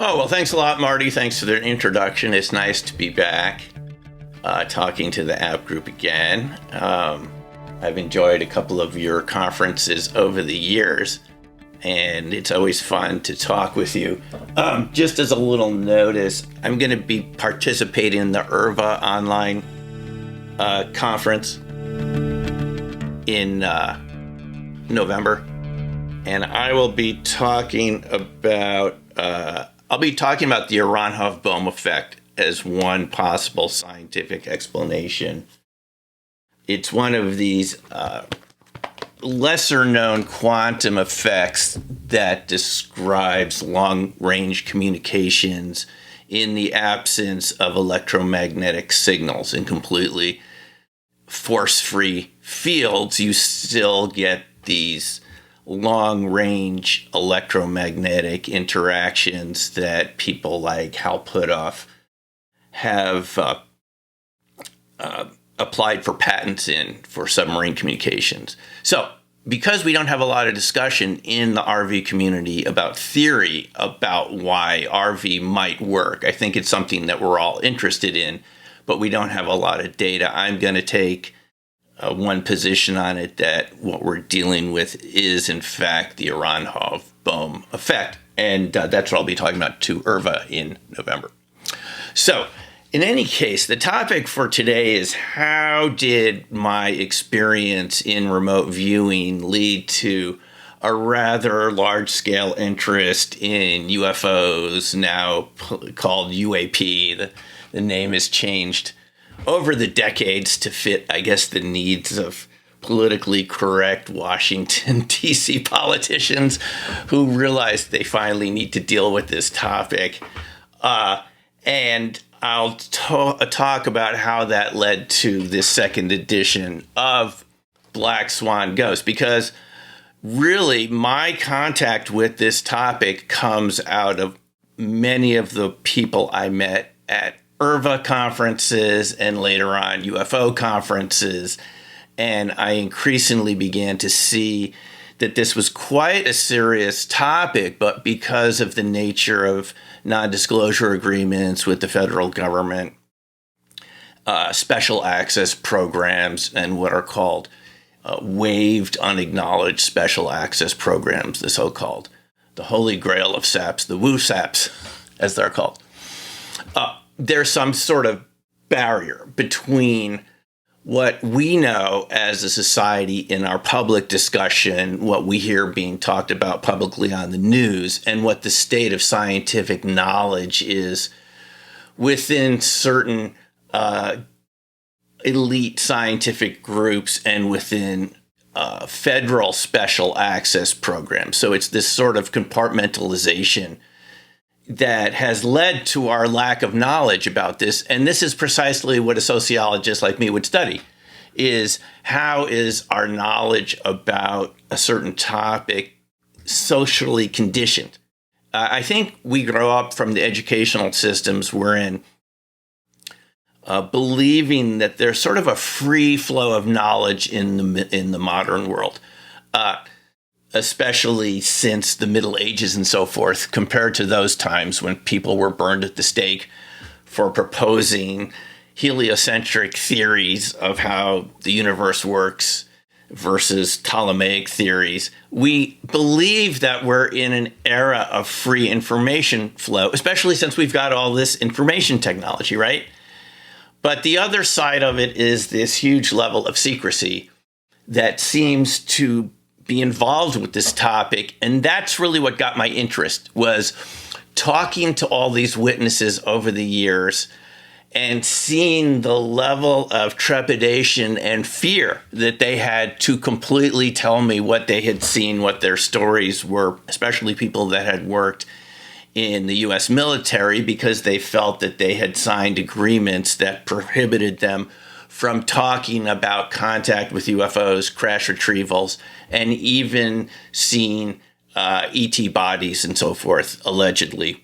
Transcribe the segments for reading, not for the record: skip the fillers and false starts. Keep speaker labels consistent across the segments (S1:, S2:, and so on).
S1: Oh, well, thanks a lot, Marty. Thanks for the introduction. It's nice to be back talking to the app group again. I've enjoyed a couple of your conferences over the years, and it's always fun to talk with you. Just as a little notice, I'm going to be participating in the IRVA online conference in November, and I will be talking about the Aharonov Bohm effect as one possible scientific explanation. It's one of these lesser-known quantum effects that describes long-range communications in the absence of electromagnetic signals. In completely force-free fields, you still get these long-range electromagnetic interactions that people like Hal Puthoff have applied for patents in for submarine communications. So, because we don't have a lot of discussion in the RV community about theory about why RV might work, I think it's something that we're all interested in, but we don't have a lot of data. I'm going to take one position on it, that what we're dealing with is, in fact, the Aharonov Bohm effect. And that's what I'll be talking about to IRVA in November. So, in any case, the topic for today is how did my experience in remote viewing lead to a rather large-scale interest in UFOs, now called UAP. The name has changed over the decades to fit, I guess, the needs of politically correct Washington, D.C. politicians who realized they finally need to deal with this topic. And I'll talk about how that led to this second edition of Black Swan Ghosts, because really my contact with this topic comes out of many of the people I met at IRVA conferences and later on UFO conferences. And I increasingly began to see that this was quite a serious topic, but because of the nature of non-disclosure agreements with the federal government, special access programs, and what are called waived, unacknowledged special access programs, the so-called, the holy grail of SAPs, the WooSAPs, as they're called. There's some sort of barrier between what we know as a society in our public discussion, what we hear being talked about publicly on the news, and what the state of scientific knowledge is within certain elite scientific groups and within federal special access programs. So it's this sort of compartmentalization that has led to our lack of knowledge about this. And this is precisely what a sociologist like me would study, is how is our knowledge about a certain topic socially conditioned? I think we grow up from the educational systems we're in, believing that there's sort of a free flow of knowledge in the modern world. Especially since the Middle Ages and so forth, compared to those times when people were burned at the stake for proposing heliocentric theories of how the universe works versus Ptolemaic theories. We believe that we're in an era of free information flow, especially since we've got all this information technology, right? But the other side of it is this huge level of secrecy that seems to be involved with this topic. And that's really what got my interest, was talking to all these witnesses over the years and seeing the level of trepidation and fear that they had to completely tell me what they had seen, what their stories were, especially people that had worked in the U.S. military, because they felt that they had signed agreements that prohibited them from talking about contact with UFOs, crash retrievals, and even seeing ET bodies and so forth, allegedly.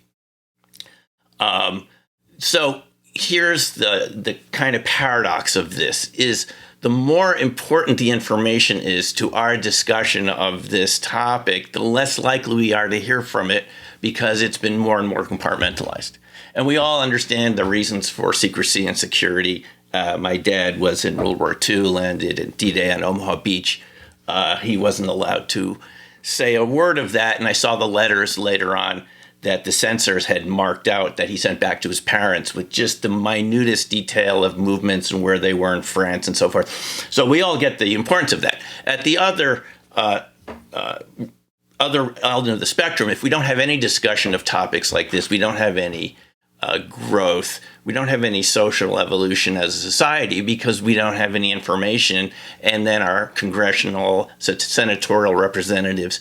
S1: So here's the kind of paradox of this, is the more important the information is to our discussion of this topic, the less likely we are to hear from it because it's been more and more compartmentalized. And we all understand the reasons for secrecy and security. My dad was in World War II, landed in D-Day on Omaha Beach. He wasn't allowed to say a word of that. And I saw the letters later on that the censors had marked out that he sent back to his parents with just the minutest detail of movements and where they were in France and so forth. So we all get the importance of that. At the other end of the spectrum, if we don't have any discussion of topics like this, we don't have any growth, we don't have any social evolution as a society because we don't have any information, and then our congressional, senatorial representatives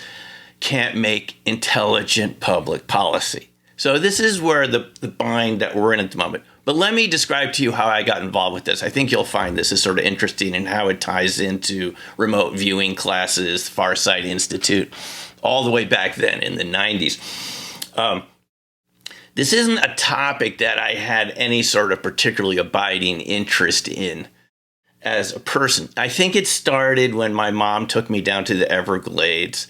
S1: can't make intelligent public policy. So this is where the bind that we're in at the moment. But let me describe to you how I got involved with this. I think you'll find this is sort of interesting and how it ties into remote viewing classes, Farsight Institute, all the way back then in the 90s. This isn't a topic that I had any sort of particularly abiding interest in as a person. I think it started when my mom took me down to the Everglades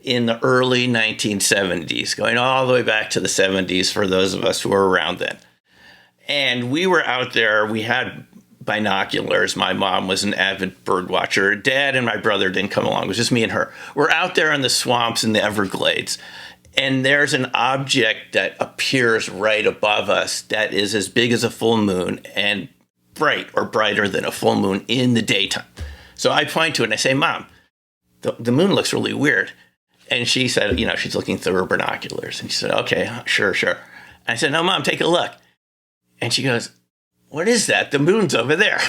S1: in the early 1970s, going all the way back to the 70s for those of us who were around then. And we were out there, we had binoculars. My mom was an avid bird watcher. Dad and my brother didn't come along. It was just me and her. We're out there in the swamps in the Everglades. And there's an object that appears right above us that is as big as a full moon and bright or brighter than a full moon in the daytime. So I point to it and I say, Mom, the moon looks really weird. And she said, she's looking through her binoculars. And she said, okay, sure. And I said, no, Mom, take a look. And she goes, what is that? The moon's over there.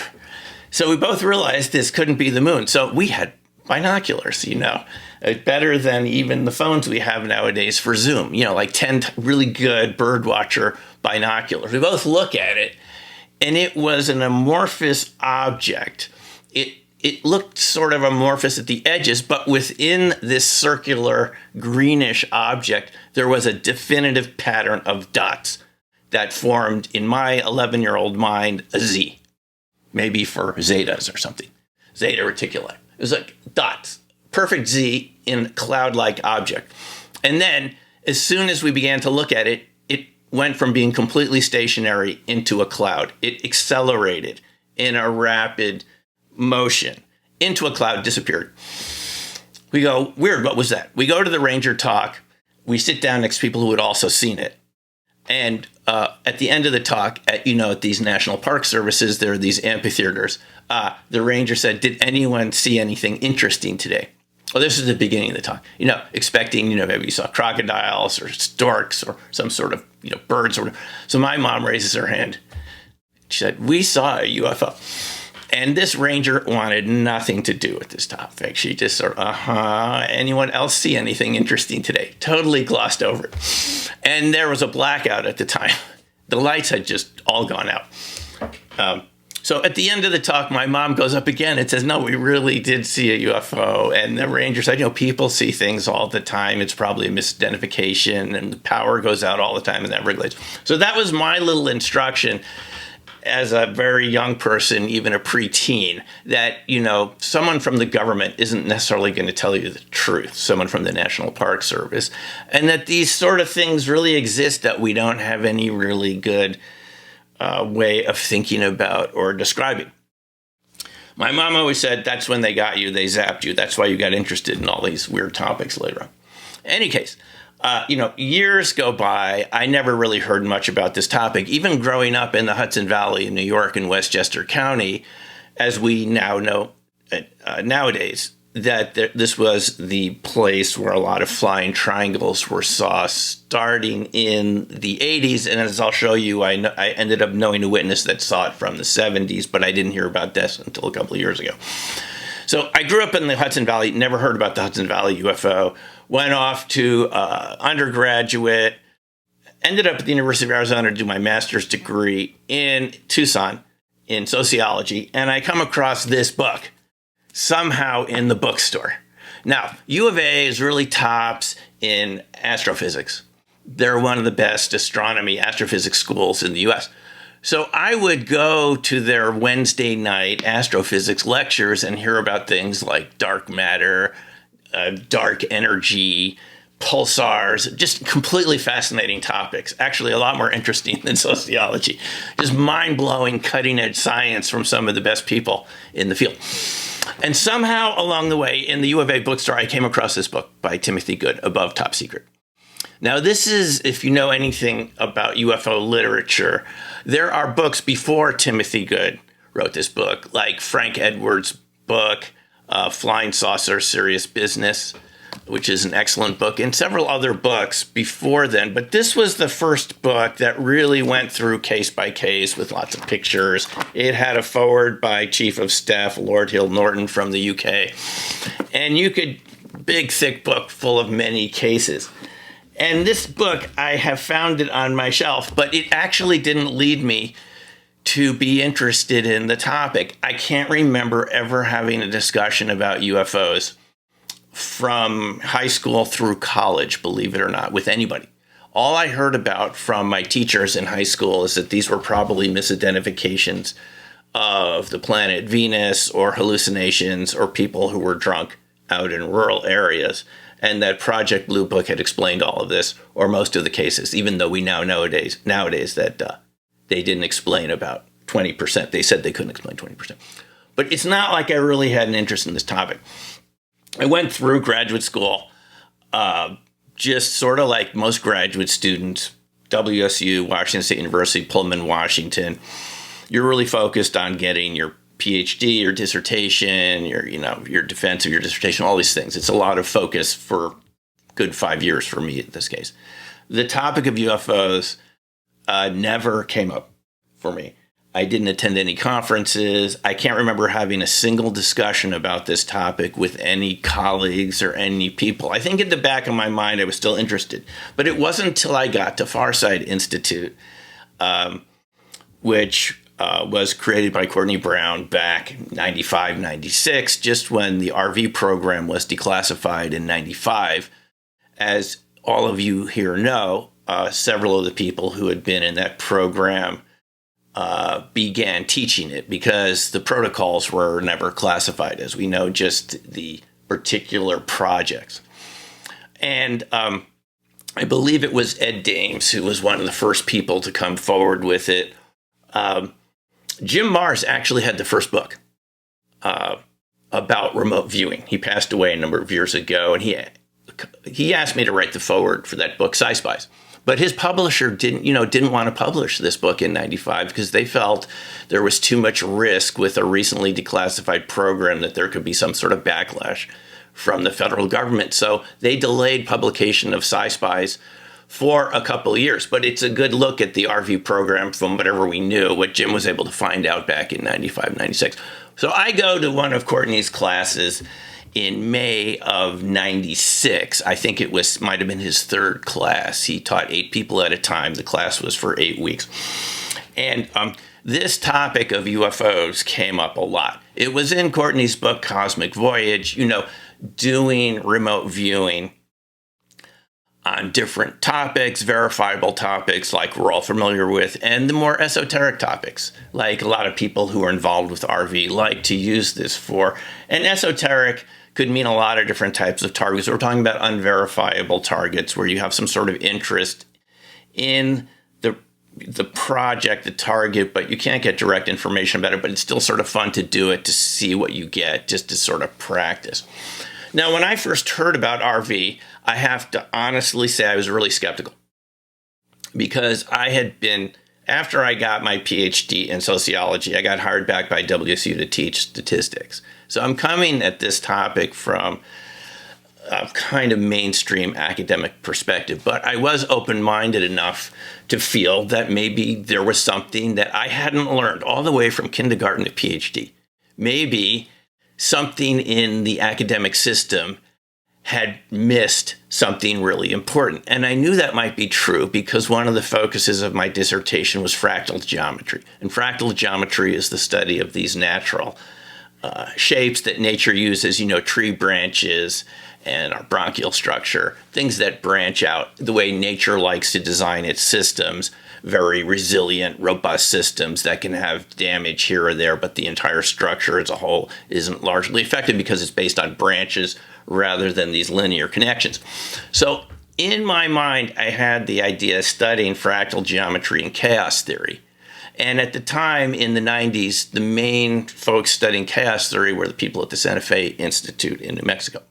S1: So we both realized this couldn't be the moon. So we had binoculars, better than even the phones we have nowadays for Zoom, like 10 really good bird watcher binoculars. We both look at it, and it was an amorphous object. It looked sort of amorphous at the edges, but within this circular greenish object, there was a definitive pattern of dots that formed, in my 11-year-old mind, a Z, maybe for zetas or something, zeta reticuli. It was like dots, perfect Z in a cloud-like object. And then, as soon as we began to look at it, it went from being completely stationary into a cloud. It accelerated in a rapid motion into a cloud, disappeared. We go, weird, what was that? We go to the ranger talk. We sit down next to people who had also seen it. And at the end of the talk, at these national park services, there are these amphitheaters. The ranger said, did anyone see anything interesting today? Well, this is the beginning of the talk. Expecting, maybe you saw crocodiles or storks or some sort of, birds or whatever. So my mom raises her hand. She said, we saw a UFO. And this ranger wanted nothing to do with this topic. She just sort of, anyone else see anything interesting today? Totally glossed over it. And there was a blackout at the time. The lights had just all gone out. So at the end of the talk, my mom goes up again and says, no, we really did see a UFO. And the ranger said, people see things all the time. It's probably a misidentification, and the power goes out all the time in the Everglades. So that was my little instruction as a very young person, even a preteen, that, someone from the government isn't necessarily going to tell you the truth, someone from the National Park Service, and that these sort of things really exist that we don't have any really good way of thinking about or describing. My mom always said, that's when they got you, they zapped you. That's why you got interested in all these weird topics later on. In any case, years go by. I never really heard much about this topic. Even growing up in the Hudson Valley in New York and Westchester County, as we now know nowadays, that this was the place where a lot of flying triangles were saw starting in the 80s. And as I'll show you, I ended up knowing a witness that saw it from the 70s, but I didn't hear about this until a couple of years ago. So I grew up in the Hudson Valley, never heard about the Hudson Valley UFO, went off to undergraduate, ended up at the University of Arizona to do my master's degree in Tucson in sociology, and I come across this book somehow in the bookstore. Now, U of A is really tops in astrophysics. They're one of the best astronomy, astrophysics schools in the U.S. So I would go to their Wednesday night astrophysics lectures and hear about things like dark matter, dark energy, pulsars, just completely fascinating topics. Actually, a lot more interesting than sociology. Just mind-blowing, cutting-edge science from some of the best people in the field. And somehow along the way, in the U of A bookstore, I came across this book by Timothy Good, Above Top Secret. Now, this is, if you know anything about UFO literature, there are books before Timothy Good wrote this book, like Frank Edwards' book, Flying Saucer, Serious Business, which is an excellent book, and several other books before then. But this was the first book that really went through case by case with lots of pictures. It had a foreword by Chief of Staff Lord Hill Norton from the UK. And big, thick book full of many cases. And this book, I have found it on my shelf, but it actually didn't lead me to be interested in the topic. I can't remember ever having a discussion about UFOs from high school through college, believe it or not, with anybody. All I heard about from my teachers in high school is that these were probably misidentifications of the planet Venus or hallucinations or people who were drunk out in rural areas. And that Project Blue Book had explained all of this, or most of the cases, even though we now nowadays that they didn't explain about 20%. They said they couldn't explain 20%. But it's not like I really had an interest in this topic. I went through graduate school, just sort of like most graduate students, WSU, Washington State University, Pullman, Washington. You're really focused on getting your PhD, your dissertation, your defense of your dissertation, all these things. It's a lot of focus for a good 5 years for me in this case. The topic of UFOs never came up for me. I didn't attend any conferences. I can't remember having a single discussion about this topic with any colleagues or any people. I think in the back of my mind, I was still interested. But it wasn't until I got to Farside Institute, which was created by Courtney Brown back in 95, 96, just when the RV program was declassified in 95. As all of you here know, several of the people who had been in that program began teaching it because the protocols were never classified, as we know, just the particular projects. And I believe it was Ed Dames who was one of the first people to come forward with it. Jim Marrs actually had the first book about remote viewing. He passed away a number of years ago, and he asked me to write the foreword for that book, Sci Spies. But his publisher didn't want to publish this book in 95 because they felt there was too much risk with a recently declassified program that there could be some sort of backlash from the federal government. So they delayed publication of Sci Spies for a couple of years. But it's a good look at the RV program from whatever we knew, what Jim was able to find out back in 95, 96. So I go to one of Courtney's classes in May of 96. I think it might have been his third class. He taught 8 people at a time. The class was for 8 weeks. And this topic of UFOs came up a lot. It was in Courtney's book, Cosmic Voyage, doing remote viewing on different topics, verifiable topics like we're all familiar with, and the more esoteric topics, like a lot of people who are involved with RV like to use this for. And esoteric could mean a lot of different types of targets. We're talking about unverifiable targets where you have some sort of interest in the project, the target, but you can't get direct information about it, but it's still sort of fun to do it to see what you get, just to sort of practice. Now, when I first heard about RV, I have to honestly say I was really skeptical because I had been, after I got my PhD in sociology, I got hired back by WSU to teach statistics. So I'm coming at this topic from a kind of mainstream academic perspective, but I was open-minded enough to feel that maybe there was something that I hadn't learned all the way from kindergarten to PhD. Maybe something in the academic system had missed something really important. And I knew that might be true because one of the focuses of my dissertation was fractal geometry. And fractal geometry is the study of these natural shapes that nature uses, tree branches and our bronchial structure, things that branch out the way nature likes to design its systems, very resilient, robust systems that can have damage here or there, but the entire structure as a whole isn't largely affected because it's based on branches rather than these linear connections. So in my mind, I had the idea of studying fractal geometry and chaos theory. And at the time, in the 90s, the main folks studying chaos theory were the people at the Santa Fe Institute in New Mexico.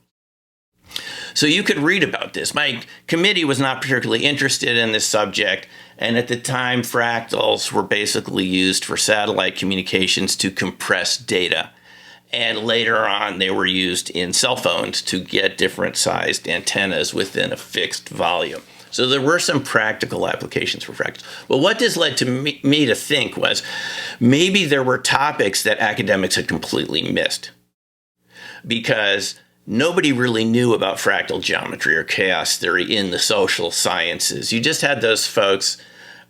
S1: So you could read about this. My committee was not particularly interested in this subject, and at the time, fractals were basically used for satellite communications to compress data. And later on, they were used in cell phones to get different sized antennas within a fixed volume. So there were some practical applications for fractals. But what this led to me to think was maybe there were topics that academics had completely missed, because nobody really knew about fractal geometry or chaos theory in the social sciences. You just had those folks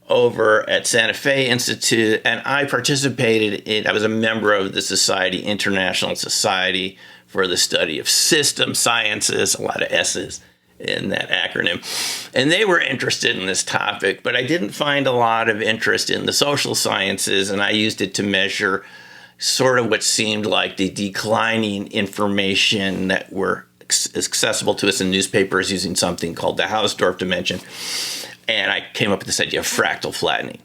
S1: over at Santa Fe Institute, and I participated in, I was a member of the Society, International Society for the Study of System Sciences, a lot of S's in that acronym. And they were interested in this topic, but I didn't find a lot of interest in the social sciences, and I used it to measure sort of what seemed like the declining information that were accessible to us in newspapers using something called the Hausdorff dimension. And I came up with this idea of fractal flattening,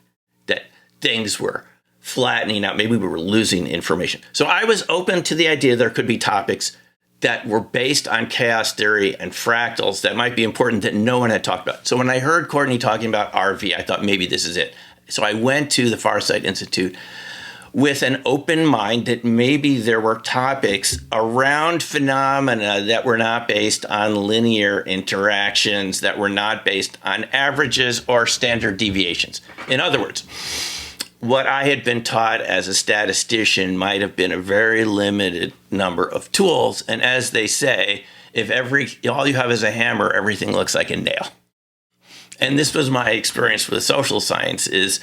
S1: that things were flattening out. Maybe we were losing information. So I was open to the idea there could be topics that were based on chaos theory and fractals that might be important that no one had talked about. So when I heard Courtney talking about RV, I thought maybe this is it. So I went to the Farsight Institute with an open mind that maybe there were topics around phenomena that were not based on linear interactions, that were not based on averages or standard deviations. In other words, what I had been taught as a statistician might have been a very limited number of tools. And as they say, if all you have is a hammer, everything looks like a nail. And this was my experience with social science. Is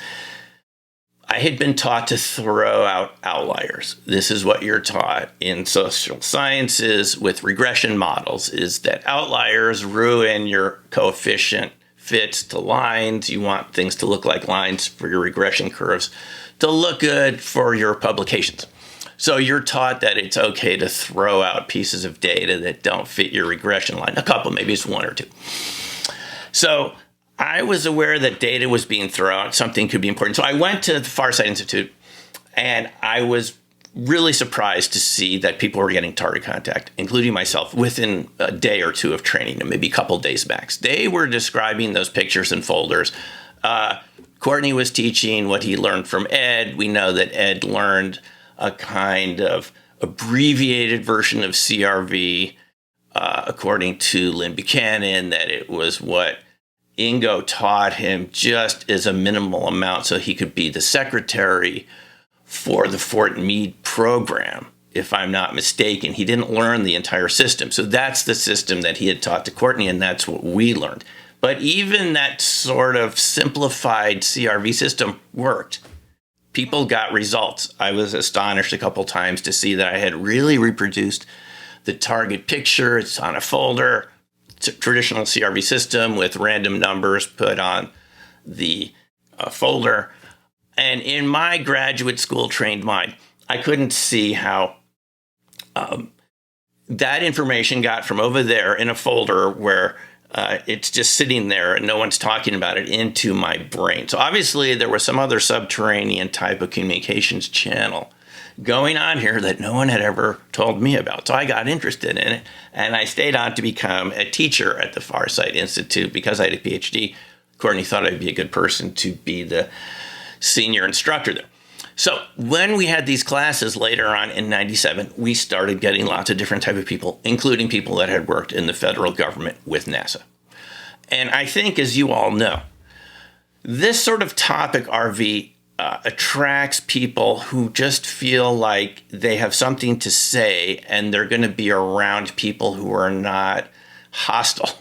S1: I had been taught to throw out outliers. This is what you're taught in social sciences with regression models, is that outliers ruin your coefficient fits to lines. You want things to look like lines for your regression curves to look good for your publications. So you're taught that it's okay to throw out pieces of data that don't fit your regression line. A couple, maybe it's one or two. So I was aware that data was being thrown out, something could be important. So I went to the Farsight Institute, and I was really surprised to see that people were getting target contact, including myself, within a day or two of training, and maybe a couple days max. They were describing those pictures and folders. Courtney was teaching what he learned from Ed. We know that Ed learned a kind of abbreviated version of CRV, according to Lynn Buchanan, that it was what Ingo taught him just as a minimal amount so he could be the secretary for the Fort Meade program, if I'm not mistaken. He didn't learn the entire system. So that's the system that he had taught to Courtney, and that's what we learned. But even that sort of simplified CRV system worked. People got results. I was astonished a couple times to see that I had really reproduced the target picture. It's on a folder. Traditional CRV system with random numbers put on the folder. And in my graduate school trained mind, I couldn't see how that information got from over there in a folder where it's just sitting there and no one's talking about it into my brain. So obviously there was some other subterranean type of communications channel going on here that no one had ever told me about. So I got interested in it, and I stayed on to become a teacher at the Farsight Institute because I had a PhD. Courtney thought I'd be a good person to be the senior instructor there. So when we had these classes later on in 97, we started getting lots of different type of people, including people that had worked in the federal government with NASA. And I think, as you all know, this sort of topic, RV, attracts people who just feel like they have something to say, and they're going to be around people who are not hostile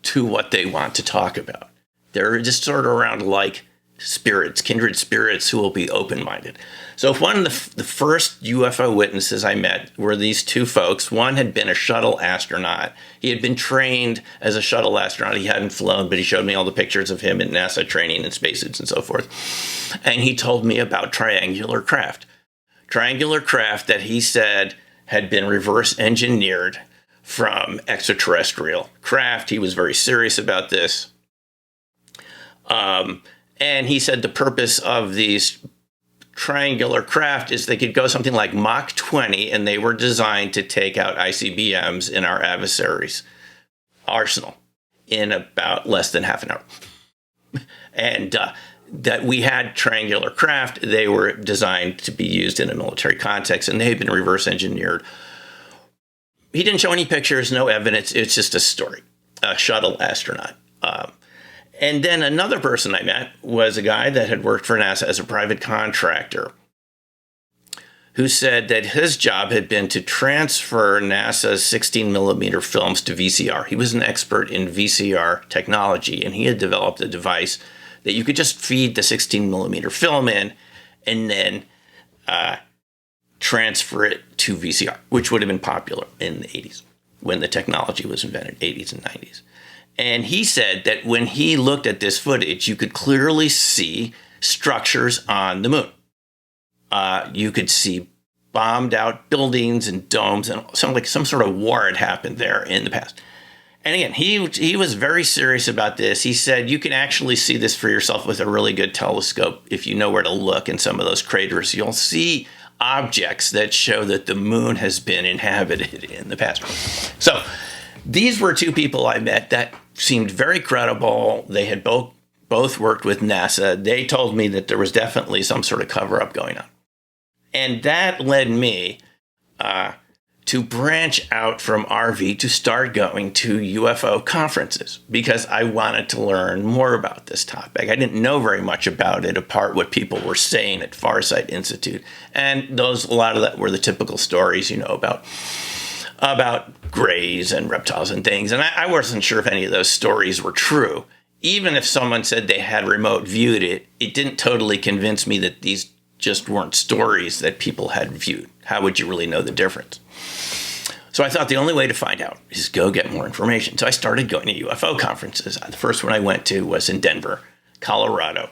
S1: to what they want to talk about. They're just sort of around like spirits, kindred spirits who will be open-minded. So one of the first UFO witnesses I met were these two folks. One had been a shuttle astronaut. He had been trained as a shuttle astronaut. He hadn't flown, but he showed me all the pictures of him in NASA training in spacesuits and so forth. And he told me about triangular craft. Triangular craft that he said had been reverse engineered from extraterrestrial craft. He was very serious about this. And he said the purpose of these triangular craft is they could go something like Mach 20, and they were designed to take out ICBMs in our adversaries' arsenal in about less than half an hour. And that we had triangular craft. They were designed to be used in a military context, and they had been reverse engineered. He didn't show any pictures, no evidence. It's just a story, a shuttle astronaut. And then another person I met was a guy that had worked for NASA as a private contractor, who said that his job had been to transfer NASA's 16 millimeter films to VCR. He was an expert in VCR technology, and he had developed a device that you could just feed the 16 millimeter film in and then transfer it to VCR, which would have been popular in the 80s when the technology was invented, 80s and 90s. And he said that when he looked at this footage, you could clearly see structures on the moon. You could see bombed out buildings and domes, and some sort of war had happened there in the past. And again, he was very serious about this. He said you can actually see this for yourself with a really good telescope if you know where to look in some of those craters. You'll see objects that show that the moon has been inhabited in the past. So these were two people I met that seemed very credible. They had both worked with NASA. They told me that there was definitely some sort of cover-up going on. And that led me to branch out from RV to start going to UFO conferences because I wanted to learn more about this topic. I didn't know very much about it apart what people were saying at Farsight Institute. And a lot of that were the typical stories, about grays and reptiles and things. And I wasn't sure if any of those stories were true. Even if someone said they had remote viewed it, it didn't totally convince me that these just weren't stories that people had viewed. How would you really know the difference? So I thought the only way to find out is go get more information. So I started going to UFO conferences. The first one I went to was in Denver, Colorado.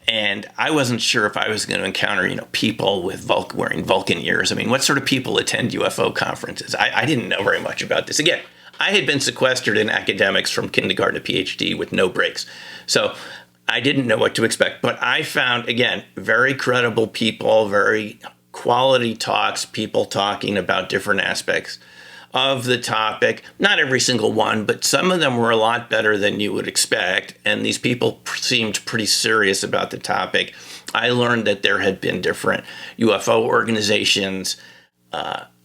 S1: And I wasn't sure if I was going to encounter, people with wearing Vulcan ears. I mean, what sort of people attend UFO conferences? I didn't know very much about this. Again, I had been sequestered in academics from kindergarten to PhD with no breaks. So I didn't know what to expect. But I found, again, very credible people, very quality talks, people talking about different aspects of the topic. Not every single one, but some of them were a lot better than you would expect. And these people seemed pretty serious about the topic. I learned that there had been different UFO organizations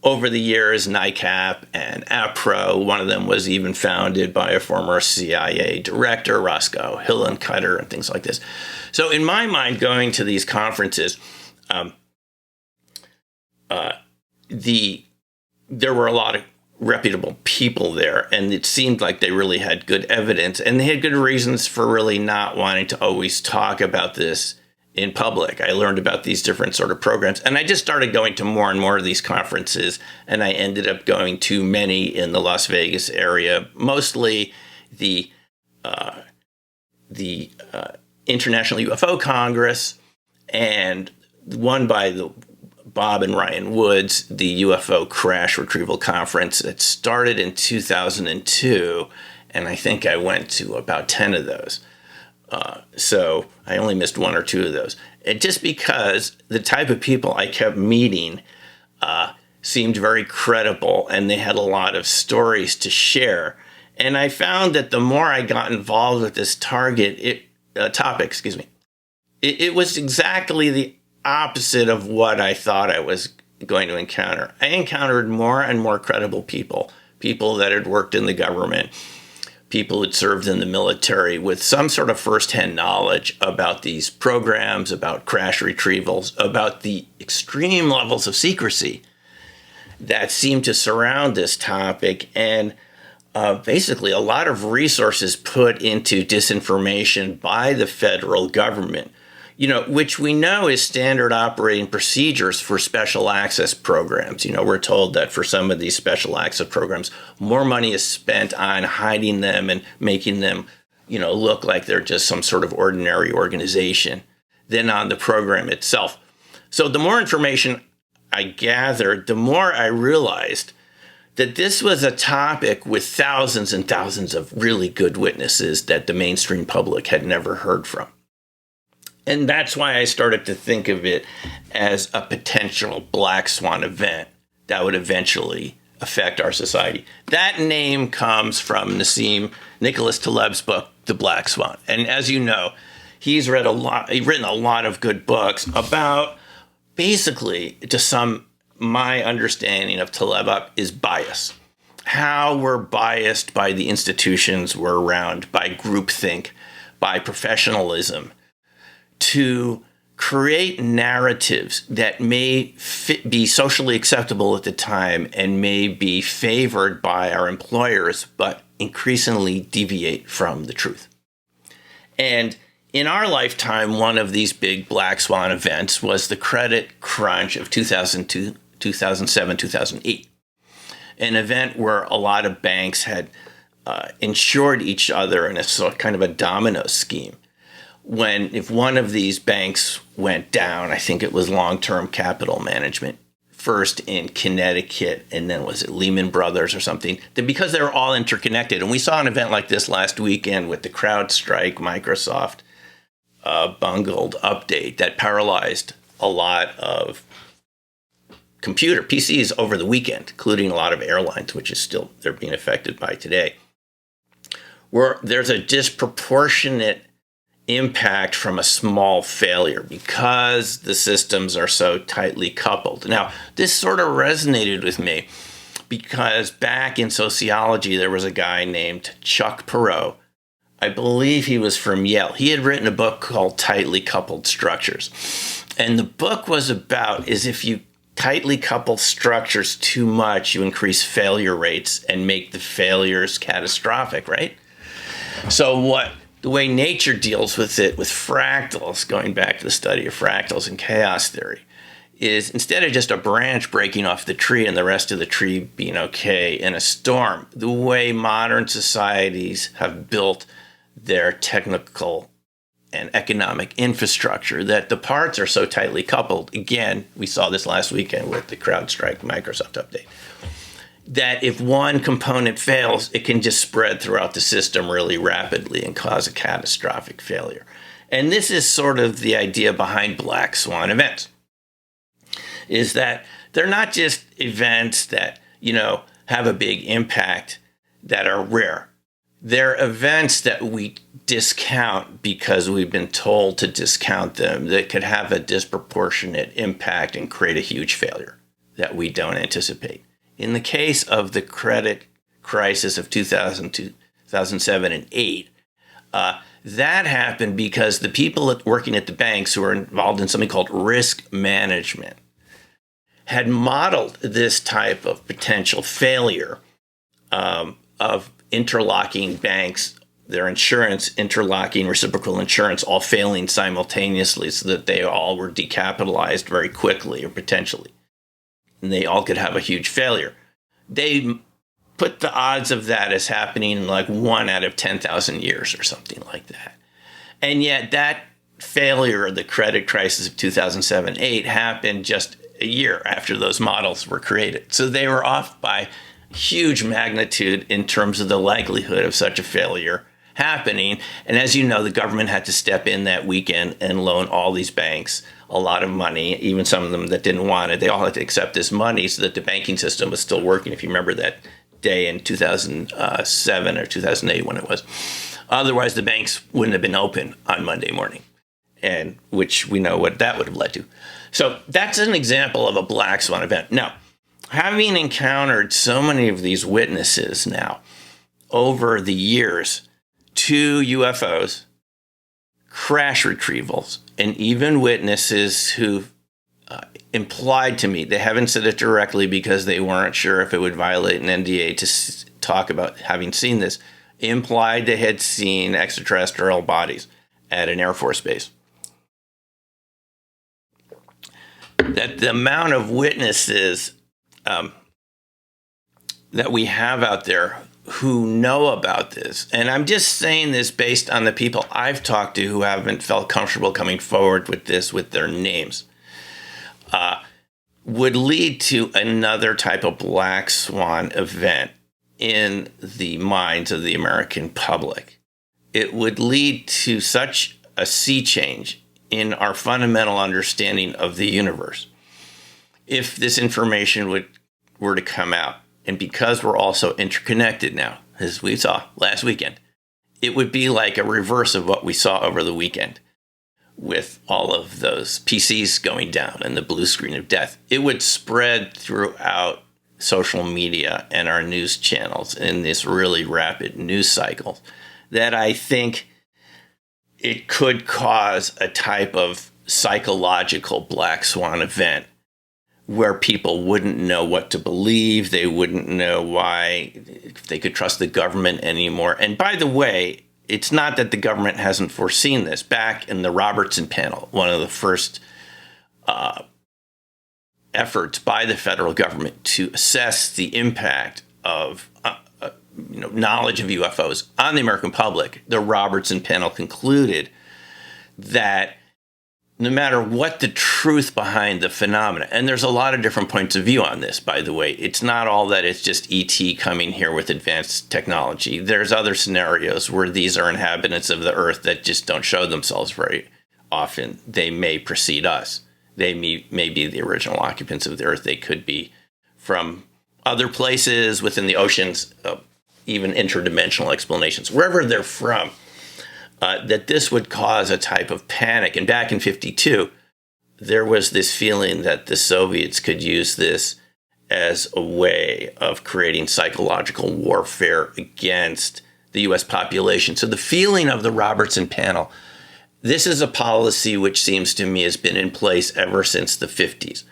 S1: over the years, NICAP and APRO. One of them was even founded by a former CIA director, Roscoe Hillencutter, and things like this. So in my mind, going to these conferences, there were a lot of reputable people there, and it seemed like they really had good evidence, and they had good reasons for really not wanting to always talk about this in public. I learned about these different sort of programs, and I just started going to more and more of these conferences, and I ended up going to many in the Las Vegas area, mostly the International UFO Congress, and one by the Bob and Ryan Woods, the UFO Crash Retrieval Conference that started in 2002, and I think I went to about 10 of those. So I only missed one or two of those. And just because the type of people I kept meeting seemed very credible, and they had a lot of stories to share. And I found that the more I got involved with this topic, it was exactly the opposite of what I thought I was going to encounter. I encountered more and more credible people that had worked in the government, people who had served in the military with some sort of firsthand knowledge about these programs, about crash retrievals, about the extreme levels of secrecy that seemed to surround this topic, and basically a lot of resources put into disinformation by the federal government, which we know is standard operating procedures for special access programs. We're told that for some of these special access programs, more money is spent on hiding them and making them, look like they're just some sort of ordinary organization than on the program itself. So the more information I gathered, the more I realized that this was a topic with thousands and thousands of really good witnesses that the mainstream public had never heard from. And that's why I started to think of it as a potential black swan event that would eventually affect our society. That name comes from Nicholas Taleb's book, The Black Swan. And as you know, he's written a lot of good books about, basically, to sum my understanding of Taleb is bias. How we're biased by the institutions we're around, by groupthink, by professionalism, to create narratives that may be socially acceptable at the time and may be favored by our employers, but increasingly deviate from the truth. And in our lifetime, one of these big black swan events was the credit crunch of 2002, 2007, 2008. An event where a lot of banks had insured each other in a sort of kind of a domino scheme. If one of these banks went down, I think it was Long-Term Capital Management, first in Connecticut, and then was it Lehman Brothers or something, that because they were all interconnected. And we saw an event like this last weekend with the CrowdStrike Microsoft bungled update that paralyzed a lot of computer PCs over the weekend, including a lot of airlines, which is still they're being affected by today, where there's a disproportionate impact from a small failure because the systems are so tightly coupled. Now, this sort of resonated with me because back in sociology, there was a guy named Chuck Perot. I believe he was from Yale. He had written a book called Tightly Coupled Structures. And the book was about is if you tightly couple structures too much, you increase failure rates and make the failures catastrophic, right? So the way nature deals with it, with fractals, going back to the study of fractals and chaos theory, is instead of just a branch breaking off the tree and the rest of the tree being okay in a storm, the way modern societies have built their technical and economic infrastructure, that the parts are so tightly coupled. Again, we saw this last weekend with the CrowdStrike Microsoft update, that if one component fails, it can just spread throughout the system really rapidly and cause a catastrophic failure. And this is sort of the idea behind black swan events, is that they're not just events that, have a big impact that are rare. They're events that we discount because we've been told to discount them, that could have a disproportionate impact and create a huge failure that we don't anticipate. In the case of the credit crisis of 2007 and 8, that happened because the people working at the banks who were involved in something called risk management had modeled this type of potential failure of interlocking banks, their insurance, interlocking reciprocal insurance, all failing simultaneously so that they all were decapitalized very quickly or potentially. And they all could have a huge failure. They put the odds of that as happening in like 1 out of 10,000 years or something like that. And yet that failure of the credit crisis of 2007-8 happened just a year after those models were created. So they were off by huge magnitude in terms of the likelihood of such a failure happening. And as you know, the government had to step in that weekend and loan all these banks a lot of money, even some of them that didn't want it. They all had to accept this money so that the banking system was still working, if you remember that day in 2007 or 2008 when it was. Otherwise, the banks wouldn't have been open on Monday morning, and which we know what that would have led to. So that's an example of a black swan event. Now, having encountered so many of these witnesses now over the years to UFOs, crash retrievals, and even witnesses who implied to me, they haven't said it directly because they weren't sure if it would violate an NDA to talk about having seen this, implied they had seen extraterrestrial bodies at an Air Force base. That the amount of witnesses that we have out there who know about this, and I'm just saying this based on the people I've talked to who haven't felt comfortable coming forward with this with their names, would lead to another type of black swan event in the minds of the American public. It would lead to such a sea change in our fundamental understanding of the universe if this information were to come out. And because we're also interconnected now, as we saw last weekend, it would be like a reverse of what we saw over the weekend with all of those PCs going down and the blue screen of death. It would spread throughout social media and our news channels in this really rapid news cycle that I think it could cause a type of psychological black swan event where people wouldn't know what to believe. They wouldn't know why they could trust the government anymore. And by the way, it's not that the government hasn't foreseen this. Back in the Robertson panel, one of the first efforts by the federal government to assess the impact of knowledge of UFOs on the American public, the Robertson panel concluded that no matter what the truth behind the phenomena, and there's a lot of different points of view on this, by the way. It's not all that it's just ET coming here with advanced technology. There's other scenarios where these are inhabitants of the Earth that just don't show themselves very often. They may precede us. They may be the original occupants of the Earth. They could be from other places within the oceans, even interdimensional explanations, wherever they're from. That this would cause a type of panic. And back in 1952, there was this feeling that the Soviets could use this as a way of creating psychological warfare against the U.S. population. So the feeling of the Robertson panel, this is a policy which seems to me has been in place ever since the 50s,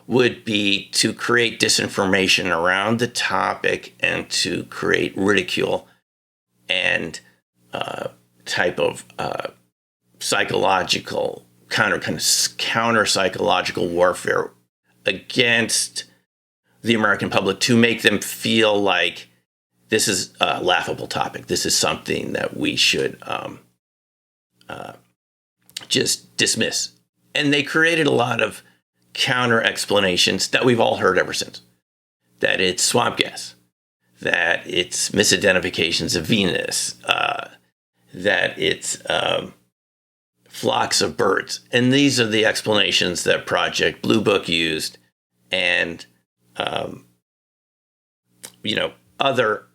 S1: would be to create disinformation around the topic and to create ridicule and type of psychological counter psychological warfare against the American public to make them feel like this is a laughable topic. This is something that we should just dismiss. And they created a lot of counter explanations that we've all heard ever since. That it's swamp gas, that it's misidentifications of Venus, that it's flocks of birds. And these are the explanations that Project Blue Book used, and other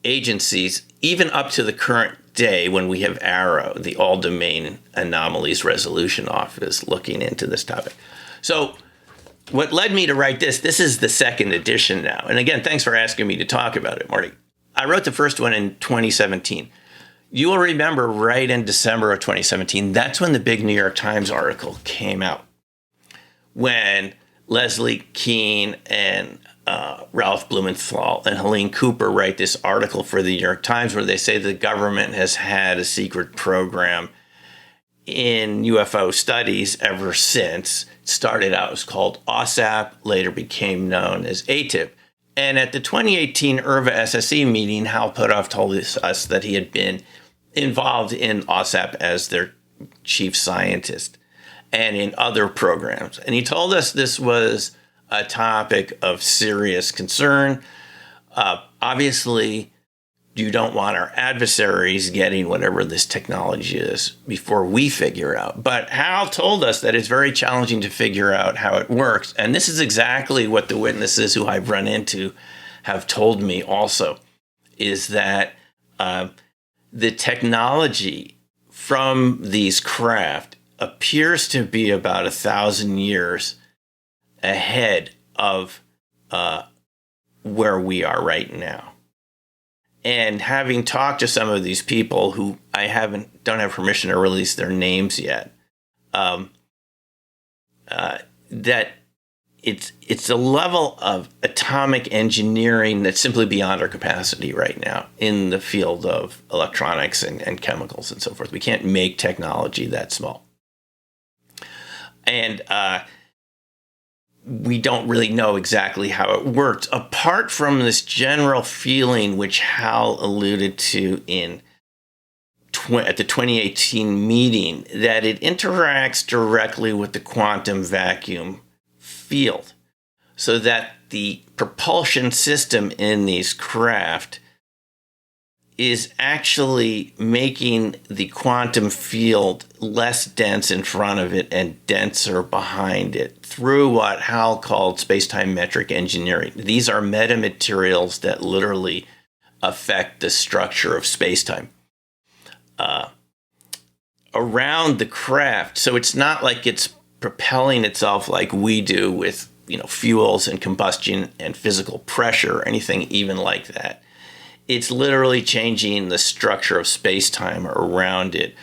S1: agencies, even up to the current day when we have ARROW, the All-Domain Anomalies Resolution Office, looking into this topic. So what led me to write this is the second edition now. And again, thanks for asking me to talk about it, Marty. I wrote the first one in 2017. You will remember right in December of 2017, that's when the big New York Times article came out, when Leslie Kean and Ralph Blumenthal and Helene Cooper write this article for the New York Times where they say the government has had a secret program in UFO studies ever since. It started out as called OSAP, later became known as ATIP. And at the 2018 IRVA SSE meeting, Hal Puthoff told us that he had been involved in OSAP as their chief scientist and in other programs. And he told us this was a topic of serious concern. Obviously, you don't want our adversaries getting whatever this technology is before we figure out. But Hal told us that it's very challenging to figure out how it works. And this is exactly what the witnesses who I've run into have told me also, is that the technology from these craft appears to be about 1,000 years ahead of where we are right now. And having talked to some of these people who I don't have permission to release their names yet, that it's a level of atomic engineering that's simply beyond our capacity right now in the field of electronics and chemicals and so forth. We can't make technology that small. And we don't really know exactly how it works, apart from this general feeling which Hal alluded to at the 2018 meeting, that it interacts directly with the quantum vacuum field so that the propulsion system in these craft is actually making the quantum field less dense in front of it and denser behind it through what Hal called space-time metric engineering. These are metamaterials that literally affect the structure of space-time around the craft. So it's not like it's propelling itself like we do with, fuels and combustion and physical pressure or anything even like that. It's literally changing the structure of space-time around it,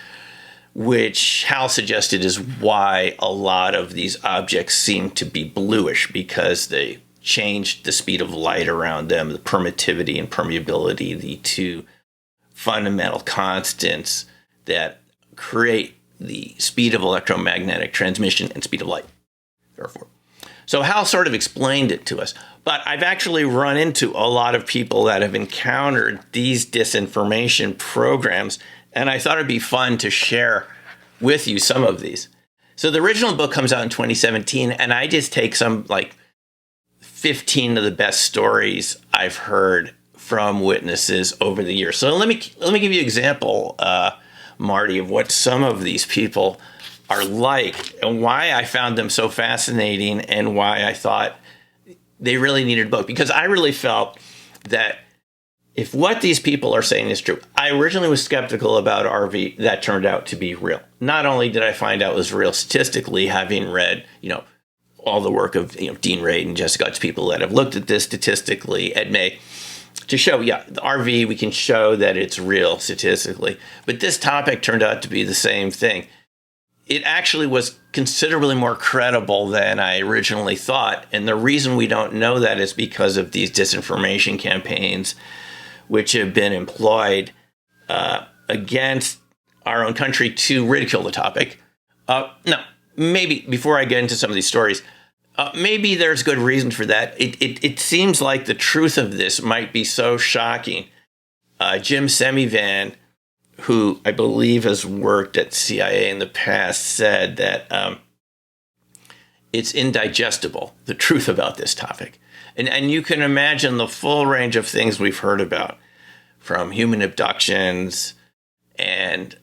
S1: which Hal suggested is why a lot of these objects seem to be bluish, because they changed the speed of light around them, the permittivity and permeability, the two fundamental constants that create the speed of electromagnetic transmission and speed of light. Therefore, so Hal sort of explained it to us. But I've actually run into a lot of people that have encountered these disinformation programs, and I thought it'd be fun to share with you some of these. So the original book comes out in 2017, and I just take some 15 of the best stories I've heard from witnesses over the years. So let me give you an example, Marty, of what some of these people are like and why I found them so fascinating and why I thought they really needed a book. Because I really felt that if what these people are saying is true, I originally was skeptical about RV. That turned out to be real. Not only did I find out it was real statistically, having read, all the work of Dean Raid and Jessica Gut's people that have looked at this statistically at May to show, the RV, we can show that it's real statistically. But this topic turned out to be the same thing. It actually was considerably more credible than I originally thought. And the reason we don't know that is because of these disinformation campaigns, which have been employed against our own country to ridicule the topic. Now, maybe before I get into some of these stories, maybe there's good reason for that. It seems like the truth of this might be so shocking. Jim Semivan, who I believe has worked at CIA in the past, said that it's indigestible, the truth about this topic. And you can imagine the full range of things we've heard about, from human abductions and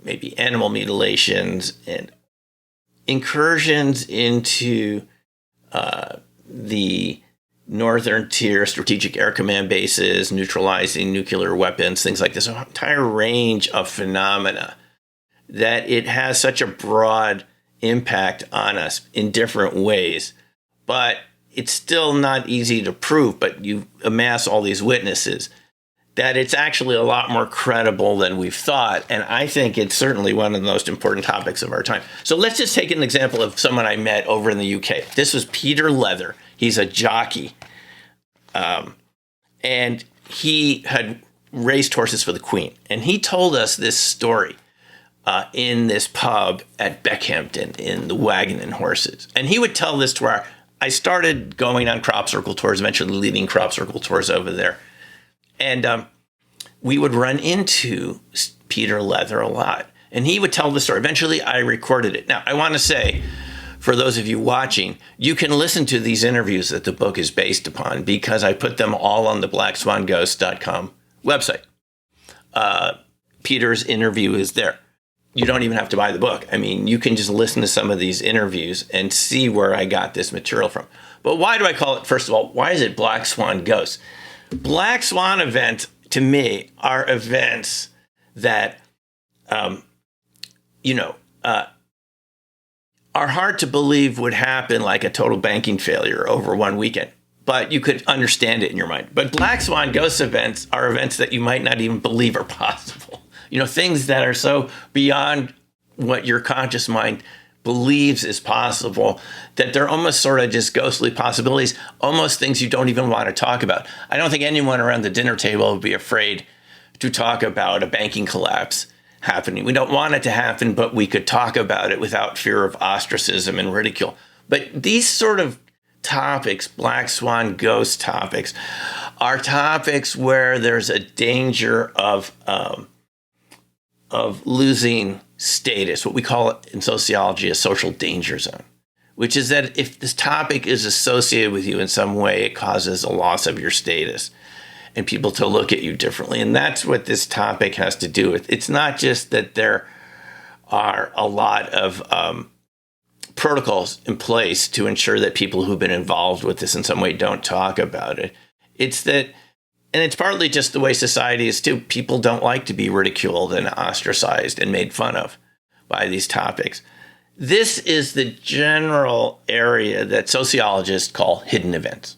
S1: maybe animal mutilations and incursions into the Northern Tier Strategic Air Command bases, neutralizing nuclear weapons, things like this, an entire range of phenomena, that it has such a broad impact on us in different ways. But it's still not easy to prove, but you amass all these witnesses, that it's actually a lot more credible than we've thought. And I think it's certainly one of the most important topics of our time. So let's just take an example of someone I met over in the UK. This was Peter Leather. He's a jockey. And he had raced horses for the Queen. And he told us this story in this pub at Beckhampton in the Wagon and Horses. And he would tell this to our... I started going on crop circle tours, eventually leading crop circle tours over there. And we would run into Peter Leather a lot. And he would tell the story. Eventually, I recorded it. Now, I want to say, for those of you watching, you can listen to these interviews that the book is based upon, because I put them all on the blackswanghosts.com website. Peter's interview is there. You don't even have to buy the book. I mean, you can just listen to some of these interviews and see where I got this material from. But why do I call it, first of all, why is it Black Swan Ghosts? Black Swan events, to me, are events that, are hard to believe would happen, like a total banking failure over one weekend. But you could understand it in your mind. But Black Swan Ghost events are events that you might not even believe are possible. Things that are so beyond what your conscious mind believes is possible, that they're almost sort of just ghostly possibilities, almost things you don't even want to talk about. I don't think anyone around the dinner table would be afraid to talk about a banking collapse happening. We don't want it to happen, but we could talk about it without fear of ostracism and ridicule. But these sort of topics, Black Swan Ghost topics, are topics where there's a danger of losing status, what we call it in sociology a social danger zone, which is that if this topic is associated with you in some way, it causes a loss of your status and people to look at you differently. And that's what this topic has to do with. It's not just that there are a lot of protocols in place to ensure that people who've been involved with this in some way don't talk about it. It's that, and it's partly just the way society is too. People don't like to be ridiculed and ostracized and made fun of by these topics. This is the general area that sociologists call hidden events.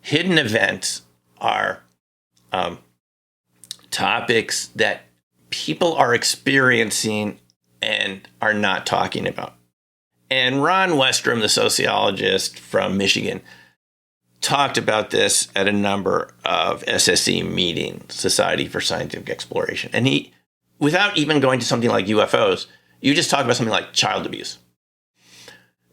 S1: Hidden events are topics that people are experiencing and are not talking about. And Ron Westrom, the sociologist from Michigan, talked about this at a number of SSE meetings, Society for Scientific Exploration. And he, without even going to something like UFOs, you just talk about something like child abuse.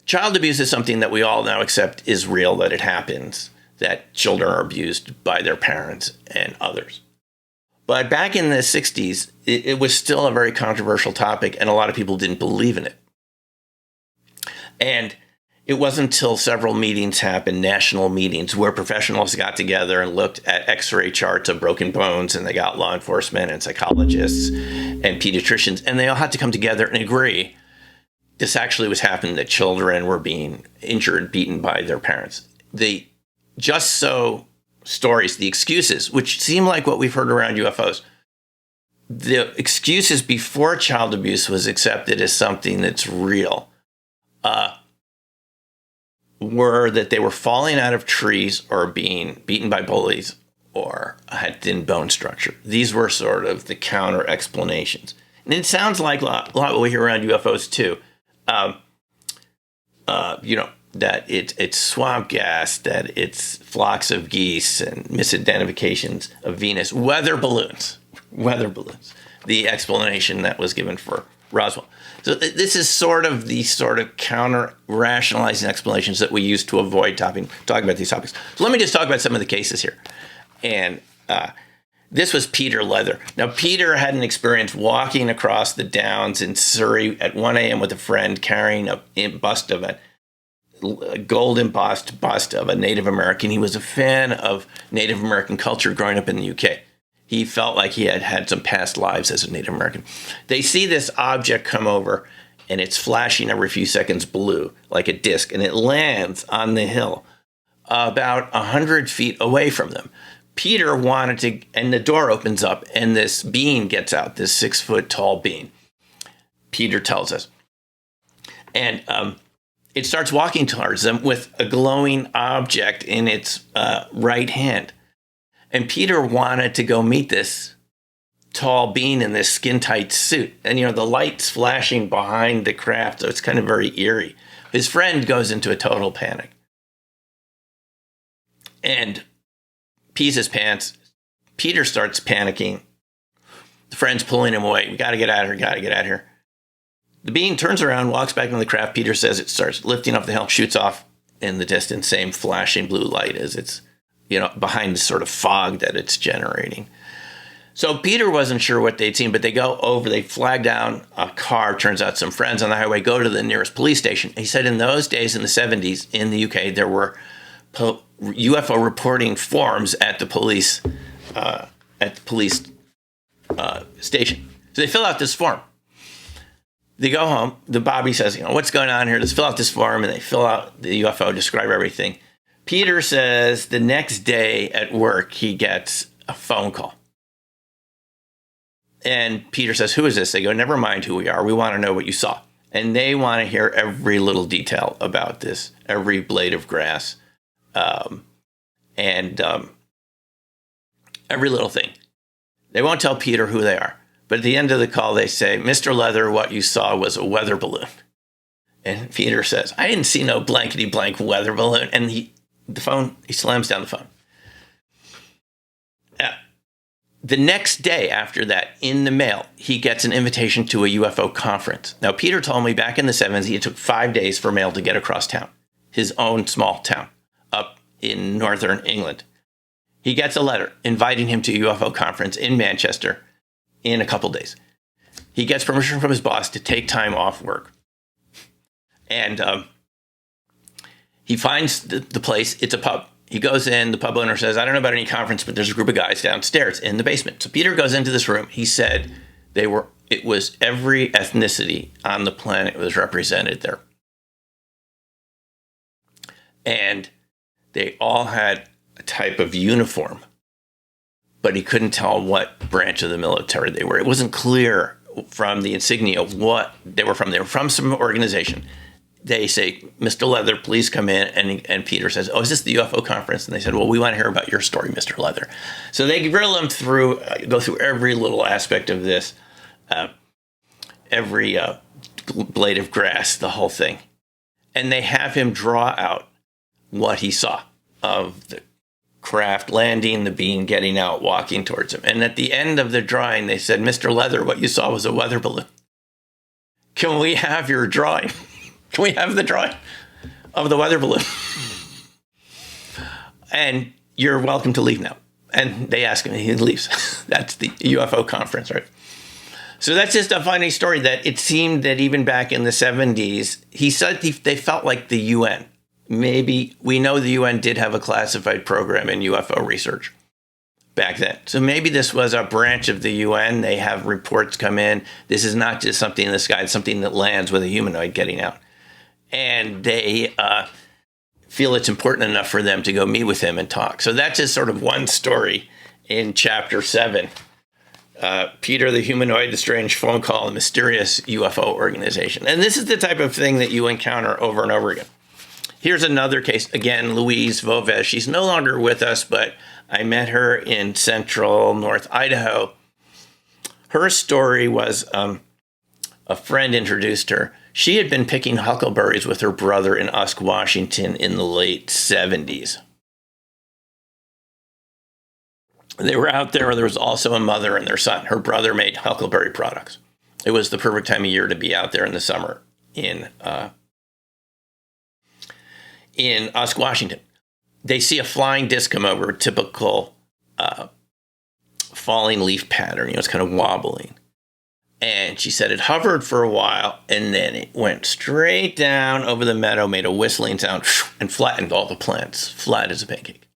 S1: Child abuse is something that we all now accept is real, that it happens, that children are abused by their parents and others. But back in the 60s, it was still a very controversial topic, and a lot of people didn't believe in it. And it wasn't until several meetings happened, national meetings, where professionals got together and looked at X-ray charts of broken bones, and they got law enforcement and psychologists and pediatricians, and they all had to come together and agree this actually was happening, that children were being injured, beaten by their parents. The just so stories, the excuses, which seem like what we've heard around UFOs, the excuses before child abuse was accepted as something that's real, were that they were falling out of trees or being beaten by bullies or had thin bone structure. These were sort of the counter explanations. And it sounds like a lot what we hear around UFOs too. That it's swamp gas, that it's flocks of geese and misidentifications of Venus, weather balloons, the explanation that was given for Roswell. So this is sort of the counter-rationalizing explanations that we use to avoid talking about these topics. So let me just talk about some of the cases here. And this was Peter Leather. Now, Peter had an experience walking across the downs in Surrey at 1 a.m. with a friend carrying a gold embossed bust of a Native American. He was a fan of Native American culture growing up in the UK. He felt like he had had some past lives as a Native American. They see this object come over, and it's flashing every few seconds blue, like a disc, and it lands on the hill about 100 feet away from them. Peter wanted to, and the door opens up, and this being gets out, this 6-foot-tall being. Peter tells us. And it starts walking towards them with a glowing object in its right hand. And Peter wanted to go meet this tall being in this skin-tight suit. And, the light's flashing behind the craft, so it's kind of very eerie. His friend goes into a total panic and pees his pants. Peter starts panicking. The friend's pulling him away. We got to get out of here. The being turns around, walks back into the craft. Peter says it starts lifting off the hill, shoots off in the distance, same flashing blue light as it's, behind the sort of fog that it's generating. So Peter wasn't sure what they'd seen, but they go over, they flag down a car. Turns out some friends on the highway go to the nearest police station. He said in those days, in the 70s, in the UK, there were UFO reporting forms at the police station. So they fill out this form. They go home. The Bobby says, what's going on here? Let's fill out this form. And they fill out the UFO, describe everything. Peter says the next day at work, he gets a phone call. And Peter says, who is this? They go, never mind who we are. We want to know what you saw. And they want to hear every little detail about this, every blade of grass, and every little thing. They won't tell Peter who they are. But at the end of the call, they say, Mr. Leather, what you saw was a weather balloon. And Peter says, I didn't see no blankety blank weather balloon. And he slams down the phone. The next day after that, in the mail, he gets an invitation to a UFO conference. Now, Peter told me back in the 70s, it took 5 days for mail to get across town, his own small town up in northern England. He gets a letter inviting him to a UFO conference in Manchester in a couple days. He gets permission from his boss to take time off work. And he finds the place. It's a pub. He goes in. The pub owner says, I don't know about any conference, but there's a group of guys downstairs in the basement. So Peter goes into this room. He said it was every ethnicity on the planet was represented there. And they all had a type of uniform, but he couldn't tell what branch of the military they were. It wasn't clear from the insignia what they were from. They were from some organization. They say, Mr. Leather, please come in. And Peter says, oh, is this the UFO conference? And they said, well, we want to hear about your story, Mr. Leather. So they grill him through, go through every little aspect of this, every blade of grass, the whole thing. And they have him draw out what he saw of the craft landing, the being getting out, walking towards him. And at the end of the drawing, they said, Mr. Leather, what you saw was a weather balloon. Can we have your drawing? Can we have the drawing of the weather balloon? And you're welcome to leave now. And they ask him, and he leaves. That's the UFO conference, right? So that's just a funny story that it seemed that even back in the 70s, he said they felt like the UN. Maybe we know the UN did have a classified program in UFO research back then. So maybe this was a branch of the UN. They have reports come in. This is not just something in the sky. It's something that lands with a humanoid getting out. And they feel it's important enough for them to go meet with him and talk. So that's just sort of one story in chapter 7. Peter the Humanoid, the Strange Phone Call, the Mysterious UFO Organization. And this is the type of thing that you encounter over and over again. Here's another case. Again, Louise Voves. She's no longer with us, but I met her in central North Idaho. Her story was a friend introduced her. She had been picking huckleberries with her brother in Usk, Washington in the late 70s. They were out there. There was also a mother and their son. Her brother made huckleberry products. It was the perfect time of year to be out there in the summer in Usk, Washington. They see a flying disc come over, a typical falling leaf pattern. It's kind of wobbling. And she said it hovered for a while, and then it went straight down over the meadow, made a whistling sound, and flattened all the plants, flat as a pancake.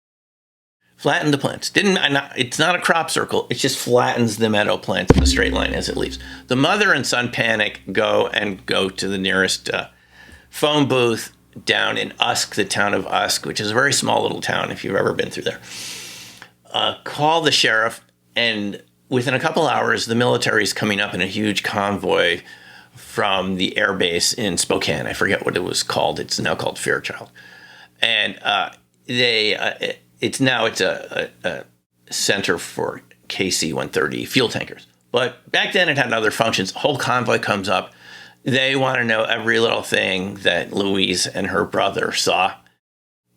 S1: Flattened the plants. It's not a crop circle. It just flattens the meadow plants in a straight line as it leaves. The mother and son panic, go to the nearest phone booth down in Usk, the town of Usk, which is a very small little town if you've ever been through there. Call the sheriff, and within a couple hours, the military is coming up in a huge convoy from the air base in Spokane. I forget what it was called. It's now called Fairchild. And it's a center for KC-130 fuel tankers. But back then it had other functions. A whole convoy comes up. They want to know every little thing that Louise and her brother saw.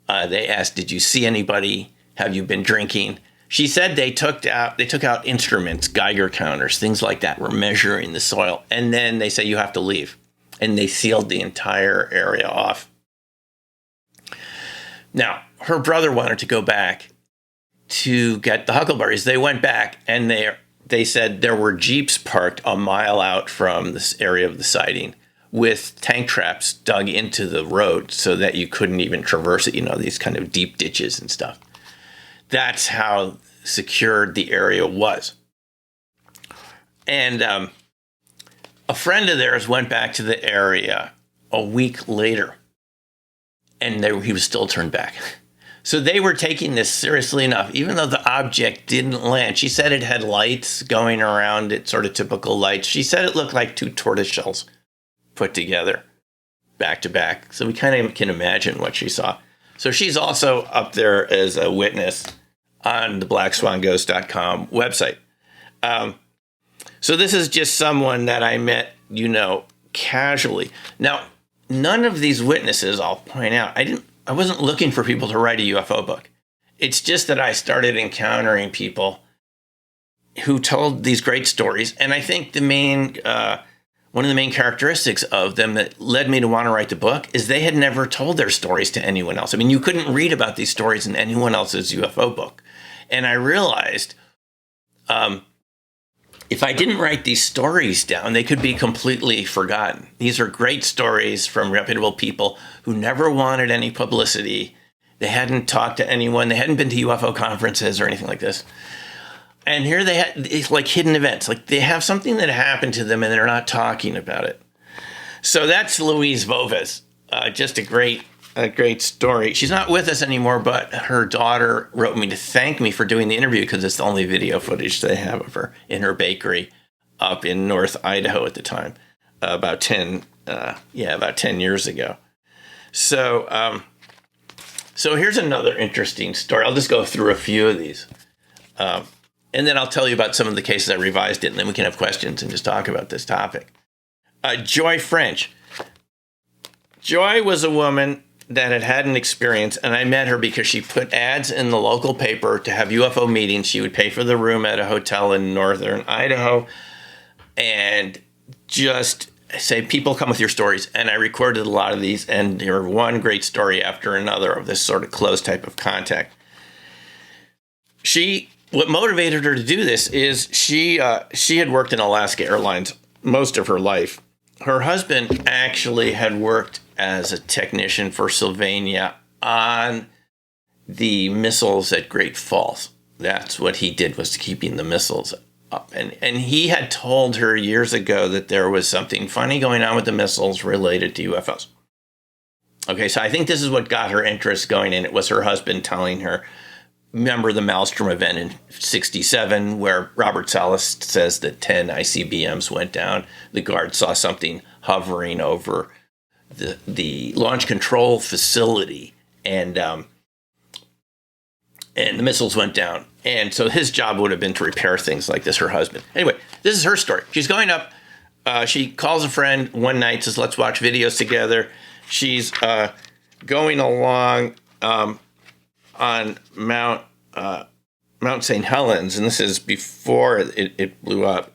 S1: They asked, did you see anybody? Have you been drinking? She said they took out instruments, Geiger counters, things like that, were measuring the soil. And then they say, you have to leave. And they sealed the entire area off. Now, her brother wanted to go back to get the huckleberries. They went back, and they said there were Jeeps parked a mile out from this area of the sighting with tank traps dug into the road so that you couldn't even traverse it, these kind of deep ditches and stuff. That's how secured the area was. And a friend of theirs went back to the area a week later, and he was still turned back. So they were taking this seriously enough, even though the object didn't land. She said it had lights going around it, sort of typical lights. She said it looked like two tortoise shells put together, back to back. So we kind of can imagine what she saw. So she's also up there as a witness on the blackswanghosts.com website. So this is just someone that I met, casually. Now, none of these witnesses, I'll point out, I wasn't looking for people to write a UFO book. It's just that I started encountering people who told these great stories. And I think one of the main characteristics of them that led me to want to write the book is they had never told their stories to anyone else. I mean, you couldn't read about these stories in anyone else's UFO book. And I realized if I didn't write these stories down, they could be completely forgotten. These are great stories from reputable people who never wanted any publicity. They hadn't talked to anyone. They hadn't been to UFO conferences or anything like this. And here they had, it's like hidden events. Like they have something that happened to them and they're not talking about it. So that's Louise Voves. Just a great story. She's not with us anymore, but her daughter wrote me to thank me for doing the interview because it's the only video footage they have of her in her bakery up in North Idaho at the time, about 10 years ago. So here's another interesting story. I'll just go through a few of these. And then I'll tell you about some of the cases I revised it, and then we can have questions and just talk about this topic. Joy French. Joy was a woman that had an experience, and I met her because she put ads in the local paper to have UFO meetings. She would pay for the room at a hotel in northern Idaho and just say, people come with your stories. And I recorded a lot of these, and there were one great story after another of this sort of close type of contact. What motivated her to do this is she had worked in Alaska Airlines most of her life. Her husband actually had worked as a technician for Sylvania on the missiles at Great Falls. That's what he did, was keeping the missiles up. And he had told her years ago that there was something funny going on with the missiles related to UFOs. Okay, so I think this is what got her interest going in. It was her husband telling her. Remember the Maelstrom event in 1967 where Robert Salas says that 10 ICBMs went down. The guard saw something hovering over the launch control facility, and the missiles went down. And so his job would have been to repair things like this, her husband. Anyway, this is her story. She's going up. She calls a friend one night, says, let's watch videos together. She's going along on Mount St. Helens, and this is before it blew up.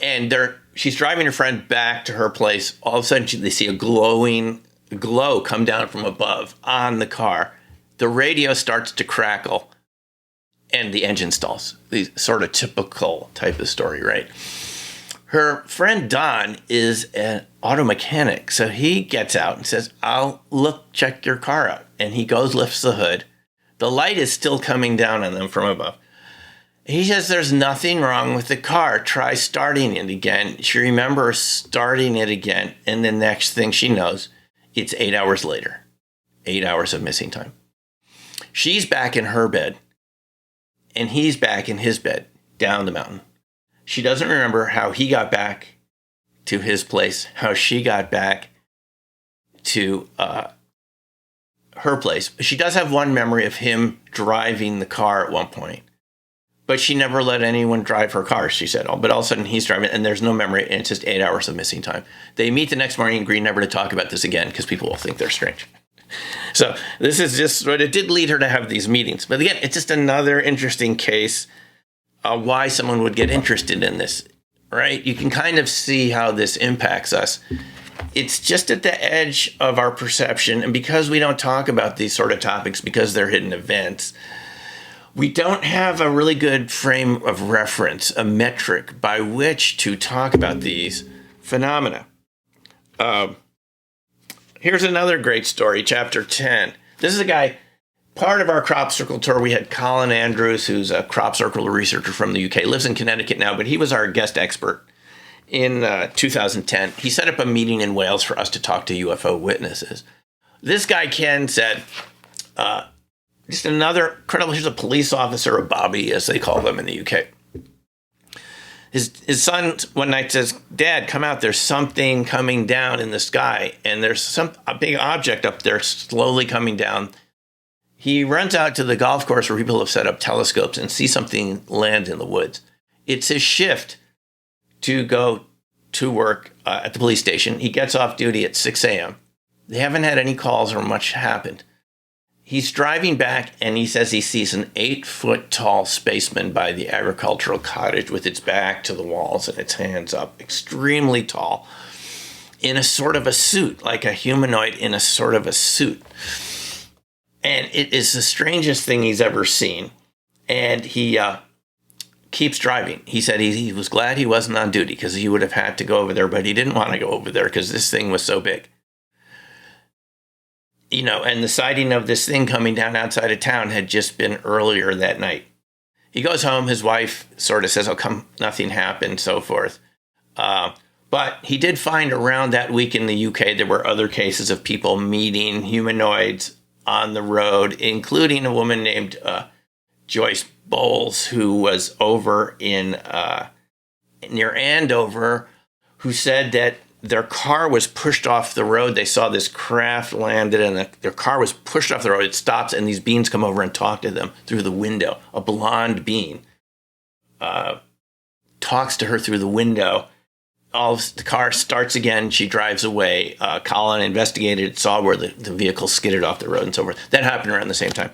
S1: And she's driving her friend back to her place. All of a sudden, they see a glow come down from above on the car. The radio starts to crackle, and the engine stalls. The sort of typical type of story, right? Her friend Don is an auto mechanic, so he gets out and says, I'll check your car out. And he goes, lifts the hood. The light is still coming down on them from above. He says, there's nothing wrong with the car. Try starting it again. She remembers starting it again, and the next thing she knows, it's 8 hours later. 8 hours of missing time. She's back in her bed, and he's back in his bed down the mountain. She doesn't remember how he got back to his place, how she got back to her place. She does have one memory of him driving the car at one point, but she never let anyone drive her car, she said. But all of a sudden he's driving, and there's no memory, and it's just 8 hours of missing time. They meet the next morning and agree never to talk about this again because people will think they're strange. So this is just what it did lead her to have these meetings. But again, it's just another interesting case why someone would get interested in this, right? You can kind of see how this impacts us. It's just at the edge of our perception. And because we don't talk about these sort of topics, because they're hidden events, we don't have a really good frame of reference, a metric by which to talk about these phenomena. Here's another great story, chapter 10. This is a guy, part of our crop circle tour. We had Colin Andrews, who's a crop circle researcher from the UK, lives in Connecticut now, but he was our guest expert in 2010. He set up a meeting in Wales for us to talk to UFO witnesses. This guy, Ken, said, just another credible, here's a police officer, a bobby, as they call them in the UK. His son one night says, Dad, come out. There's something coming down in the sky, and there's a big object up there slowly coming down. He runs out to the golf course where people have set up telescopes and see something land in the woods. It's his shift to go to work at the police station. He gets off duty at 6 a.m. They haven't had any calls or much happened. He's driving back, and he says he sees an 8-foot-tall spaceman by the agricultural cottage with its back to the walls and its hands up, extremely tall, in a sort of a suit, like a humanoid in a sort of a suit. And it is the strangest thing he's ever seen. And he keeps driving. He said he was glad he wasn't on duty because he would have had to go over there, but he didn't want to go over there because this thing was so big. And the sighting of this thing coming down outside of town had just been earlier that night. He goes home. His wife sort of says, "Oh, come, nothing happened," so forth. But he did find around that week in the UK, there were other cases of people meeting humanoids on the road, including a woman named Joyce Bowles, who was over in near Andover, who said that their car was pushed off the road. They saw this craft landed and their car was pushed off the road. It stops and these beings come over and talk to them through the window. A blonde being talks to her through the window. The car starts again. She drives away. Colin investigated it, saw where the vehicle skidded off the road and so forth. That happened around the same time.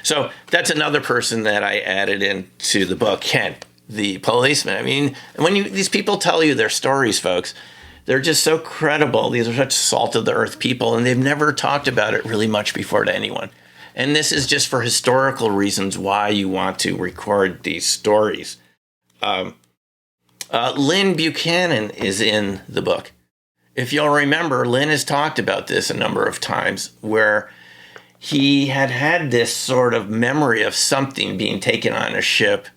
S1: So that's another person that I added into the book, Ken, the policeman. I mean, when these people tell you their stories, folks, they're just so credible. These are such salt-of-the-earth people, and they've never talked about it really much before to anyone. And this is just for historical reasons why you want to record these stories. Lynn Buchanan is in the book. If you'll remember, Lynn has talked about this a number of times, where he had this sort of memory of something being taken on a ship,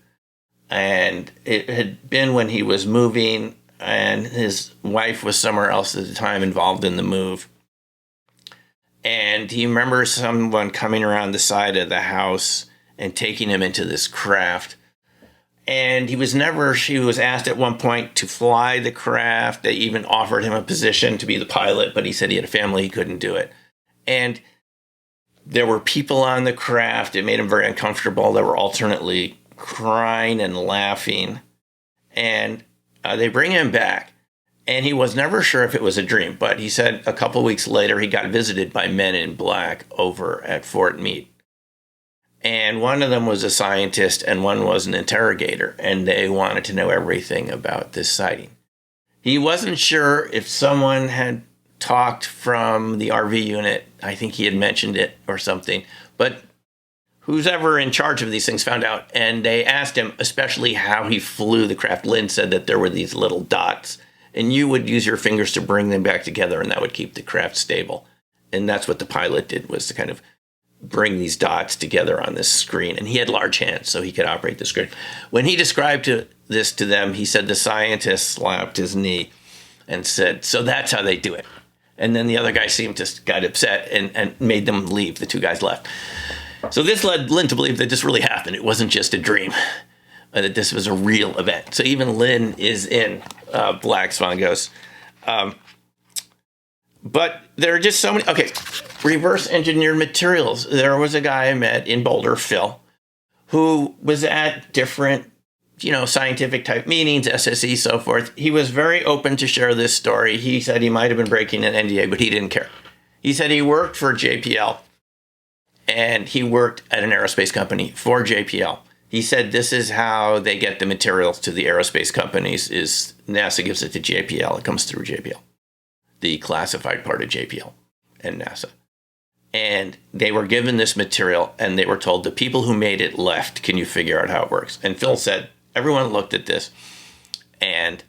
S1: and it had been when he was moving, and his wife was somewhere else at the time involved in the move. And he remembers someone coming around the side of the house and taking him into this craft. And she was asked at one point to fly the craft. They even offered him a position to be the pilot, but he said he had a family, he couldn't do it. And there were people on the craft. It made him very uncomfortable. They were alternately crying and laughing. And they bring him back. And he was never sure if it was a dream, but he said a couple weeks later he got visited by men in black over at Fort Meade. And one of them was a scientist and one was an interrogator, and they wanted to know everything about this sighting. He wasn't sure if someone had talked from the RV unit. I think he had mentioned it or something, but who's ever in charge of these things found out, and they asked him especially how he flew the craft. Lynn said that there were these little dots, and you would use your fingers to bring them back together, and that would keep the craft stable. And that's what the pilot did, was to kind of bring these dots together on this screen. And he had large hands, so he could operate the screen. When he described this to them, he said the scientist slapped his knee and said, "So that's how they do it." And then the other guy seemed to got upset and made them leave. The two guys left. So this led Lynn to believe that this really happened. It wasn't just a dream, that this was a real event. So even Lynn is in Black Swan Ghosts. But there are just so many. Okay, reverse engineered materials. There was a guy I met in Boulder, Phil, who was at different, scientific type meetings, SSE, so forth. He was very open to share this story. He said he might have been breaking an NDA, but he didn't care. He said he worked for JPL, and he worked at an aerospace company for JPL. He said this is how they get the materials to the aerospace companies, is NASA gives it to JPL. It comes through JPL, the classified part of JPL and NASA. And they were given this material, and they were told the people who made it left. Can you figure out how it works? And Phil said, everyone looked at this, and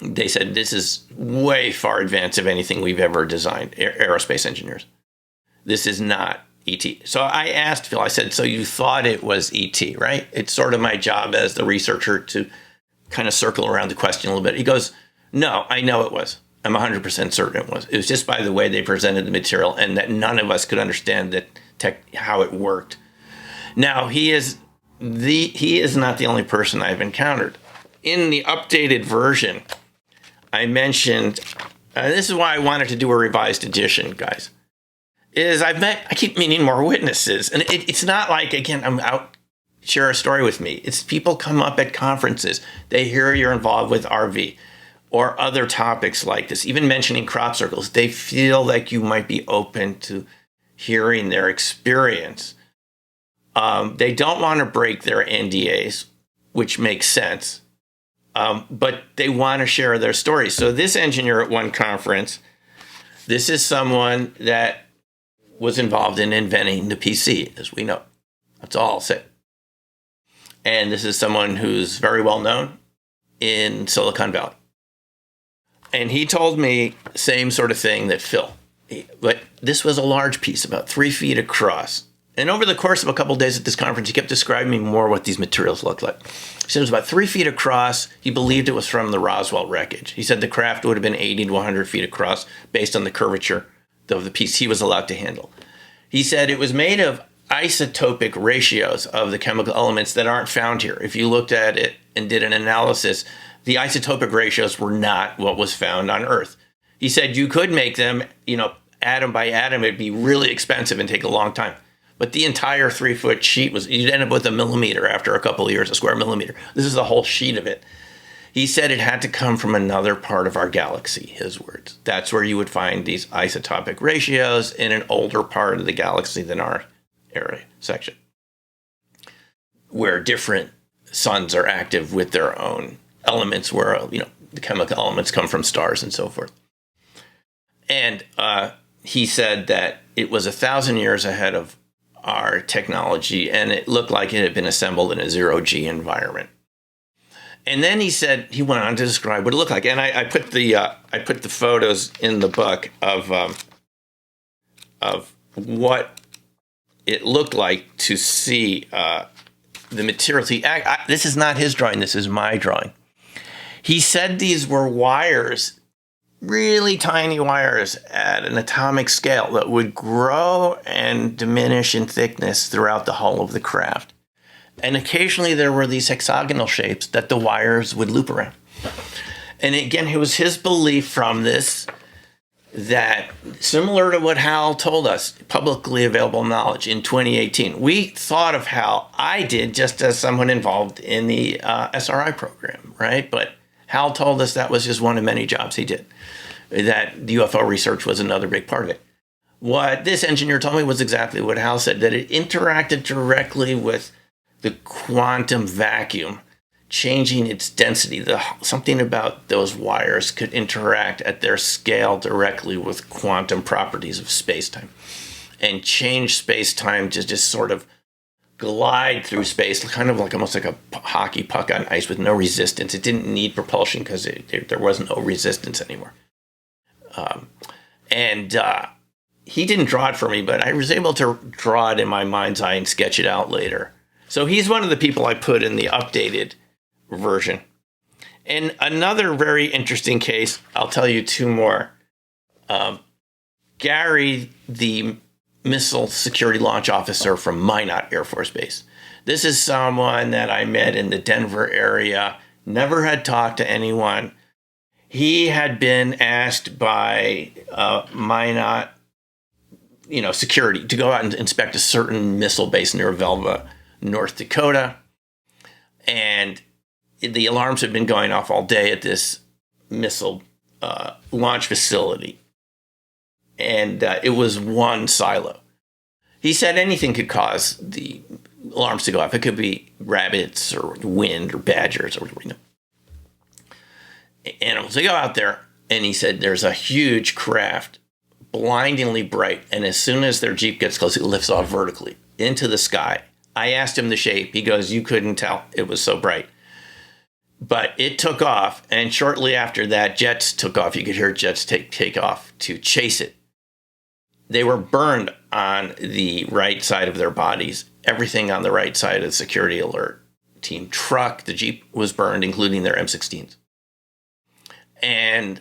S1: they said, this is way far advanced of anything we've ever designed, aerospace engineers. This is not ET. So I asked Phil, I said, so you thought it was ET, right? It's sort of my job as the researcher to kind of circle around the question a little bit. He goes, no, I know it was. I'm 100% certain it was. It was just by the way they presented the material, and that none of us could understand how it worked. Now, he is not the only person I've encountered. In the updated version, I mentioned, this is why I wanted to do a revised edition, guys, I keep meeting more witnesses. And it's not like, again, I'm out, share a story with me. It's people come up at conferences. They hear you're involved with RV or other topics like this, even mentioning crop circles. They feel like you might be open to hearing their experience. They don't want to break their NDAs, which makes sense, but they want to share their stories. So this engineer at one conference, this is someone that was involved in inventing the PC, as we know. That's all I'll say. And this is someone who's very well known in Silicon Valley. And he told me same sort of thing that Phil. But this was a large piece, about 3 feet across. And over the course of a couple of days at this conference, he kept describing me more what these materials looked like. He said it was about 3 feet across. He believed it was from the Roswell wreckage. He said the craft would have been 80 to 100 feet across based on the curvature of the piece he was allowed to handle. He said it was made of isotopic ratios of the chemical elements that aren't found here. If you looked at it and did an analysis, the isotopic ratios were not what was found on Earth. He said you could make them, atom by atom. It'd be really expensive and take a long time. But the entire 3-foot sheet you'd end up with a millimeter after a couple of years, a square millimeter. This is the whole sheet of it. He said it had to come from another part of our galaxy, his words. That's where you would find these isotopic ratios in an older part of the galaxy than our area section, where different suns are active with their own elements, where, the chemical elements come from stars and so forth. And he said that it was 1,000 years ahead of our technology, and it looked like it had been assembled in a zero-G environment. And then he said, he went on to describe what it looked like. And I put the photos in the book of what it looked like to see the materials. This is not his drawing. This is my drawing. He said these were wires, really tiny wires at an atomic scale that would grow and diminish in thickness throughout the hull of the craft. And occasionally there were these hexagonal shapes that the wires would loop around. And again, it was his belief from this that, similar to what Hal told us, publicly available knowledge in 2018, we thought of Hal, I did, just as someone involved in the SRI program, right? But Hal told us that was just one of many jobs he did, that the UFO research was another big part of it. What this engineer told me was exactly what Hal said, that it interacted directly with the quantum vacuum, changing its density. Something about those wires could interact at their scale directly with quantum properties of space-time and change space-time to just sort of glide through space, kind of like almost like a hockey puck on ice with no resistance. It didn't need propulsion because there was no resistance anymore. He didn't draw it for me, but I was able to draw it in my mind's eye and sketch it out later. So he's one of the people I put in the updated version. And another very interesting case, I'll tell you two more. Gary, the missile security launch officer from Minot Air Force Base. This is someone that I met in the Denver area, never had talked to anyone. He had been asked by Minot, security to go out and inspect a certain missile base near Velva, North Dakota. And the alarms had been going off all day at this missile launch facility. And it was one silo. He said anything could cause the alarms to go off. It could be rabbits or wind or badgers or whatever, animals. They go out there, and he said there's a huge craft, blindingly bright, and as soon as their Jeep gets close, it lifts off vertically into the sky. I asked him the shape. He goes, you couldn't tell. It was so bright. But it took off, and shortly after that, jets took off. You could hear jets take off to chase it. They were burned on the right side of their bodies. Everything on the right side of the security alert team truck, the Jeep, was burned, including their M16s. And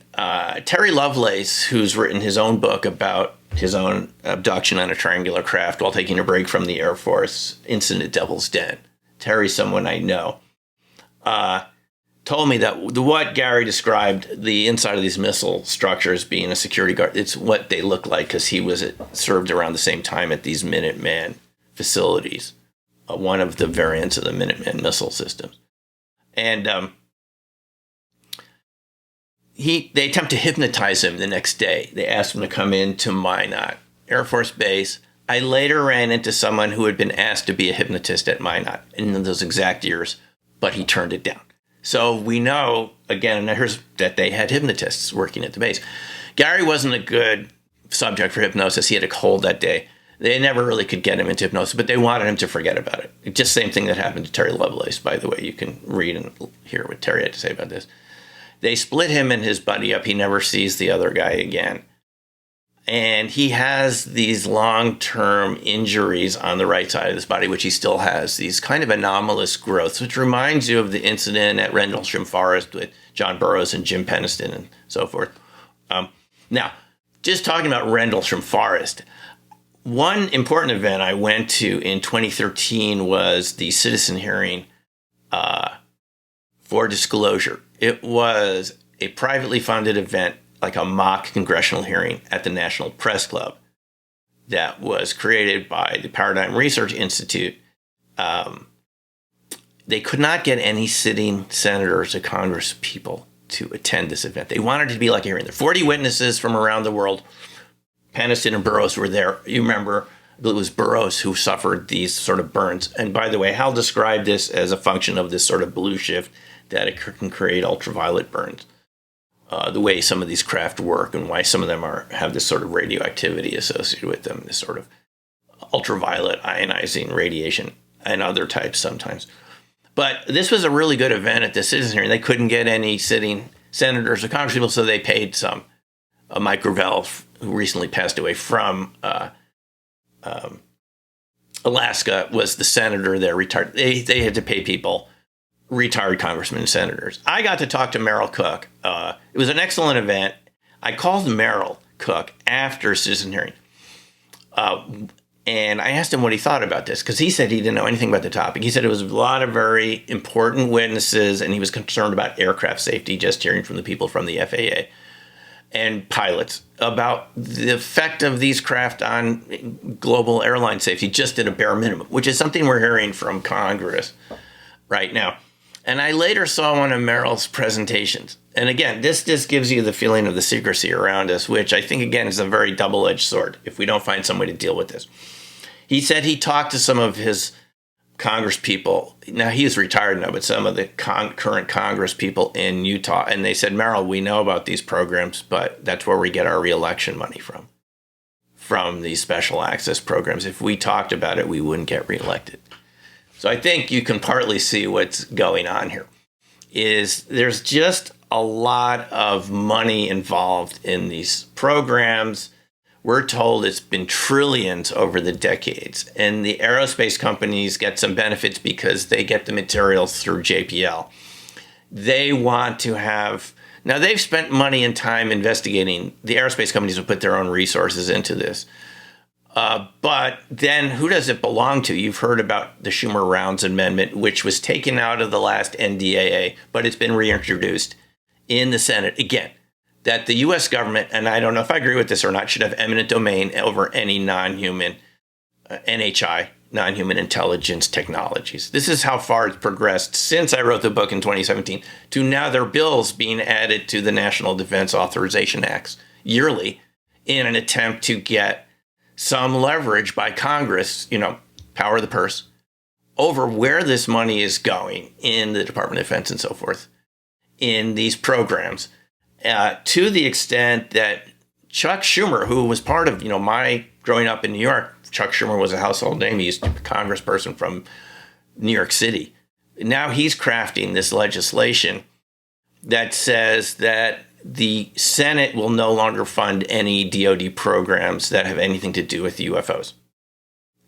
S1: Terry Lovelace, who's written his own book about his own abduction on a triangular craft while taking a break from the Air Force, Incident at Devil's Den. Terry's someone I know. Told me that what Gary described, the inside of these missile structures being a security guard, it's what they look like because he was served around the same time at these Minuteman facilities, one of the variants of the Minuteman missile systems. And they attempt to hypnotize him the next day. They asked him to come into Minot Air Force Base. I later ran into someone who had been asked to be a hypnotist at Minot in those exact years, but he turned it down. So we know, again, that they had hypnotists working at the base. Gary wasn't a good subject for hypnosis. He had a cold that day. They never really could get him into hypnosis, but they wanted him to forget about it. Just same thing that happened to Terry Lovelace, by the way. You can read and hear what Terry had to say about this. They split him and his buddy up. He never sees the other guy again. And he has these long-term injuries on the right side of his body, which he still has, these kind of anomalous growths, which reminds you of the incident at Rendlesham Forest with John Burroughs and Jim Penniston and so forth. Now, just talking about Rendlesham Forest, one important event I went to in 2013 was the citizen hearing for disclosure. It was a privately funded event, like a mock congressional hearing at the National Press Club that was created by the Paradigm Research Institute. They could not get any sitting senators or Congress people to attend this event. They wanted it to be like a hearing. There were 40 witnesses from around the world. Penniston and Burroughs were there. You remember, it was Burroughs who suffered these sort of burns. And by the way, Hal described this as a function of this sort of blue shift that it can create ultraviolet burns. The way some of these craft work and why some of them have this sort of radioactivity associated with them, this sort of ultraviolet ionizing radiation and other types sometimes. But this was a really good event at the citizen hearing. They couldn't get any sitting senators or congresspeople, so they paid some. Mike Gravel, who recently passed away from Alaska, was the senator there, retired. They had to pay people, retired congressmen and senators. I got to talk to Merrill Cook. It was an excellent event. I called Merrill Cook after citizen hearing. And I asked him what he thought about this, because he said he didn't know anything about the topic. He said it was a lot of very important witnesses, and he was concerned about aircraft safety, just hearing from the people from the FAA and pilots about the effect of these craft on global airline safety, just at a bare minimum, which is something we're hearing from Congress right now. And I later saw one of Merrill's presentations. And again, this just gives you the feeling of the secrecy around us, which I think, again, is a very double-edged sword if we don't find some way to deal with this. He said he talked to some of his Congress people. Now, he is retired now, but some of the current Congress people in Utah. And they said, Merrill, we know about these programs, but that's where we get our reelection money from these special access programs. If we talked about it, we wouldn't get reelected. So I think you can partly see what's going on here. There's just a lot of money involved in these programs. We're told it's been trillions over the decades. And the aerospace companies get some benefits because they get the materials through JPL. They want to have... Now, they've spent money and time investigating. The aerospace companies have put their own resources into this. But then who does it belong to? You've heard about the Schumer-Rounds Amendment, which was taken out of the last NDAA, but it's been reintroduced in the Senate again. That the U.S. government, and I don't know if I agree with this or not, should have eminent domain over any non-human NHI, non-human intelligence technologies. This is how far it's progressed since I wrote the book in 2017 to now there are bills being added to the National Defense Authorization Acts yearly in an attempt to get some leverage by Congress, power of the purse, over where this money is going in the Department of Defense and so forth in these programs. To the extent that Chuck Schumer, who was part of, my growing up in New York, Chuck Schumer was a household name. He's a congressperson from New York City. Now he's crafting this legislation that says that the Senate will no longer fund any DoD programs that have anything to do with UFOs.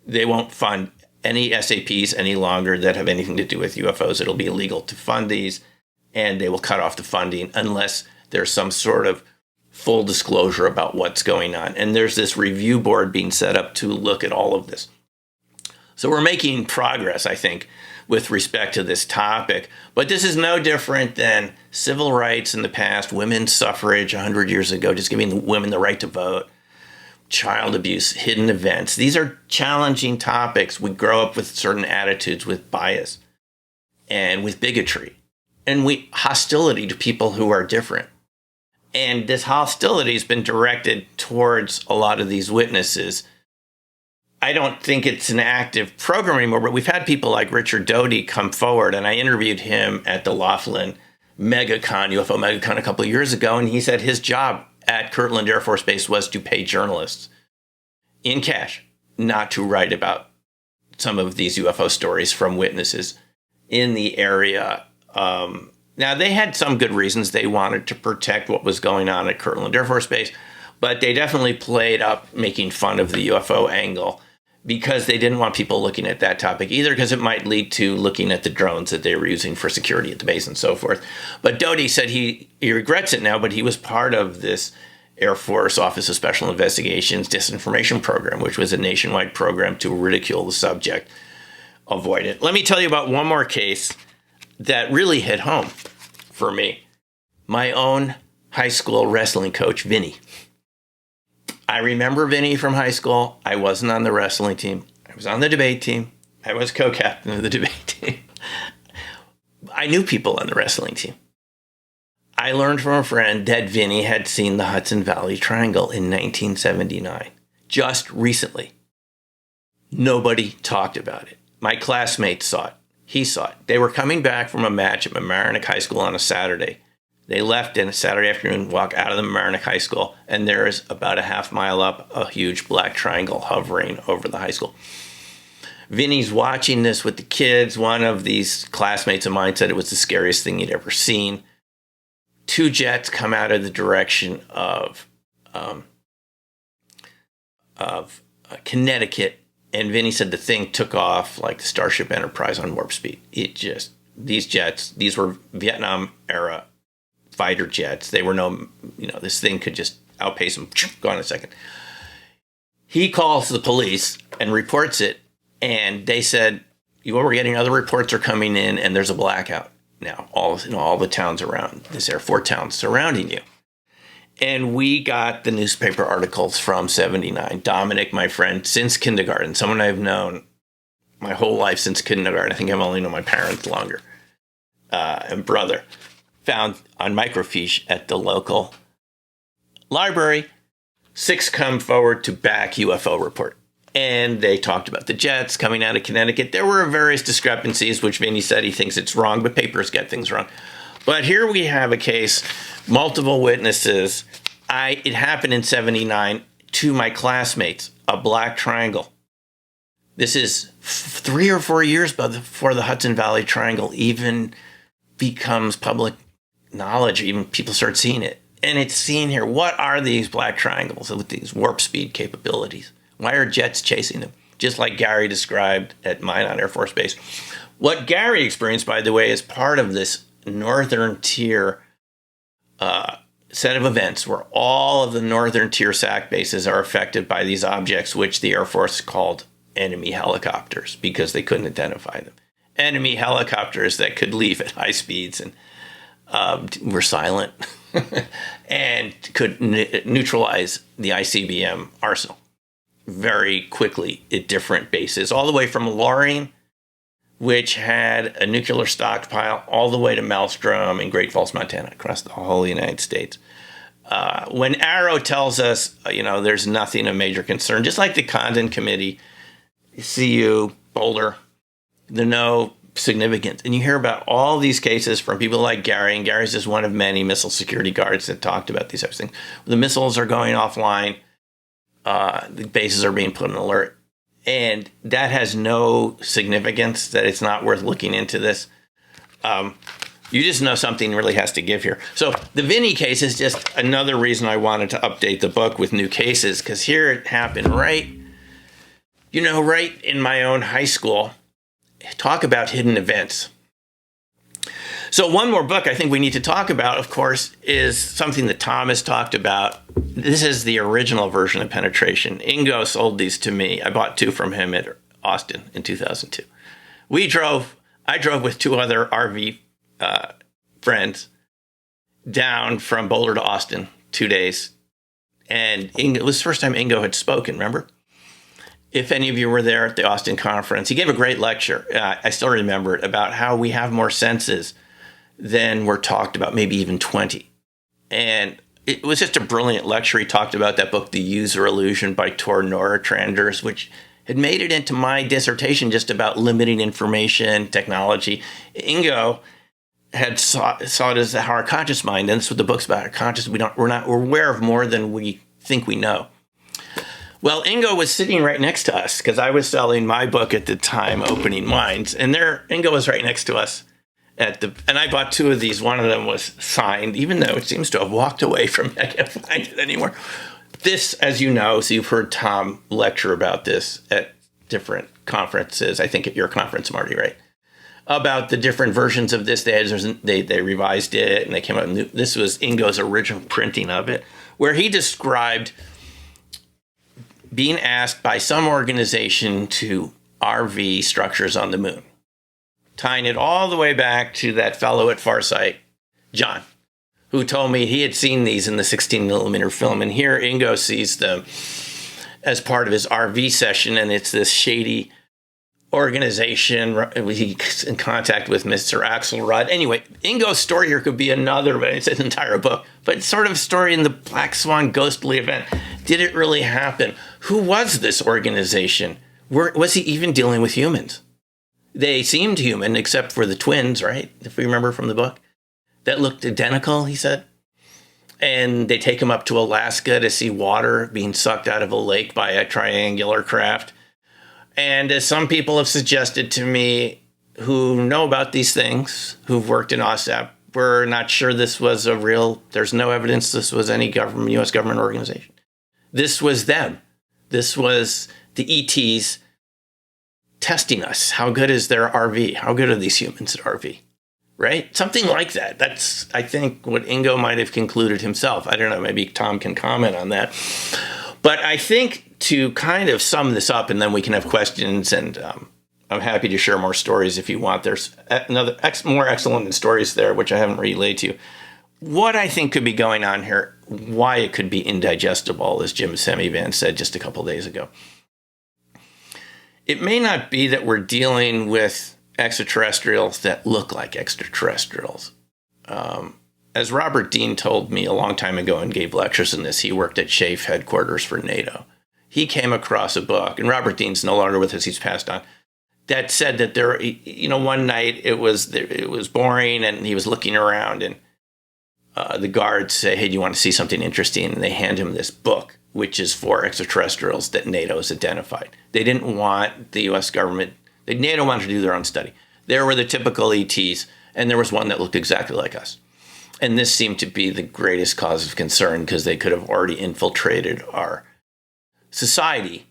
S1: They won't fund any SAPs any longer that have anything to do with UFOs. It'll be illegal to fund these, and they will cut off the funding unless there's some sort of full disclosure about what's going on. And there's this review board being set up to look at all of this. So we're making progress, I think, with respect to this topic. But this is no different than civil rights in the past, women's suffrage 100 years ago, just giving women the right to vote, child abuse, hidden events. These are challenging topics. We grow up with certain attitudes, with bias and with bigotry and hostility to people who are different. And this hostility has been directed towards a lot of these witnesses. I don't think it's an active program anymore, but we've had people like Richard Doty come forward, and I interviewed him at the Laughlin MegaCon, UFO MegaCon, a couple of years ago, and he said his job at Kirtland Air Force Base was to pay journalists in cash not to write about some of these UFO stories from witnesses in the area. Now, they had some good reasons. They wanted to protect what was going on at Kirtland Air Force Base, but they definitely played up making fun of the UFO angle because they didn't want people looking at that topic either, because it might lead to looking at the drones that they were using for security at the base and so forth. But Doty said he regrets it now, but he was part of this Air Force Office of Special Investigations disinformation program, which was a nationwide program to ridicule the subject, avoid it. Let me tell you about one more case that really hit home for me. My own high school wrestling coach, Vinny. I remember Vinny from high school. I wasn't on the wrestling team. I was on the debate team. I was co-captain of the debate team. I knew people on the wrestling team. I learned from a friend that Vinny had seen the Hudson Valley Triangle in 1979, just recently. Nobody talked about it. My classmates saw it. He saw it. They were coming back from a match at Mamaroneck High School on a Saturday. They left in a Saturday afternoon, walk out of the Mamaroneck High School, and there is about a half mile up a huge black triangle hovering over the high school. Vinny's watching this with the kids. One of these classmates of mine said it was the scariest thing he'd ever seen. Two jets come out of the direction of Connecticut. And Vinny said the thing took off like the Starship Enterprise on warp speed. These jets, these were Vietnam era fighter jets. They were this thing could just outpace them. Gone in a second. He calls the police and reports it. And they said, we're getting other reports are coming in and there's a blackout now. All the towns around this airport towns surrounding you. And we got the newspaper articles from 79. Dominic, my friend, since kindergarten, someone I've known my whole life since kindergarten. I think I've only known my parents longer. And brother, found on microfiche at the local library, 6 come forward to back UFO report. And they talked about the jets coming out of Connecticut. There were various discrepancies, which Vinny said he thinks it's wrong, but papers get things wrong. But here we have a case, multiple witnesses. It happened in 79 to my classmates, a black triangle. This is 3 or 4 years before the Hudson Valley Triangle even becomes public knowledge. Even people start seeing it. And it's seen here. What are these black triangles with these warp speed capabilities? Why are jets chasing them? Just like Gary described at Minot Air Force Base. What Gary experienced, by the way, is part of this northern tier set of events where all of the northern tier SAC bases are affected by these objects, which the Air Force called enemy helicopters because they couldn't identify them. Enemy helicopters that could leave at high speeds and were silent and could neutralize the ICBM arsenal very quickly at different bases, all the way from Loring, which had a nuclear stockpile, all the way to Maelstrom in Great Falls, Montana, across the whole United States. When Arrow tells us, there's nothing of major concern, just like the Condon Committee, CU, Boulder, there's no significance. And you hear about all these cases from people like Gary, and Gary's just one of many missile security guards that talked about these types of things. The missiles are going offline. The bases are being put on alert. And that has no significance, that it's not worth looking into this. You just know something really has to give here. So the Vinny case is just another reason I wanted to update the book with new cases, because here it happened right in my own high school. Talk about hidden events. So one more book I think we need to talk about, of course, is something that Tom has talked about. This is the original version of Penetration. Ingo sold these to me. I bought 2 from him at Austin in 2002. I drove with 2 other RV friends down from Boulder to Austin, 2 days. And it was the first time Ingo had spoken, remember? If any of you were there at the Austin conference, he gave a great lecture. I still remember it, about how we have more senses than were talked about, maybe even 20. And it was just a brilliant lecture. He talked about that book, The User Illusion by Tor Nordstranders, which had made it into my dissertation just about limiting information, technology. Ingo had saw it as our conscious mind, and that's what the book's about, our conscious. We're aware of more than we think we know. Well, Ingo was sitting right next to us because I was selling my book at the time, Opening Minds, and there Ingo was right next to us and I bought two of these. One of them was signed, even though it seems to have walked away from me. I can't find it anymore. This, as you know, so you've heard Tom lecture about this at different conferences. I think at your conference, Marty, right? About the different versions of this. They revised it and they came out. This was Ingo's original printing of it, where he described being asked by some organization to RV structures on the moon, tying it all the way back to that fellow at Farsight, John, who told me he had seen these in the 16 millimeter film. And here Ingo sees them as part of his RV session, and it's this shady organization. He's in contact with Mr. Axelrod. Anyway, Ingo's story here could be another, but it's an entire book. But it's sort of a story in the Black Swan ghostly event. Did it really happen? Who was this organization? Was he even dealing with humans? They seemed human, except for the twins, right? If we remember from the book. That looked identical, he said. And they take him up to Alaska to see water being sucked out of a lake by a triangular craft. And as some people have suggested to me who know about these things, who've worked in OSAP, we're not sure this was there's no evidence this was any U.S. government organization. This was them. This was the ETs testing us. How good is their RV? How good are these humans at RV? Right? Something like that. That's, I think, what Ingo might have concluded himself. I don't know. Maybe Tom can comment on that. But I think to kind of sum this up, and then we can have questions, and I'm happy to share more stories if you want. There's more excellent stories there, which I haven't relayed to you. What I think could be going on here, why it could be indigestible, as Jim Semivan said just a couple days ago. It may not be that we're dealing with extraterrestrials that look like extraterrestrials. As Robert Dean told me a long time ago and gave lectures in this, he worked at SHAEF headquarters for NATO. He came across a book, and Robert Dean's no longer with us, he's passed on, that said that there, one night it was boring and he was looking around and the guards say, hey, do you want to see something interesting? And they hand him this book, which is for extraterrestrials that NATO has identified. They didn't want the U.S. government. NATO wanted to do their own study. There were the typical ETs, and there was one that looked exactly like us. And this seemed to be the greatest cause of concern because they could have already infiltrated our society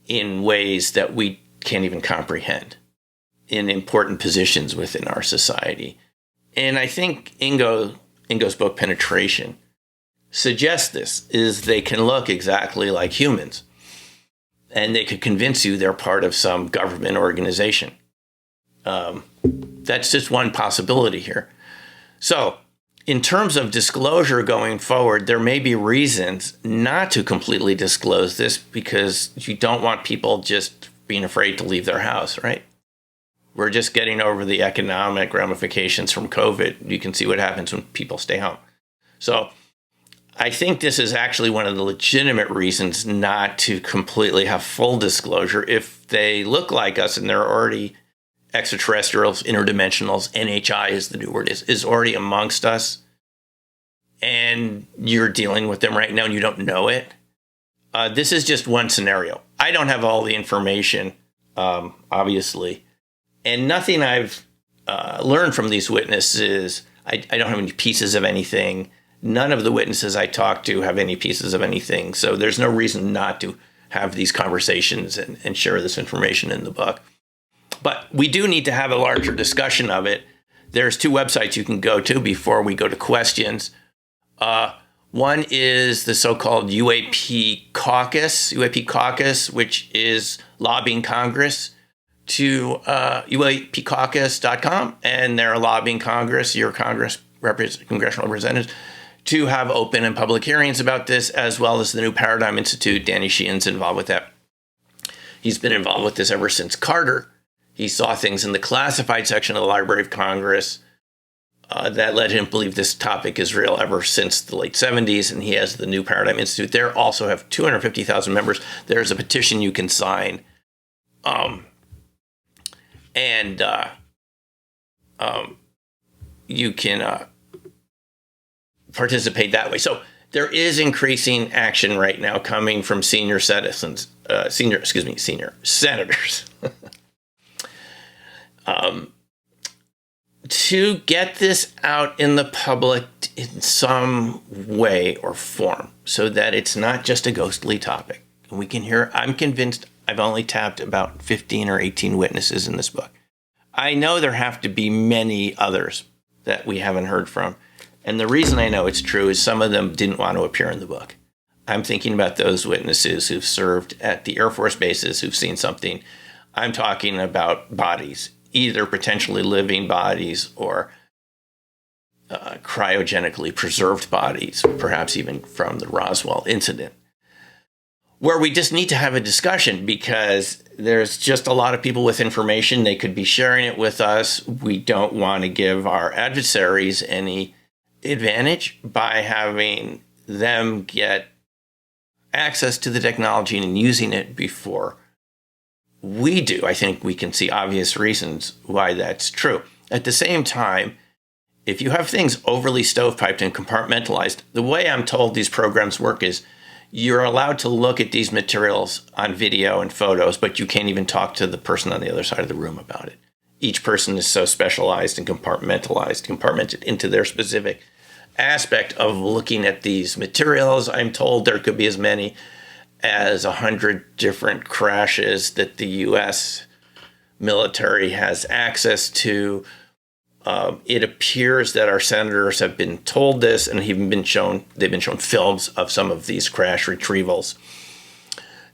S1: in ways that we can't even comprehend in important positions within our society. And I think Ingo's book, Penetration, suggests this, is they can look exactly like humans. And they could convince you they're part of some government organization. That's just one possibility here. So, in terms of disclosure going forward, there may be reasons not to completely disclose this because you don't want people just being afraid to leave their house, right? We're just getting over the economic ramifications from COVID. You can see what happens when people stay home. So, I think this is actually one of the legitimate reasons not to completely have full disclosure. If they look like us and they're already extraterrestrials, interdimensionals, NHI is the new word, is already amongst us, and you're dealing with them right now and you don't know it. This is just one scenario. I don't have all the information, obviously, and nothing I've learned from these witnesses, I don't have any pieces of anything. None of the witnesses I talked to have any pieces of anything. So there's no reason not to have these conversations and share this information in the book. But we do need to have a larger discussion of it. There's two websites you can go to before we go to questions. One is the so-called UAP Caucus, which is lobbying Congress to UAPcaucus.com. And they're lobbying Congress, your congressional representatives, to have open and public hearings about this, as well as the New Paradigm Institute. Danny Sheehan's involved with that. He's been involved with this ever since Carter. He saw things in the classified section of the Library of Congress that led him to believe this topic is real ever since the late 70s, and he has the New Paradigm Institute. They also have 250,000 members. There's a petition you can sign. You can participate that way. So There is increasing action right now coming from senior citizens, senior senators. To get this out in the public in some way or form so that it's not just a ghostly topic. And we can hear, I'm convinced I've only tapped about 15 or 18 witnesses in this book. I know there have to be many others that we haven't heard from. And the reason I know it's true is some of them didn't want to appear in the book. I'm thinking about those witnesses who've served at the Air Force bases, who've seen something. I'm talking about bodies, either potentially living bodies or cryogenically preserved bodies, perhaps even from the Roswell incident, where we just need to have a discussion because there's just a lot of people with information. They could be sharing it with us. We don't want to give our adversaries any advantage by having them get access to the technology and using it before we do. I think we can see obvious reasons why that's true. At the same time, if you have things overly stovepiped and compartmentalized, the way I'm told these programs work is you're allowed to look at these materials on video and photos, but you can't even talk to the person on the other side of the room about it. Each person is so specialized and compartmented into their specific aspect of looking at these materials. I'm told there could be as many as 100 different crashes that the U.S. military has access to. It appears that our senators have been told this and they've been shown films of some of these crash retrievals.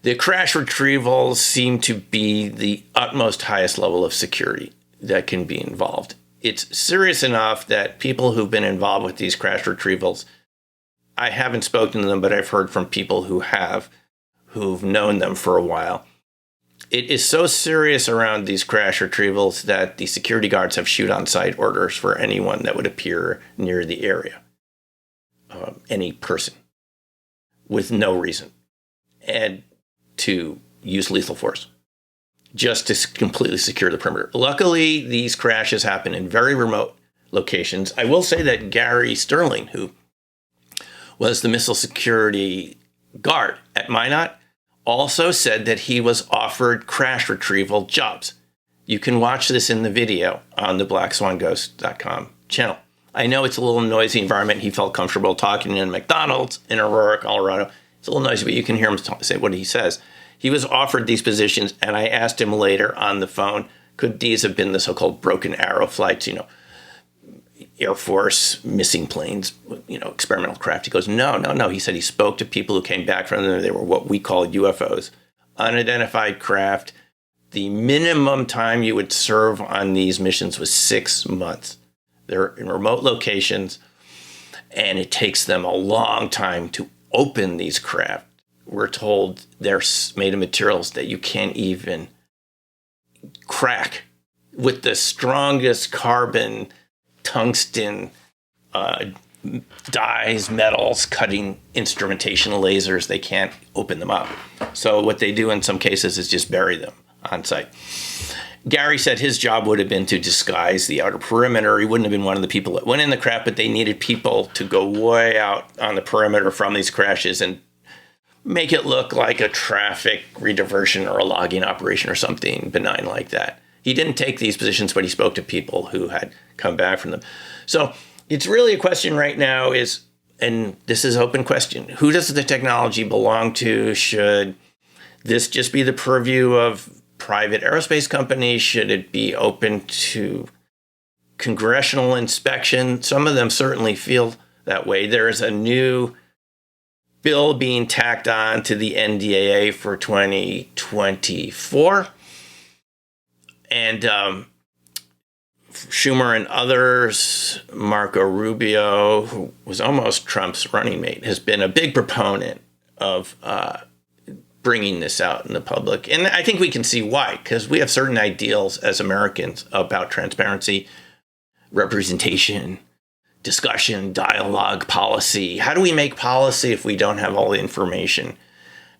S1: The crash retrievals seem to be the utmost highest level of security that can be involved. It's serious enough that people who've been involved with these crash retrievals, I haven't spoken to them, but I've heard from people who've known them for a while. It is so serious around these crash retrievals that the security guards have shoot-on-sight orders for anyone that would appear near the area, any person, with no reason, and to use lethal force, just to completely secure the perimeter. Luckily, these crashes happen in very remote locations. I will say that Gary Sterling, who was the missile security guard at Minot, also said that he was offered crash retrieval jobs. You can watch this in the video on the blackswanghosts.com channel. I know it's a little noisy environment. He felt comfortable talking in McDonald's in Aurora, Colorado. It's a little noisy, but you can hear him say what he says. He was offered these positions, and I asked him later on the phone, could these have been the so-called broken arrow flights, Air Force missing planes, experimental craft? He goes, no. He said he spoke to people who came back from them. They were what we call UFOs, unidentified craft. The minimum time you would serve on these missions was 6 months. They're in remote locations, and it takes them a long time to open these craft. We're told they're made of materials that you can't even crack with the strongest carbon, tungsten, dyes, metals, cutting instrumentation lasers. They can't open them up. So what they do in some cases is just bury them on site. Gary said his job would have been to disguise the outer perimeter. He wouldn't have been one of the people that went in the craft, but they needed people to go way out on the perimeter from these crashes and make it look like a traffic rediversion or a logging operation or something benign like that. He didn't take these positions, but he spoke to people who had come back from them. So it's really a question right now is, and this is an open question, who does the technology belong to? Should this just be the purview of private aerospace companies? Should it be open to congressional inspection? Some of them certainly feel that way. There is a new bill being tacked on to the NDAA for 2024. And Schumer and others, Marco Rubio, who was almost Trump's running mate, has been a big proponent of bringing this out in the public. And I think we can see why, because we have certain ideals as Americans about transparency, representation, discussion, dialogue, policy. How do we make policy if we don't have all the information?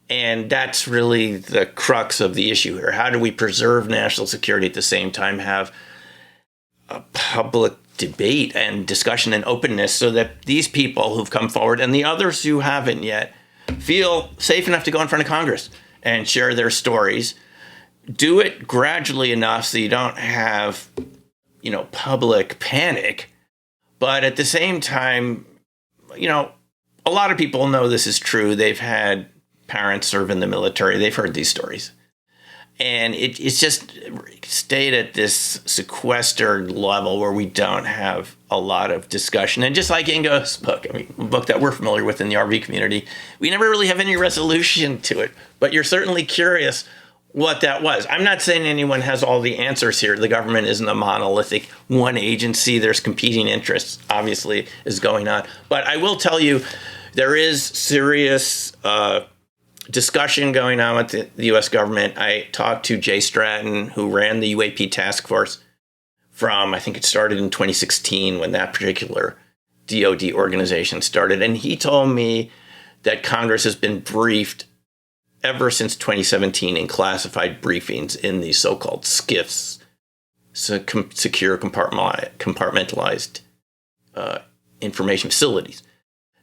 S1: And that's really the crux of the issue here. How do we preserve national security at the same time have a public debate and discussion and openness so that these people who've come forward and the others who haven't yet feel safe enough to go in front of Congress and share their stories. Do it gradually enough so you don't have, public panic. But at the same time, a lot of people know this is true. They've had parents serve in the military. They've heard these stories. And it's just stayed at this sequestered level where we don't have a lot of discussion. And just like Ingo's book, a book that we're familiar with in the RV community, we never really have any resolution to it. But you're certainly curious what that was. I'm not saying anyone has all the answers here. The government isn't a monolithic one agency. There's competing interests, obviously, is going on. But I will tell you, there is serious discussion going on with the U.S. government. I talked to Jay Stratton, who ran the UAP task force from, I think it started in 2016 when that particular DOD organization started. And he told me that Congress has been briefed ever since 2017 in classified briefings in these so-called SCIFs, secure compartmentalized information facilities,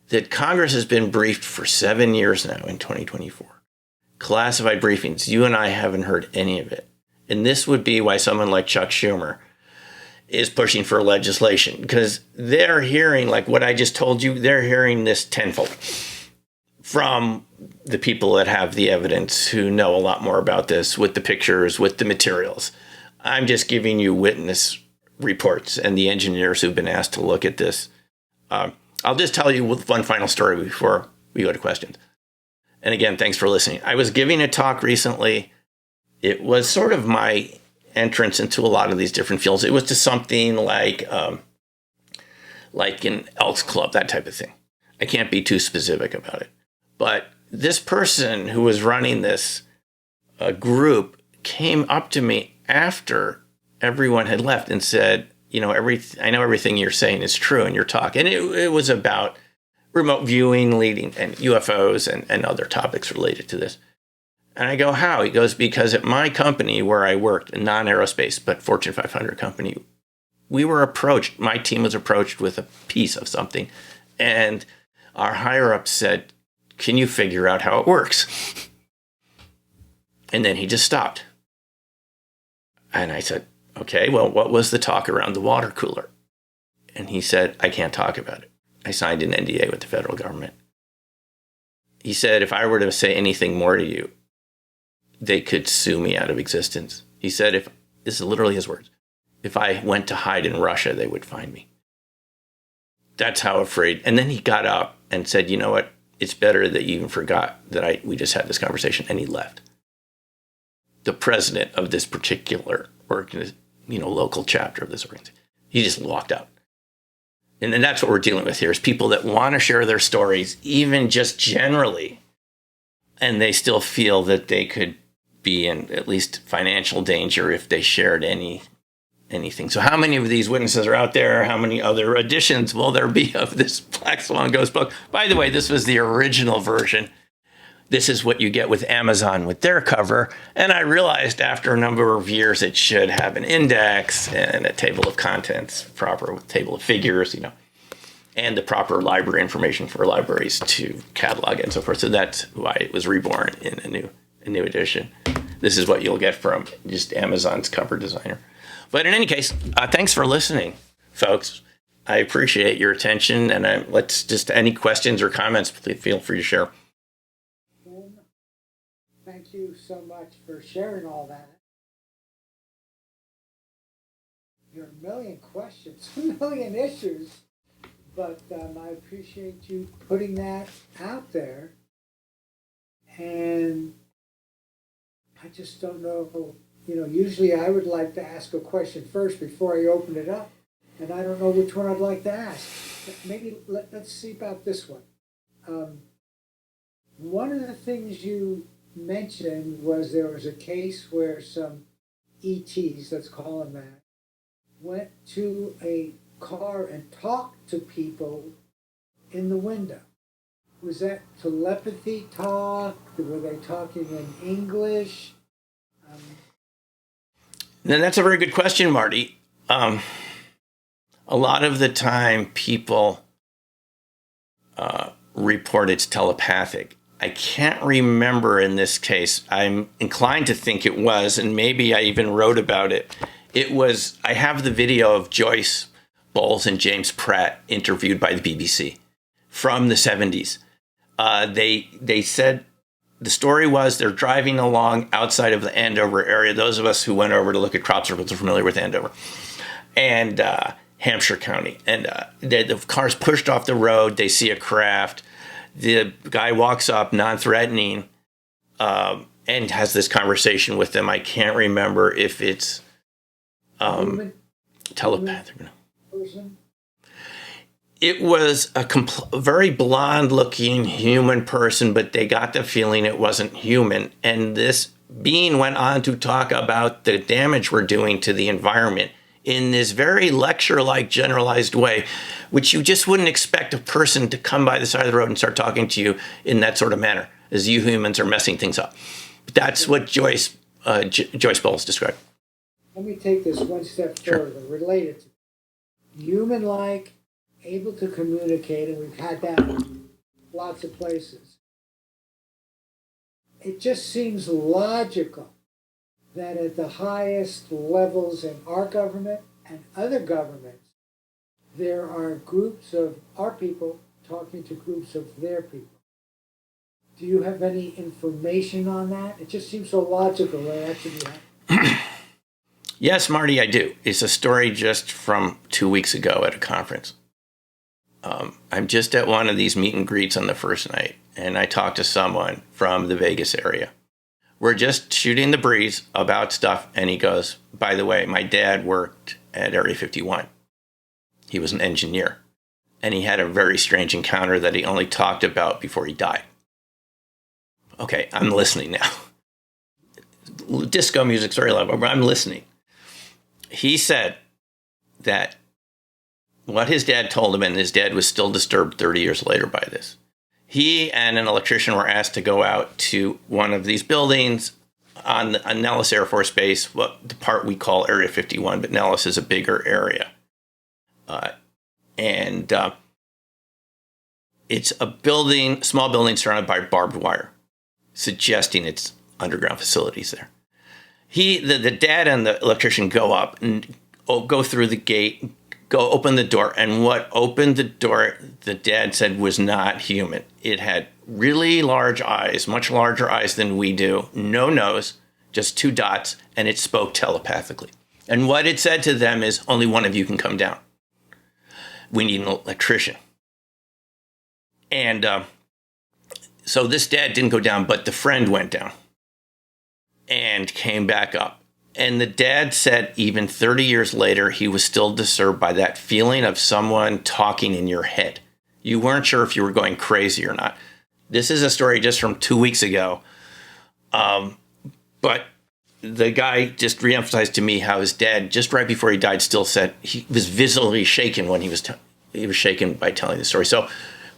S1: that Congress has been briefed for 7 years now in 2024. Classified briefings. You and I haven't heard any of it. And this would be why someone like Chuck Schumer is pushing for legislation, because they're hearing, like what I just told you, they're hearing this tenfold from the people that have the evidence, who know a lot more about this, with the pictures, with the materials. I'm just giving you witness reports and the engineers who've been asked to look at this. I'll just tell you one final story before we go to questions. And again, thanks for listening. I was giving a talk recently. It was sort of my entrance into a lot of these different fields. It was to something like an Elks Club, that type of thing. I can't be too specific about it. But this person who was running this group came up to me after everyone had left and said, I know everything you're saying is true in your talk. And it was about remote viewing, leading, and UFOs and other topics related to this. And I go, how? He goes, because at my company where I worked, a non-aerospace, but Fortune 500 company, my team was approached with a piece of something. And our higher-ups said, can you figure out how it works? And then he just stopped. And I said, okay, well, what was the talk around the water cooler? And he said, I can't talk about it. I signed an NDA with the federal government. He said, if I were to say anything more to you, they could sue me out of existence. He said, this is literally his words, if I went to hide in Russia, they would find me. That's how afraid. And then he got up and said, you know what? It's better that you even forgot that we just had this conversation, and he left. The president of this particular local chapter of this organization, he just walked out. And then that's what we're dealing with here, is people that want to share their stories, even just generally, and they still feel that they could be in at least financial danger if they shared anything. So how many of these witnesses are out there? How many other editions will there be of this Black Swan Ghost book? By the way, this was the original version. This is what you get with Amazon with their cover. And I realized after a number of years, it should have an index and a table of contents, proper table of figures, and the proper library information for libraries to catalog it and so forth. So that's why it was reborn in a new edition. This is what you'll get from just Amazon's cover designer. But in any case, thanks for listening, folks. I appreciate your attention. And any questions or comments, please feel free to share.
S2: Thank you so much for sharing all that. There are a million questions, a million issues, but I appreciate you putting that out there. And I just don't know, usually I would like to ask a question first before I open it up, and I don't know which one I'd like to ask. Maybe let's see about this one. One of the things you mentioned was there was a case where some ETs, let's call them that, went to a car and talked to people in the window. Was that telepathy talk? Were they talking in English?
S1: And that's a very good question, Marty. A lot of the time, people report it's telepathic. I can't remember in this case. I'm inclined to think it was, and maybe I even wrote about it. It was, I have the video of Joyce Bowles and James Pratt interviewed by the BBC from the 70s. They said the story was they're driving along outside of the Andover area. Those of us who went over to look at crop circles are familiar with Andover and Hampshire County. And the car's pushed off the road. They see a craft. The guy walks up, non-threatening, and has this conversation with them. I can't remember if it's telepathic.
S2: Person?
S1: It was a very blonde-looking human person, but they got the feeling it wasn't human. And this being went on to talk about the damage we're doing to the environment in this very lecture-like generalized way, which you just wouldn't expect a person to come by the side of the road and start talking to you in that sort of manner, as you humans are messing things up. That's what Joyce Bowles described.
S2: Let me take this one step further, related to human-like, able to communicate, and we've had that in lots of places. It just seems logical that at the highest levels in our government and other governments, there are groups of our people talking to groups of their people. Do you have any information on that? It just seems so logical that that should be happening.
S1: Yes, Marty, I do. It's a story just from 2 weeks ago at a conference. I'm just at one of these meet and greets on the first night, and I talked to someone from the Vegas area. We're just shooting the breeze about stuff, and he goes, by the way, my dad worked at Area 51. He was an engineer, and he had a very strange encounter that he only talked about before he died. Okay, I'm listening now. Disco music's very loud, but I'm listening. He said that what his dad told him, and his dad was still disturbed 30 years later by this. He and an electrician were asked to go out to one of these buildings on Nellis Air Force Base, the part we call Area 51, but Nellis is a bigger area. It's a building, small building surrounded by barbed wire, suggesting it's underground facilities there. The dad and the electrician go up and go through the gate, go open the door, and what opened the door, the dad said, was not human. It had really large eyes, much larger eyes than we do, no nose, just 2 dots, and it spoke telepathically. And what it said to them is, only one of you can come down. We need an electrician. And so this dad didn't go down, but the friend went down and came back up. And the dad said even 30 years later, he was still disturbed by that feeling of someone talking in your head. You weren't sure if you were going crazy or not. This is a story just from 2 weeks ago. But the guy just reemphasized to me how his dad, just right before he died, still said he was visibly shaken when he was shaken by telling the story. So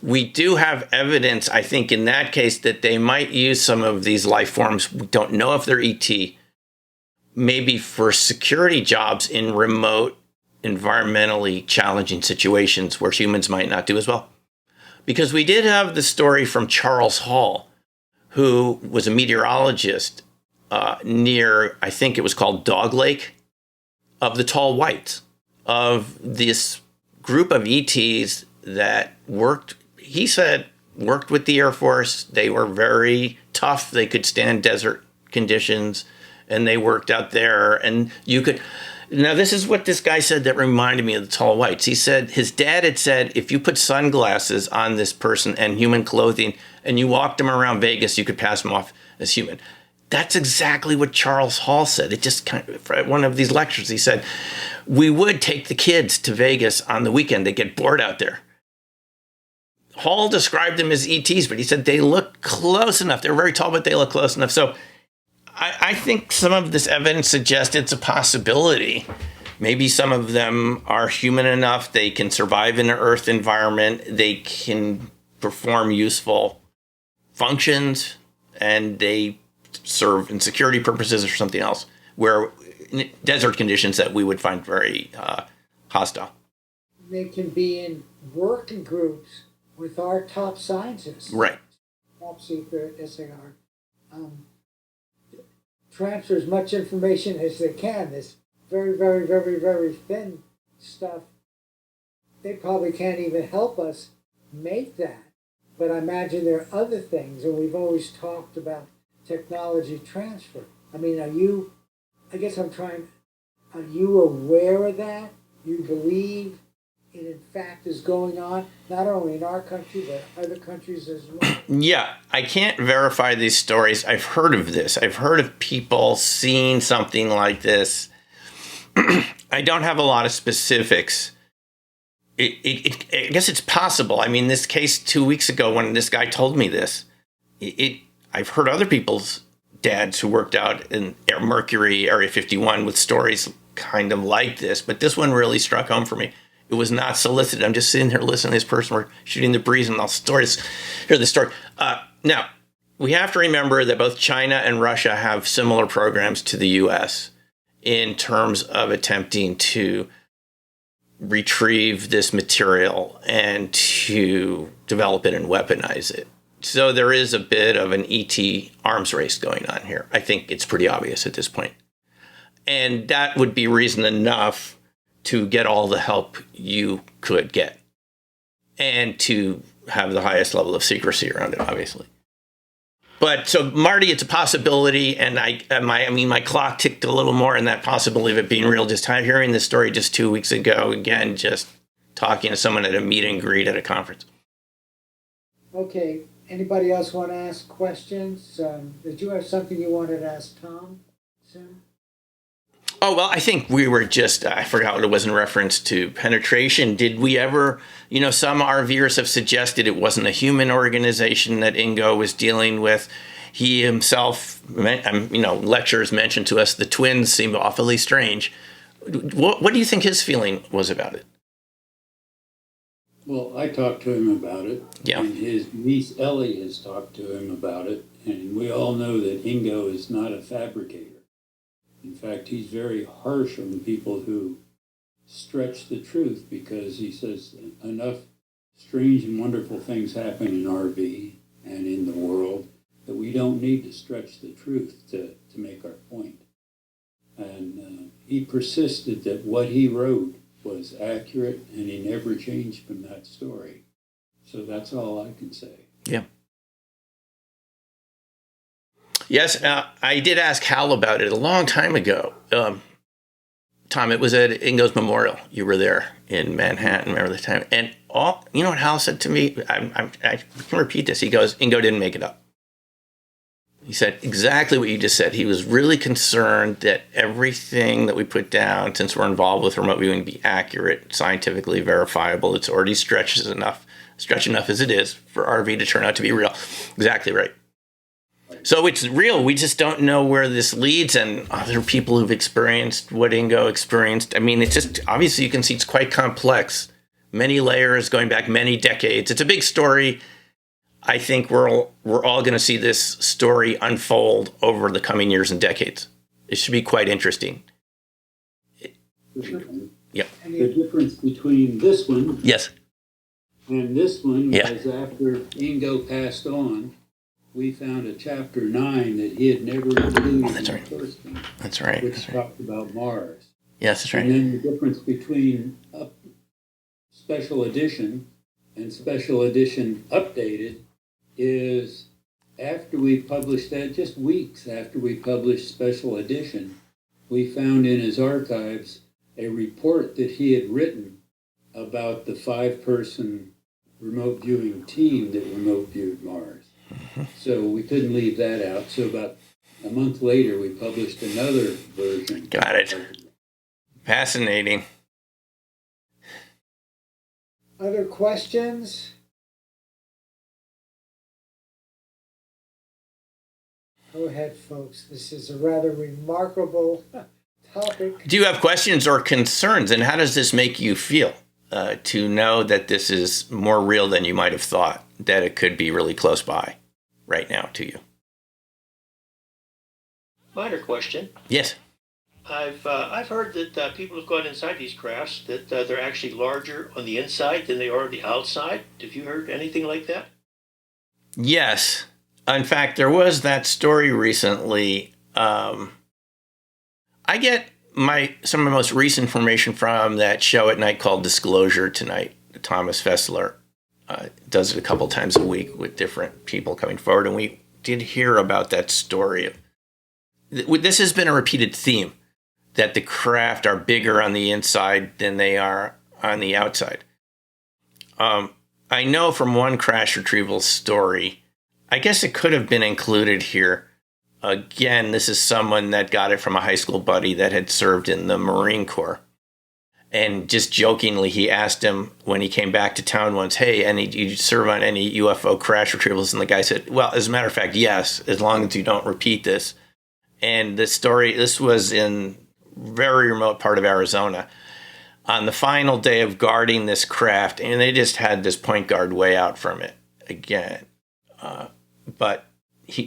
S1: we do have evidence, I think, in that case, that they might use some of these life forms. We don't know if they're ET, maybe for security jobs in remote, environmentally challenging situations where humans might not do as well. Because we did have the story from Charles Hall, who was a meteorologist near, I think it was called Dog Lake, of the Tall Whites, of this group of ETs that worked, he said, worked with the Air Force. They were very tough. They could stand desert conditions, and they worked out there. And you could, now this is what this guy said that reminded me of the Tall Whites. He said his dad had said, if you put sunglasses on this person and human clothing and you walked him around Vegas, you could pass him off as human. That's exactly what Charles Hall said. It just kind of, at one of these lectures, he said, we would take the kids to Vegas on the weekend. They get bored out there. Hall described them as ETs, but he said they look close enough. They're very tall, but they look close enough. So I think some of this evidence suggests it's a possibility. Maybe some of them are human enough. They can survive in an Earth environment. They can perform useful functions, and they serve in security purposes or something else, where in desert conditions that we would find very hostile.
S2: they can be in working groups with our top scientists.
S1: Right.
S2: Top secret SAR. Transfer as much information as they can. This very, very, very, very thin stuff. They probably can't even help us make that. But I imagine there are other things, and we've always talked about technology transfer. I mean, are you aware of that? You believe it in fact is going on, not only in our country, but other countries as well?
S1: Yeah, I can't verify these stories. I've heard of this. I've heard of people seeing something like this. I don't have a lot of specifics. I guess it's possible. I mean, this case 2 weeks ago when this guy told me this, I've heard other people's dads who worked out in Mercury, Area 51 with stories kind of like this, but this one really struck home for me. It was not solicited. I'm just sitting here listening to this person. We're shooting the breeze and all stories. Hear the story. Now, we have to remember that both China and Russia have similar programs to the U.S. in terms of attempting to retrieve this material and to develop it and weaponize it. So there is a bit of an ET arms race going on here. I think it's pretty obvious at this point. And that would be reason enough to get all the help you could get and to have the highest level of secrecy around it, obviously. But so, Marty, it's a possibility, and my clock ticked a little more in that possibility of it being real. Just hearing this story just 2 weeks ago, again, just talking to someone at a meet and greet at a conference.
S2: Okay. Anybody else want to ask questions? Did you have something you wanted to ask Tom soon?
S1: Oh, well, I think we were just, I forgot what it was in reference to penetration. Did we ever, some RVers have suggested it wasn't a human organization that Ingo was dealing with. He himself, lecturers mentioned to us the twins seemed awfully strange. What do you think his feeling was about it?
S3: Well, I talked to him about it.
S1: Yeah.
S3: And his niece Ellie has talked to him about it. And we all know that Ingo is not a fabricator. In fact, he's very harsh on people who stretch the truth because he says enough strange and wonderful things happen in RV and in the world that we don't need to stretch the truth to make our point. And he persisted that what he wrote was accurate and he never changed from that story. So that's all I can say.
S1: Yeah. Yes, I did ask Hal about it a long time ago. Tom, it was at Ingo's memorial. You were there in Manhattan, remember the time? And you know what Hal said to me? I can repeat this. He goes, Ingo didn't make it up. He said exactly what you just said. He was really concerned that everything that we put down, since we're involved with remote viewing, be accurate, scientifically verifiable. It's already stretch enough as it is for RV to turn out to be real. Exactly right. So it's real. We just don't know where this leads, and other people who've experienced what Ingo experienced. I mean, it's just, obviously you can see it's quite complex. Many layers going back many decades. It's a big story. I think we're all going to see this story unfold over the coming years and decades. It should be quite interesting. Yeah.
S3: The difference between this one
S1: Yes.
S3: and this one
S1: Yeah.
S3: was after Ingo passed on, we found a chapter 9 that he had never included
S1: That's
S3: in
S1: right.
S3: the first one,
S1: That's right.
S3: which talked about Mars.
S1: Yes, that's right.
S3: And then the difference between special edition and special edition updated is after we published that, just weeks after we published special edition, we found in his archives a report that he had written about the 5-person remote viewing team that remote viewed Mars. Mm-hmm. So we couldn't leave that out. So about a month later, we published another version.
S1: Got it. Fascinating.
S2: Other questions? Go ahead, folks. This is a rather remarkable topic.
S1: Do you have questions or concerns, and how does this make you feel to know that this is more real than you might have thought, that it could be really close by right now to you?
S4: Minor question.
S1: Yes.
S4: I've heard that people have gone inside these crafts that they're actually larger on the inside than they are on the outside. Have you heard anything like that?
S1: Yes. In fact, there was that story recently. I get some of the most recent information from that show at night called Disclosure Tonight. Thomas Fessler does it a couple times a week with different people coming forward, and we did hear about that story. This has been a repeated theme, that the craft are bigger on the inside than they are on the outside. I know from one crash retrieval story, I guess it could have been included here. Again, this is someone that got it from a high school buddy that had served in the Marine Corps. And just jokingly, he asked him when he came back to town once, hey, did you serve on any UFO crash retrievals? And the guy said, well, as a matter of fact, yes, as long as you don't repeat this. And this was in very remote part of Arizona. On the final day of guarding this craft, and they just had this point guard way out from it again. But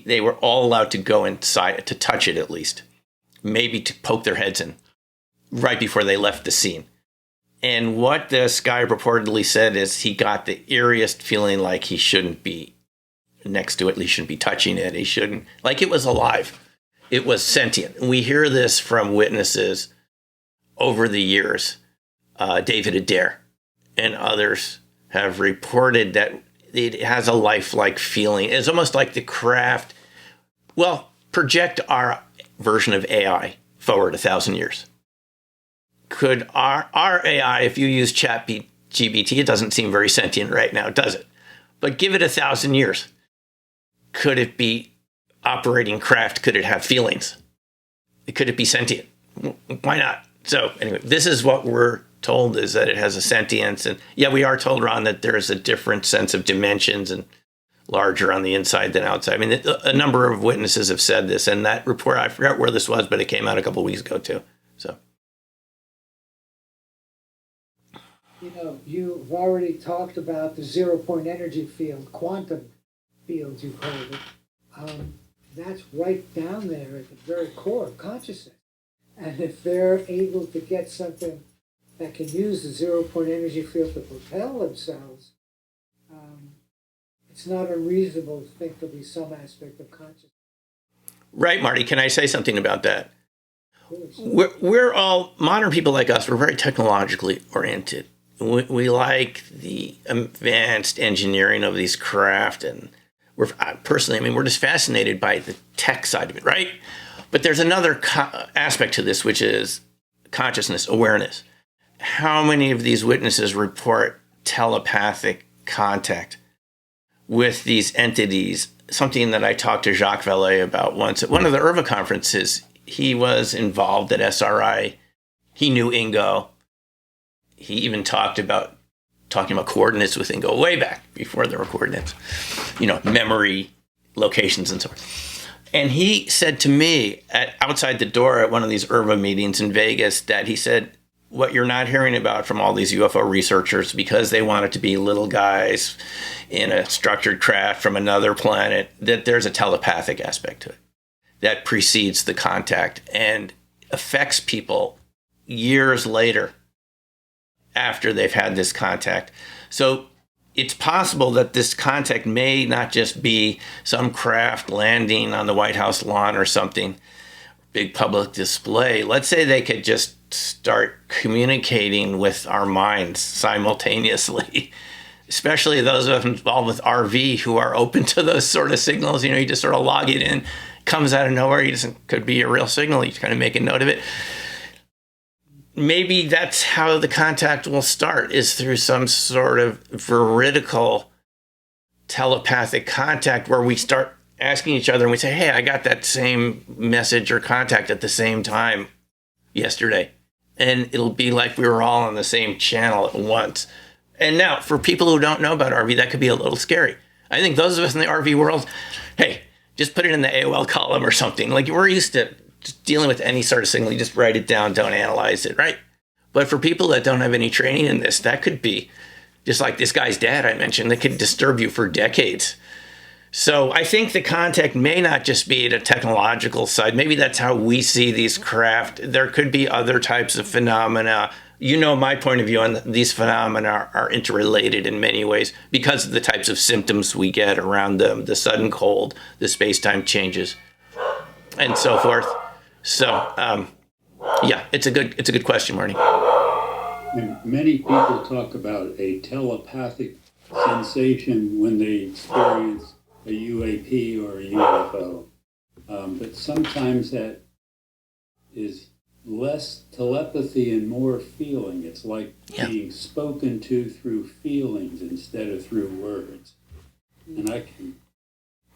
S1: they were all allowed to go inside, to touch it at least, maybe to poke their heads in right before they left the scene. And what this guy reportedly said is he got the eeriest feeling like he shouldn't be next to it. He shouldn't be touching it. He shouldn't, like it was alive. It was sentient. And we hear this from witnesses over the years. David Adair and others have reported that it has a lifelike feeling. It's almost like the craft, project our version of AI forward 1,000 years. Could our AI, if you use ChatGPT, it doesn't seem very sentient right now, does it? But give it 1,000 years. Could it be operating craft? Could it have feelings? Could it be sentient? Why not? So anyway, this is what we're told, is that it has a sentience. And yeah, we are told, Ron, that there's a different sense of dimensions and larger on the inside than outside. I mean, a number of witnesses have said this, and that report, I forgot where this was, but it came out a couple of weeks ago too. So,
S2: you've already talked about the 0-point energy field, quantum field, you called it. That's right down there at the very core of consciousness. And if they're able to get something that can use the 0-point energy field to propel themselves, it's not unreasonable to think there'll be some aspect of consciousness.
S1: Right, Marty. Can I say something about that? We're all, modern people like us, we're very technologically oriented. We like the advanced engineering of these craft, and we're just fascinated by the tech side of it, right? But there's another aspect to this, which is consciousness, awareness. How many of these witnesses report telepathic contact with these entities? Something that I talked to Jacques Vallée about once at one of the URVA conferences. He was involved at SRI. He knew Ingo. He even talking about coordinates with Ingo way back before there were coordinates, memory, locations, and so forth. And he said to me outside the door at one of these URVA meetings in Vegas that he said, what you're not hearing about from all these UFO researchers, because they want it to be little guys in a structured craft from another planet, that there's a telepathic aspect to it that precedes the contact and affects people years later after they've had this contact. So it's possible that this contact may not just be some craft landing on the White House lawn or something, big public display. Let's say they could just start communicating with our minds simultaneously, especially those of us involved with RV who are open to those sort of signals. You just sort of log it in, comes out of nowhere. Could be a real signal. You kind of make a note of it. Maybe that's how the contact will start, is through some sort of veridical telepathic contact where we start asking each other and we say, hey, I got that same message or contact at the same time yesterday. And it'll be like we were all on the same channel at once. And now, for people who don't know about RV, that could be a little scary. I think those of us in the RV world, hey, just put it in the AOL column or something. Like, we're used to just dealing with any sort of signal. You just write it down, don't analyze it, right? But for people that don't have any training in this, that could be just like this guy's dad I mentioned, that could disturb you for decades. So I think the contact may not just be at a technological side. Maybe that's how we see these craft. There could be other types of phenomena. You know, my point of view on these phenomena are interrelated in many ways because of the types of symptoms we get around them, the sudden cold, the space-time changes, and so forth. So, yeah, it's a good question, Marty.
S3: And many people talk about a telepathic sensation when they experience a UAP or a UFO. But sometimes that is less telepathy and more feeling. It's like being spoken to through feelings instead of through words. And I can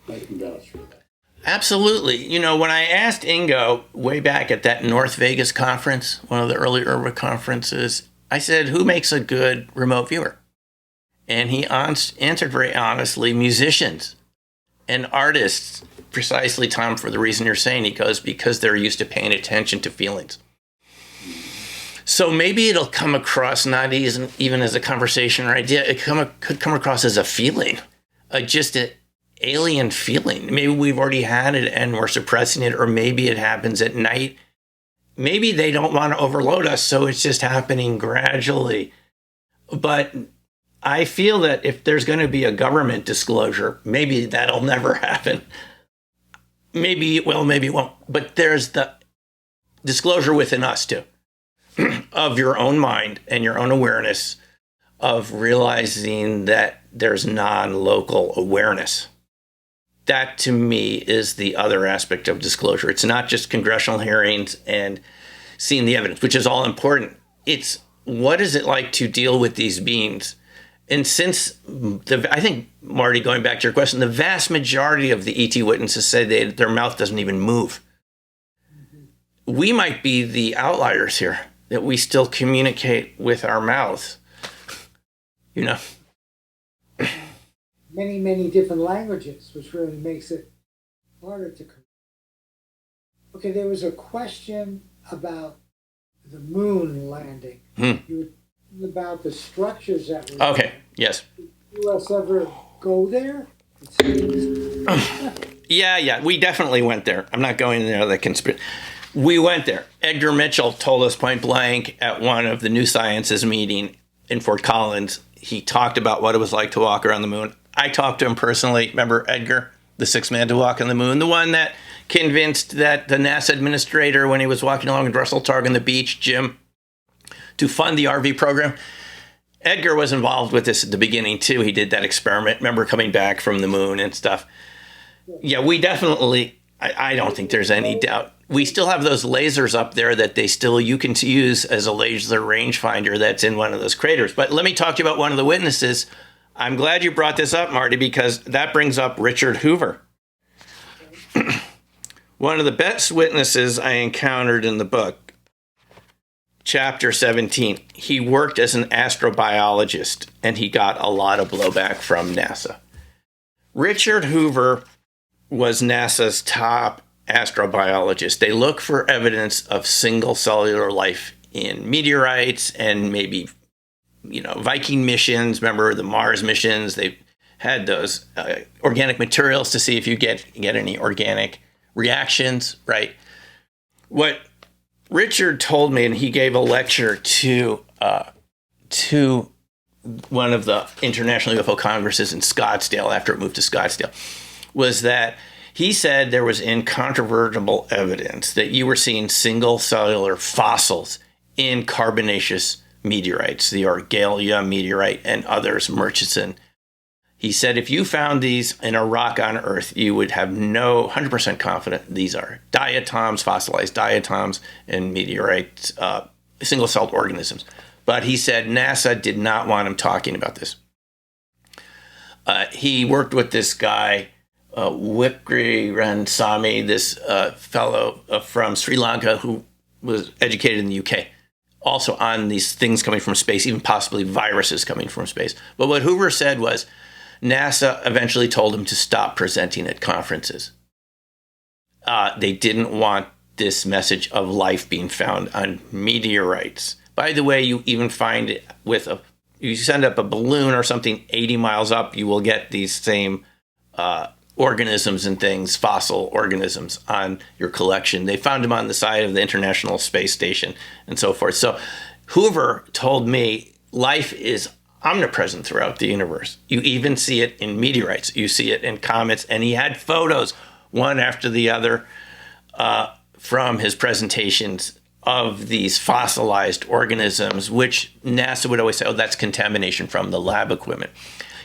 S3: vouch for that.
S1: Absolutely. You know, when I asked Ingo way back at that North Vegas conference, one of the early URBA conferences, I said, who makes a good remote viewer? And he answered very honestly, musicians and artists. Precisely, Tom, for the reason you're saying. He goes, because they're used to paying attention to feelings. So maybe it'll come across not even as a conversation or idea. It could come across as a feeling, just an alien feeling. Maybe we've already had it and we're suppressing it, or maybe it happens at night. Maybe they don't want to overload us, so it's just happening gradually. But I feel that if there's going to be a government disclosure, maybe that'll never happen. Maybe it will, maybe it won't. But there's the disclosure within us, too, of your own mind and your own awareness of realizing that there's non-local awareness. That, to me, is the other aspect of disclosure. It's not just congressional hearings and seeing the evidence, which is all important. It's what is it like to deal with these beings? And since I think, Marty, going back to your question, the vast majority of the ET witnesses say their mouth doesn't even move. We might be the outliers here, that we still communicate with our mouths. You know?
S2: Many, many different languages, which really makes it harder to correct. Okay, there was a question about the moon landing. You were about the structures that were
S1: okay, yes.
S2: Did the U.S. ever go there?
S1: Yeah, we definitely went there. I'm not going into the conspiracy. We went there. Edgar Mitchell told us point blank at one of the New Sciences meeting in Fort Collins. He talked about what it was like to walk around the moon. I talked to him personally. Remember Edgar, the sixth man to walk on the moon, the one that convinced that the NASA administrator, when he was walking along with Russell Targ on the beach, Jim, to fund the RV program. Edgar was involved with this at the beginning, too. He did that experiment. Remember coming back from the moon and stuff. Yeah, we definitely, I don't think there's any doubt. We still have those lasers up there that you can use as a laser rangefinder that's in one of those craters. But let me talk to you about one of the witnesses. I'm glad you brought this up, Marty, because that brings up Richard Hoover. One of the best witnesses I encountered in the book, Chapter 17, he worked as an astrobiologist, and he got a lot of blowback from NASA. Richard Hoover was NASA's top astrobiologist. They look for evidence of single cellular life in meteorites and maybe, Viking missions. Remember the Mars missions? They had those organic materials to see if you get any organic reactions, right? What Richard told me, and he gave a lecture to one of the International UFO Congresses in Scottsdale after it moved to Scottsdale, was that he said there was incontrovertible evidence that you were seeing single cellular fossils in carbonaceous meteorites, the Argalia meteorite and others, Murchison. He said if you found these in a rock on Earth, you would have 100% confident these are diatoms, fossilized diatoms, and meteorites, single-celled organisms. But he said NASA did not want him talking about this. He worked with this guy, Wikri Ransamy, this fellow from Sri Lanka who was educated in the UK, also on these things coming from space, even possibly viruses coming from space. But what Hoover said was, NASA eventually told him to stop presenting at conferences. They didn't want this message of life being found on meteorites. By the way, you even find it you send up a balloon or something 80 miles up, you will get these same organisms and things, fossil organisms on your collection. They found them on the side of the International Space Station and so forth. So Hoover told me life is omnipresent throughout the universe. You even see it in meteorites. You see it in comets. And he had photos, one after the other, from his presentations of these fossilized organisms, which NASA would always say, oh, that's contamination from the lab equipment.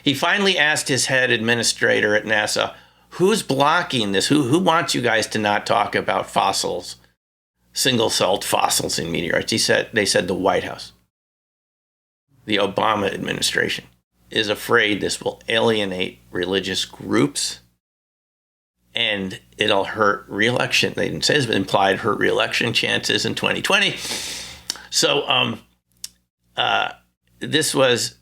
S1: He finally asked his head administrator at NASA, who's blocking this? Who wants you guys to not talk about fossils, single-celled fossils in meteorites? They said the White House. The Obama administration is afraid this will alienate religious groups and it'll hurt re-election. They didn't say it's implied hurt re-election chances in 2020. So this was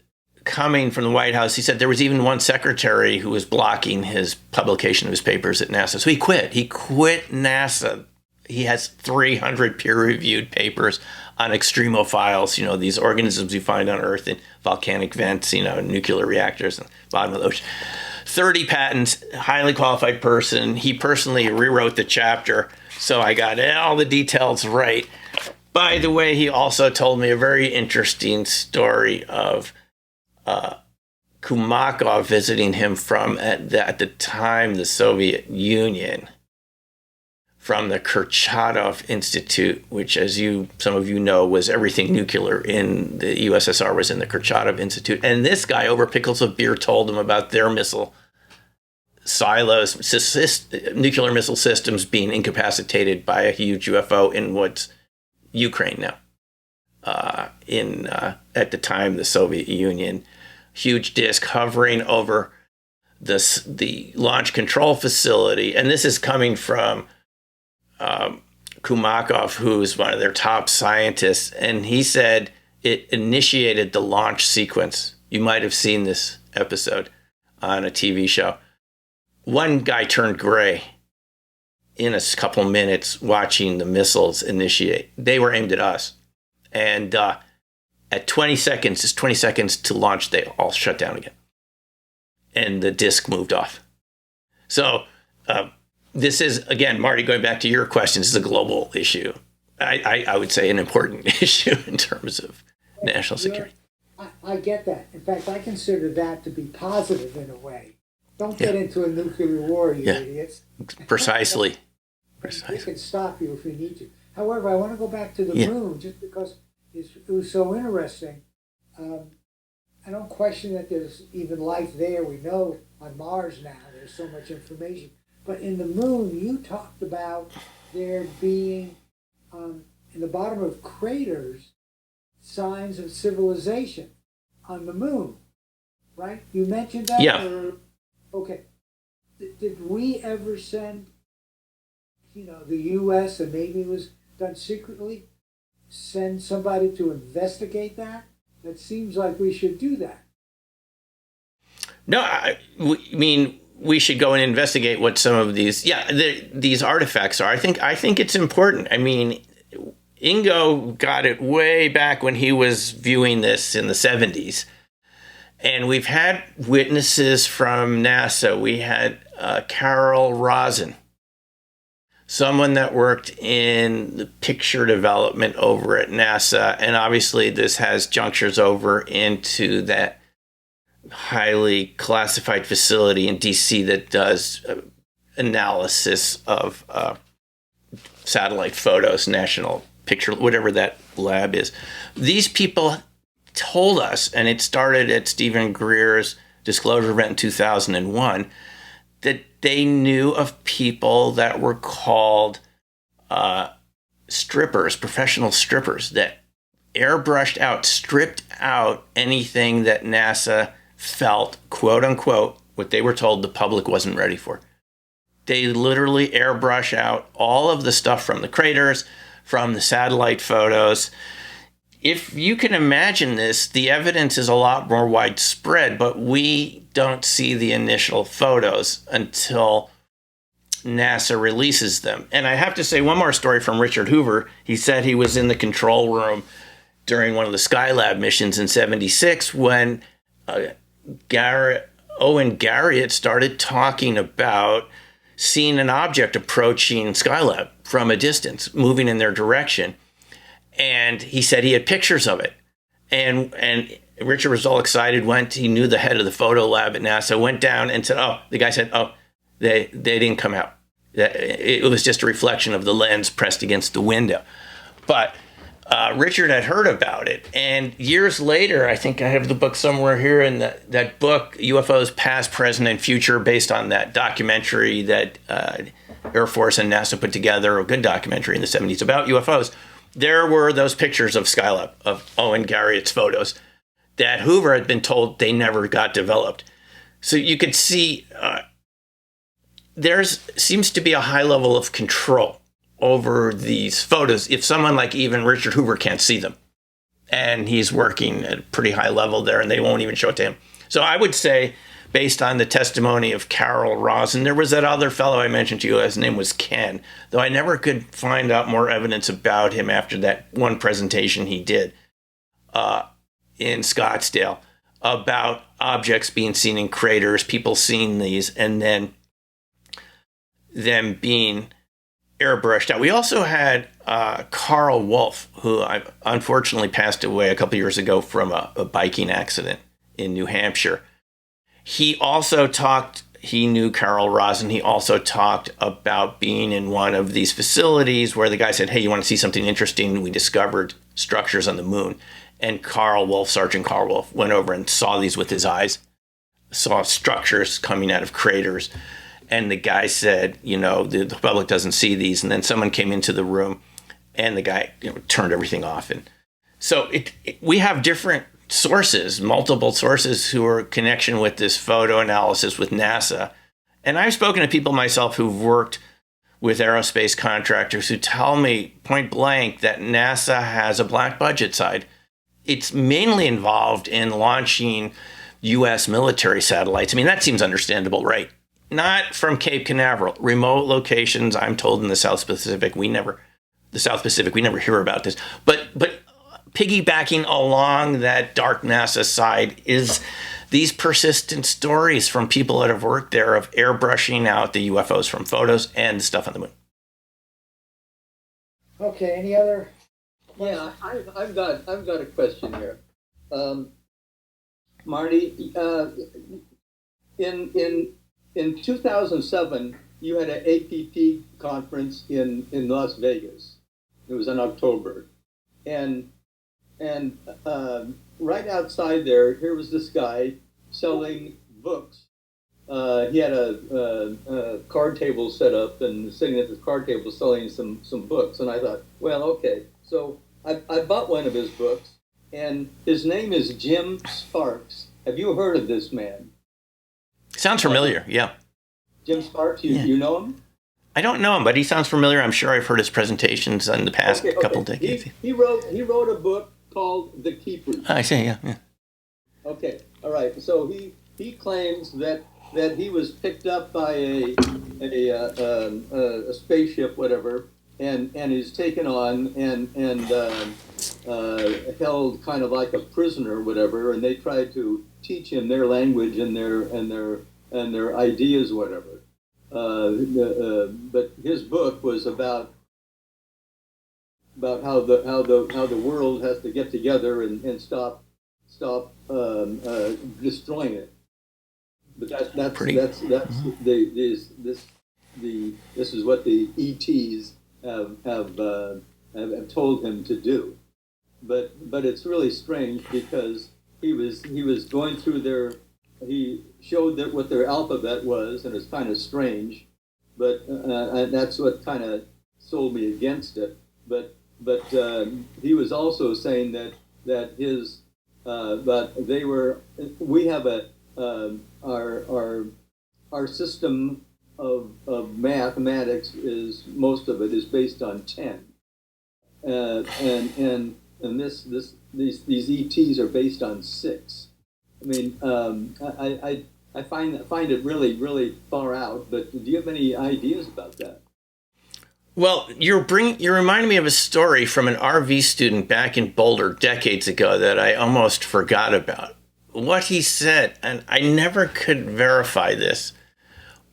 S1: coming from the White House. He said there was even one secretary who was blocking his publication of his papers at NASA. So he quit. He quit NASA. He has 300 peer-reviewed papers on extremophiles, these organisms you find on Earth in volcanic vents, nuclear reactors and bottom of the ocean. 30 patents, highly qualified person. He personally rewrote the chapter, so I got all the details right. By the way, he also told me a very interesting story of Kumakov visiting him from, at the time, the Soviet Union, from the Kurchatov Institute, which, as some of you know, was everything nuclear in the USSR was in the Kurchatov Institute. And this guy, over pickles of beer, told him about their missile silos, nuclear missile systems being incapacitated by a huge UFO in what's Ukraine now. At the time, the Soviet Union, huge disk hovering over the launch control facility. And this is coming from Kumakov, who is one of their top scientists, and he said it initiated the launch sequence. You might have seen this episode on a TV show. One guy turned gray in a couple minutes watching the missiles initiate. They were aimed at us. And at 20 seconds, just 20 seconds to launch, they all shut down again. And the disk moved off. So this is, again, Marty, going back to your question, this is a global issue. I would say an important issue in terms of national security.
S2: I get that. In fact, I consider that to be positive in a way. Don't get into a nuclear war, you idiots.
S1: Precisely.
S2: We can stop you if we need to. However, I want to go back to the moon just because it was so interesting. I don't question that there's even life there. We know on Mars now there's so much information. But in the moon, you talked about there being, in the bottom of craters, signs of civilization on the moon, right? You mentioned that?
S1: Yeah.
S2: Okay. Did we ever send, the U.S., and maybe it was done secretly, send somebody to investigate that? That seems like we should do that.
S1: No, I mean, we should go and investigate what some of these artifacts are. I think it's important. I mean, Ingo got it way back when he was viewing this in the 70s. And we've had witnesses from NASA. We had Carol Rosen, someone that worked in the picture development over at NASA. And obviously this has junctures over into that highly classified facility in DC that does analysis of satellite photos, national picture, whatever that lab is. These people told us, and it started at Stephen Greer's disclosure event in 2001, that they knew of people that were called strippers, professional strippers, that stripped out anything that NASA felt, quote unquote, what they were told the public wasn't ready for. They literally airbrush out all of the stuff from the craters, from the satellite photos. If you can imagine this, the evidence is a lot more widespread, but we don't see the initial photos until NASA releases them. And I have to say one more story from Richard Hoover. He said he was in the control room during one of the Skylab missions in '76 when Garrett Owen Garriott started talking about seeing an object approaching Skylab from a distance, moving in their direction. And he said he had pictures of it. And Richard was all excited, he knew the head of the photo lab at NASA, went down and said, the guy said, they didn't come out. It was just a reflection of the lens pressed against the window. But Richard had heard about it. And years later, I think I have the book somewhere here, in that book, UFOs Past, Present, and Future, based on that documentary that Air Force and NASA put together, a good documentary in the 70s about UFOs. There were those pictures of Skylab, of Owen Garriott's photos, that Hoover had been told they never got developed. So you could see there seems to be a high level of control over these photos if someone like even Richard Hoover can't see them. And he's working at a pretty high level there, and they won't even show it to him. So I would say, based on the testimony of Carol Rosin, there was that other fellow I mentioned to you, his name was Ken, though I never could find out more evidence about him after that one presentation he did in Scottsdale about objects being seen in craters, people seeing these, and then them being airbrushed out. We also had Carl Wolf, who unfortunately passed away a couple years ago from a biking accident in New Hampshire. He also he knew Carol Rosin. He also talked about being in one of these facilities where the guy said, hey, you want to see something interesting? We discovered structures on the moon. And Sergeant Carl Wolf, went over and saw these with his eyes, saw structures coming out of craters. And the guy said, the public doesn't see these. And then someone came into the room and the guy turned everything off. And so we have different sources, multiple sources who are in connection with this photo analysis with NASA. And I've spoken to people myself who've worked with aerospace contractors who tell me point blank that NASA has a black budget side. It's mainly involved in launching U.S. military satellites. I mean, that seems understandable, right? Not from Cape Canaveral, remote locations. I'm told in the South Pacific, we never hear about this. But piggybacking along that dark NASA side is these persistent stories from people that have worked there of airbrushing out the UFOs from photos and the stuff on the moon.
S2: Okay, any other?
S5: Yeah, I've got a question here, Marty. In 2007, you had an APP conference in Las Vegas. It was in October, and right outside here was this guy selling books. He had a card table set up and sitting at this card table selling some books. And I thought, well, okay. So I bought one of his books, and his name is Jim Sparks. Have you heard of this man?
S1: Sounds familiar, yeah.
S5: Jim Sparks, you know him?
S1: I don't know him, but he sounds familiar. I'm sure I've heard his presentations in the past couple decades.
S5: He wrote a book called The Keepers.
S1: I see, yeah.
S5: Okay, all right. So he claims that he was picked up by a spaceship, whatever, and is taken on and held kind of like a prisoner, whatever, and they tried to teach him their language and their ideas, whatever. But his book was about how the world has to get together and stop destroying it. But this is what the ETs have told him to do. But it's really strange because he was going through he showed that what their alphabet was, and it's kind of strange, but and that's what kind of sold me against it. But he was also saying that his we have our system of mathematics is most of it is based on 10, and these ETs are based on 6. I mean, I find it really, really far out. But do you have any ideas about that?
S1: Well, you're reminding me of a story from an RV student back in Boulder decades ago that I almost forgot about. what he said, and I never could verify this,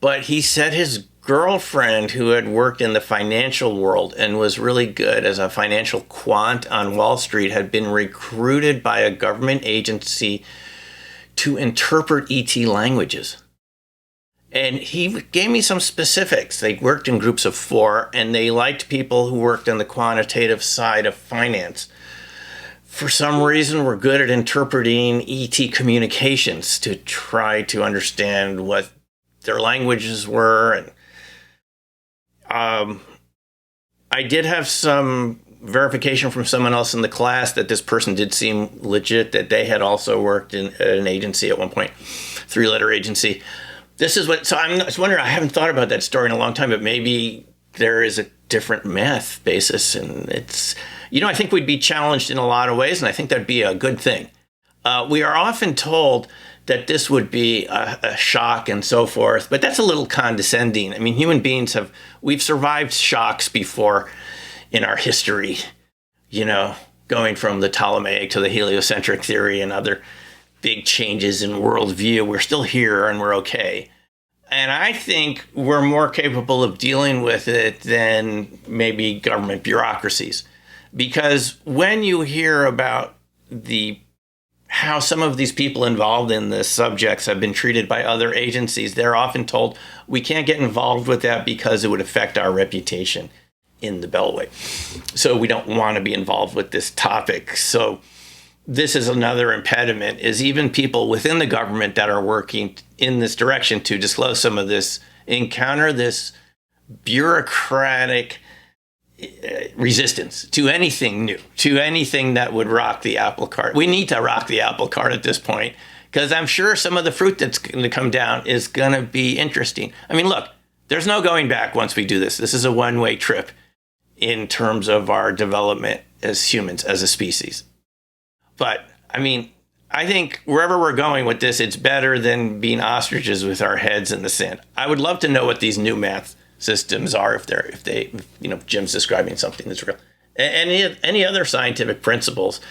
S1: but he said his girlfriend, who had worked in the financial world and was really good as a financial quant on Wall Street, had been recruited by a government agency to interpret ET languages. And he gave me some specifics. They worked in groups of 4, and they liked people who worked on the quantitative side of finance. For some reason, we're good at interpreting ET communications to try to understand what their languages were. And I did have some verification from someone else in the class that this person did seem legit, that they had also worked in an agency at one point, 3-letter agency. This is what, so I'm just wondering, I haven't thought about that story in a long time, but maybe there is a different math basis, and it's, I think we'd be challenged in a lot of ways, and I think that'd be a good thing. We are often told that this would be a shock and so forth, but that's a little condescending. I mean, human beings we've survived shocks before in our history, going from the Ptolemaic to the heliocentric theory and other big changes in worldview. We're still here and we're okay. And I think we're more capable of dealing with it than maybe government bureaucracies. Because when you hear about how some of these people involved in the subjects have been treated by other agencies, they're often told, we can't get involved with that because it would affect our reputation in the Beltway. So we don't want to be involved with this topic. So this is another impediment, is even people within the government that are working in this direction to disclose some of this encounter this bureaucratic resistance to anything new, to anything that would rock the apple cart. We need to rock the apple cart at this point, because I'm sure some of the fruit that's going to come down is going to be interesting. I mean, look, there's no going back once we do this. This is a one-way trip in terms of our development as humans, as a species. But, I mean, I think wherever we're going with this, it's better than being ostriches with our heads in the sand. I would love to know what these new math systems are, if they, Jim's describing something that's real. Any other scientific principles,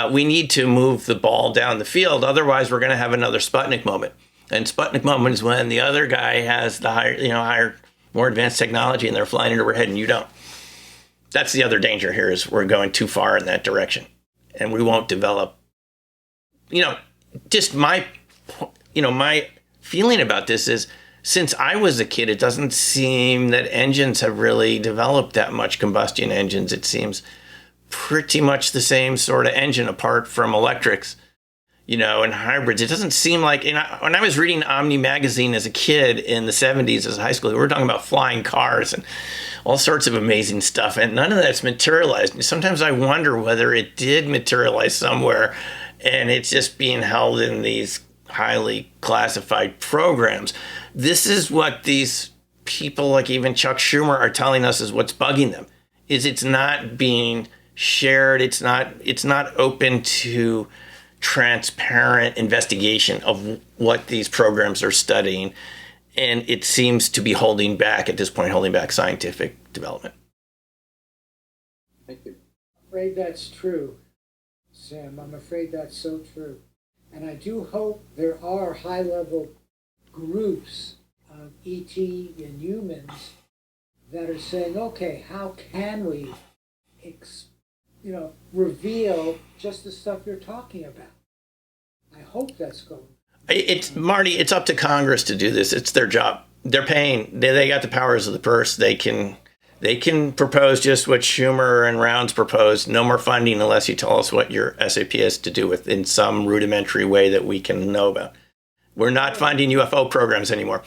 S1: we need to move the ball down the field. Otherwise, we're going to have another Sputnik moment. And Sputnik moment is when the other guy has the higher, more advanced technology, and they're flying it overhead and you don't. That's the other danger here, is we're going too far in that direction. And we won't develop, just my feeling about this is, since I was a kid, it doesn't seem that engines have really developed that much, combustion engines. It seems pretty much the same sort of engine apart from electrics, and hybrids. It doesn't seem like, when I was reading Omni magazine as a kid in the 70s as a high school, we were talking about flying cars and all sorts of amazing stuff, and none of that's materialized. Sometimes I wonder whether it did materialize somewhere and it's just being held in these highly classified programs. This is what these people, like even Chuck Schumer, are telling us is what's bugging them, is it's not being shared. It's not open to transparent investigation of what these programs are studying. And it seems to be holding back scientific development.
S5: Thank you.
S2: I'm afraid that's true, Sam. I'm afraid that's so true. And I do hope there are high-level groups of ET and humans that are saying, okay, how can we, reveal just the stuff you're talking about? I hope that's going.
S1: It's Marty. It's up to Congress to do this. It's their job. They're paying. They got the powers of the purse. They can propose just what Schumer and Rounds proposed. No more funding unless you tell us what your SAP has to do with in some rudimentary way that we can know about. We're not funding UFO programs anymore.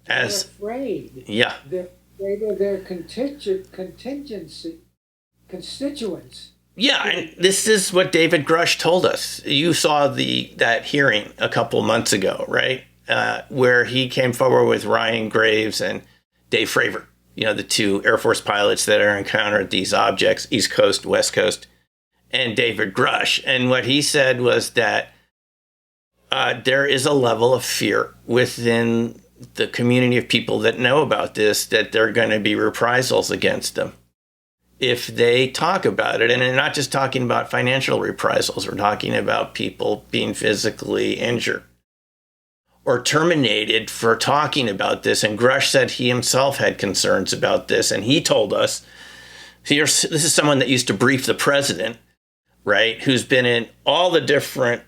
S2: They're afraid.
S1: Yeah.
S2: They're afraid of their constituents.
S1: Yeah, and this is what David Grush told us. You saw that hearing a couple months ago, right? Where he came forward with Ryan Graves and Dave Fravor, the two Air Force pilots that are encountered these objects, East Coast, West Coast, and David Grush. And what he said was that there is a level of fear within the community of people that know about this, that there are going to be reprisals against them. if they talk about it. And they're not just talking about financial reprisals. We're talking about people being physically injured or terminated for talking about this. And Grush said he himself had concerns about this. And he told us, this is someone that used to brief the president, right? Who's been in all the different,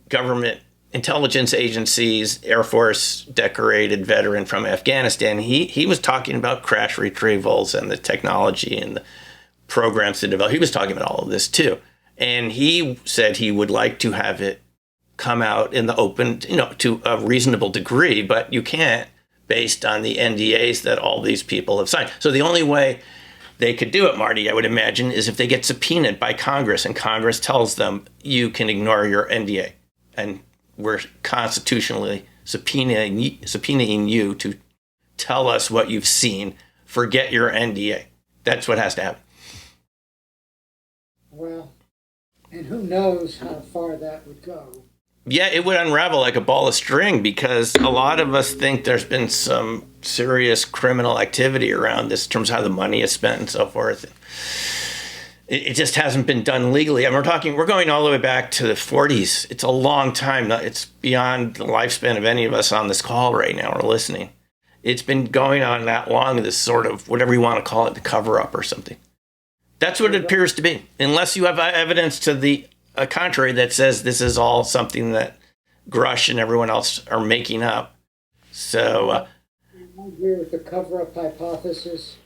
S1: government intelligence agencies, Air Force decorated veteran from Afghanistan. He was talking about crash retrievals and the technology and the programs to develop. He was talking about all of this too. And he said he would like to have it come out in the open, to a reasonable degree, but you can't based on the NDAs that all these people have signed. So the only way they could do it, Marty, I would imagine, is if they get subpoenaed by Congress and Congress tells them you can ignore your NDA. And we're constitutionally subpoenaing you to tell us what you've seen. Forget your NDA. That's what has to happen.
S2: Well, and who knows how far that would go.
S1: Yeah, it would unravel like a ball of string because a lot of us think there's been some serious criminal activity around this in terms of how the money is spent and so forth. It just hasn't been done legally. And we're going all the way back to the 40s. It's a long time. It's beyond the lifespan of any of us on this call right now or listening. It's been going on that long, this sort of, whatever you want to call it, the cover-up or something. That's what it appears to be. Unless you have evidence to the contrary that says this is all something that Grush and everyone else are making up. So
S2: I agree with the cover-up hypothesis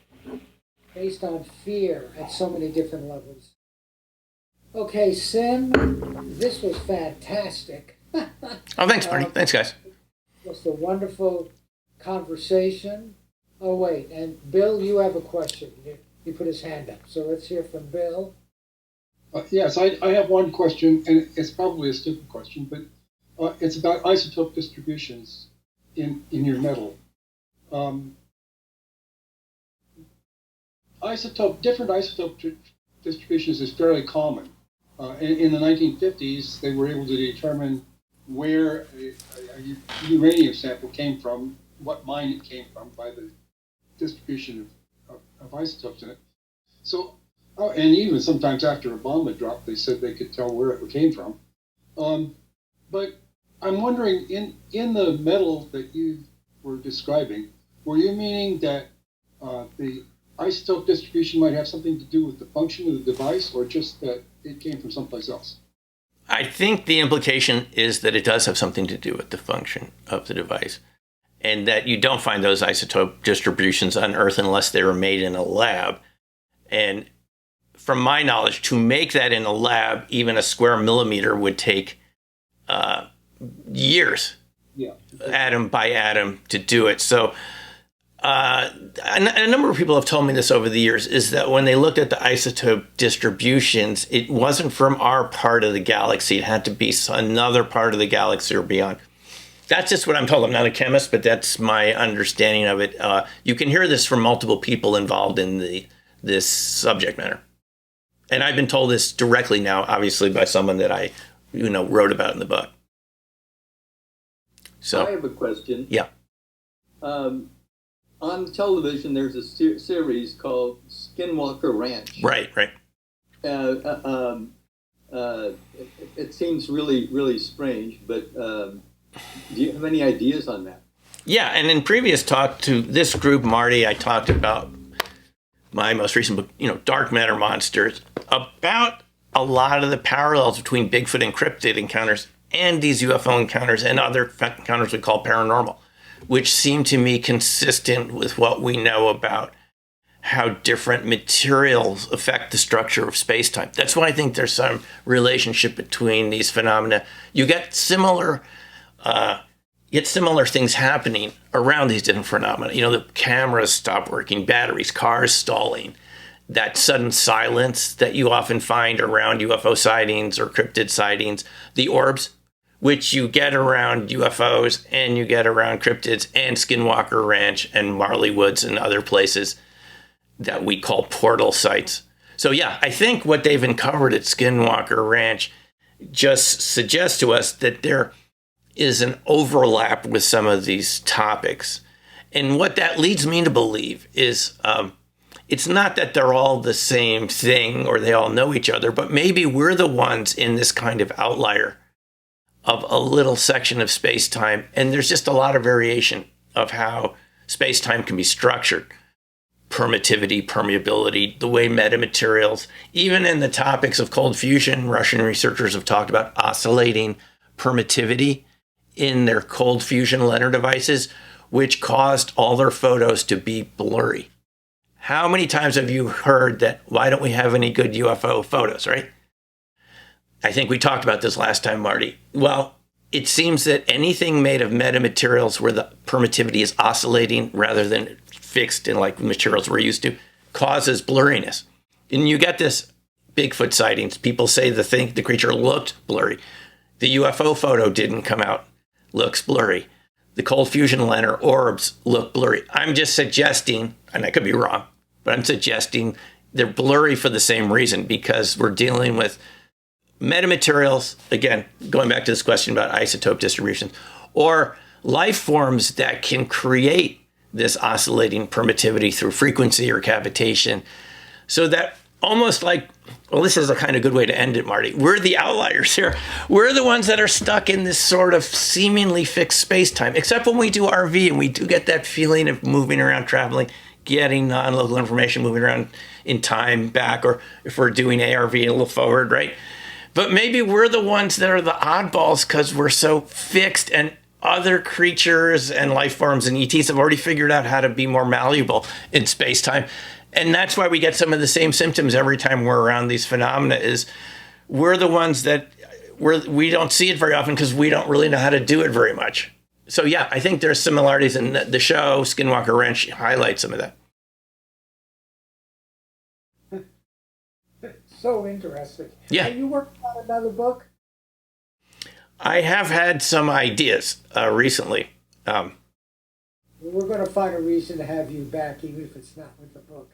S2: based on fear at so many different levels. Okay, Sim, this was fantastic.
S1: Oh, thanks, Marty. Thanks, guys.
S2: Just a wonderful conversation. Oh, wait, and Bill, you have a question. He put his hand up, so let's hear from Bill.
S6: Yes, I have one question, and it's probably a stupid question, but it's about isotope distributions in your metal. Different isotope distributions is fairly common. In the 1950s, they were able to determine where a uranium sample came from, what mine it came from, by the distribution of isotopes in it. So, and even sometimes after a bomb had dropped, they said they could tell where it came from. But I'm wondering, in the metal that you were describing, were you meaning that the isotope distribution might have something to do with the function of the device, or just that it came from someplace else?
S1: I think the implication is that it does have something to do with the function of the device, and that you don't find those isotope distributions on Earth unless they were made in a lab. And from my knowledge, to make that in a lab, even a square millimeter would take years, atom by atom, to do it. So a number of people have told me this over the years, is that when they looked at the isotope distributions, it wasn't from our part of the galaxy. It had to be another part of the galaxy or beyond. That's just what I'm told. I'm not a chemist, but that's my understanding of it. You can hear this from multiple people involved in this subject matter. And I've been told this directly now, obviously, by someone that I wrote about in the book. So
S5: I have a question.
S1: Yeah.
S5: On television, there's a series called Skinwalker Ranch.
S1: Right.
S5: It seems really, really strange, but do you have any ideas on that?
S1: Yeah, and in previous talk to this group, Marty, I talked about my most recent book, Dark Matter Monsters, about a lot of the parallels between Bigfoot and cryptid encounters and these UFO encounters and other encounters we call paranormal, which seem to me consistent with what we know about how different materials affect the structure of space-time. That's why I think there's some relationship between these phenomena. You get similar things happening around these different phenomena. The cameras stop working, batteries, cars stalling, that sudden silence that you often find around UFO sightings or cryptid sightings, the orbs, which you get around UFOs and you get around cryptids and Skinwalker Ranch and Marley Woods and other places that we call portal sites. So yeah, I think what they've uncovered at Skinwalker Ranch just suggests to us that there is an overlap with some of these topics. And what that leads me to believe is it's not that they're all the same thing or they all know each other, but maybe we're the ones in this kind of outlier of a little section of space-time, and there's just a lot of variation of how space-time can be structured. Permittivity, permeability, the way metamaterials, even in the topics of cold fusion, Russian researchers have talked about oscillating permittivity in their cold fusion LENR devices, which caused all their photos to be blurry. How many times have you heard that, why don't we have any good UFO photos, right? I think we talked about this last time, Marty. Well, it seems that anything made of metamaterials where the permittivity is oscillating rather than fixed in like materials we're used to causes blurriness. And you get this Bigfoot sightings. People say the creature looked blurry. The UFO photo didn't come out, looks blurry. The cold fusion LENR orbs look blurry. I'm just suggesting, and I could be wrong, but I'm suggesting they're blurry for the same reason, because we're dealing with metamaterials, again, going back to this question about isotope distributions, or life forms that can create this oscillating permittivity through frequency or cavitation. So that almost like, well, this is a kind of good way to end it, Marty. We're the outliers here. We're the ones that are stuck in this sort of seemingly fixed space-time, except when we do RV and we do get that feeling of moving around, traveling, getting non-local information, moving around in time back, or if we're doing ARV a little forward, right? But maybe we're the ones that are the oddballs because we're so fixed, and other creatures and life forms and ETs have already figured out how to be more malleable in space-time. And that's why we get some of the same symptoms every time we're around these phenomena, is we're the ones that we don't see it very often because we don't really know how to do it very much. So yeah, I think there's similarities, in the show Skinwalker Ranch highlights some of that.
S2: So interesting.
S1: Yeah.
S2: Are you working on another book?
S1: I have had some ideas recently.
S2: We're going to find a reason to have you back, even if it's not with the book.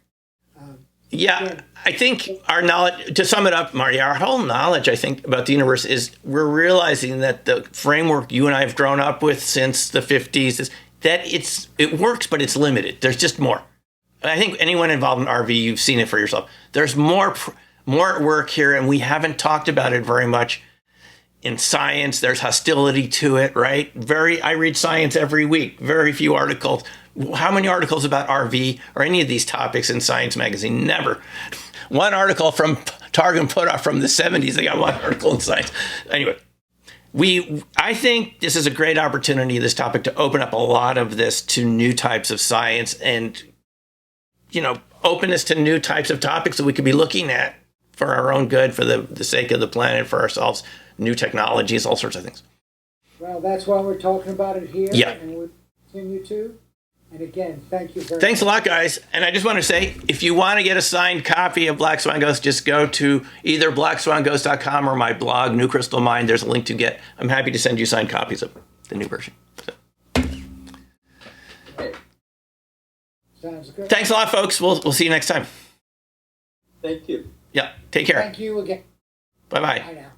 S1: I think our knowledge, to sum it up, Marty, our whole knowledge, I think, about the universe is we're realizing that the framework you and I have grown up with since the 50s is that it works, but it's limited. There's just more. I think anyone involved in RV, you've seen it for yourself. There's more at work here, and we haven't talked about it very much. In science, there's hostility to it, right? I read science every week, very few articles. How many articles about RV or any of these topics in Science magazine? Never. One article from Targum Putah from the 70s, they got one article in Science. Anyway, I think this is a great opportunity, this topic, to open up a lot of this to new types of science and, openness to new types of topics that we could be looking at for our own good, for the sake of the planet, for ourselves, new technologies, all sorts of things.
S2: Well, that's why we're talking about it here.
S1: Yeah.
S2: And we'll continue to. And again, thank you very much.
S1: Thanks a lot, guys. And I just want to say, if you want to get a signed copy of Black Swan Ghosts, just go to either blackswanghost.com or my blog, New Crystal Mind. There's a link to get. I'm happy to send you signed copies of the new version. So.
S2: Sounds good.
S1: Thanks a lot, folks. We'll see you next time.
S5: Thank you.
S1: Yeah, take care.
S2: Thank you again.
S1: Bye-bye.
S2: Bye now.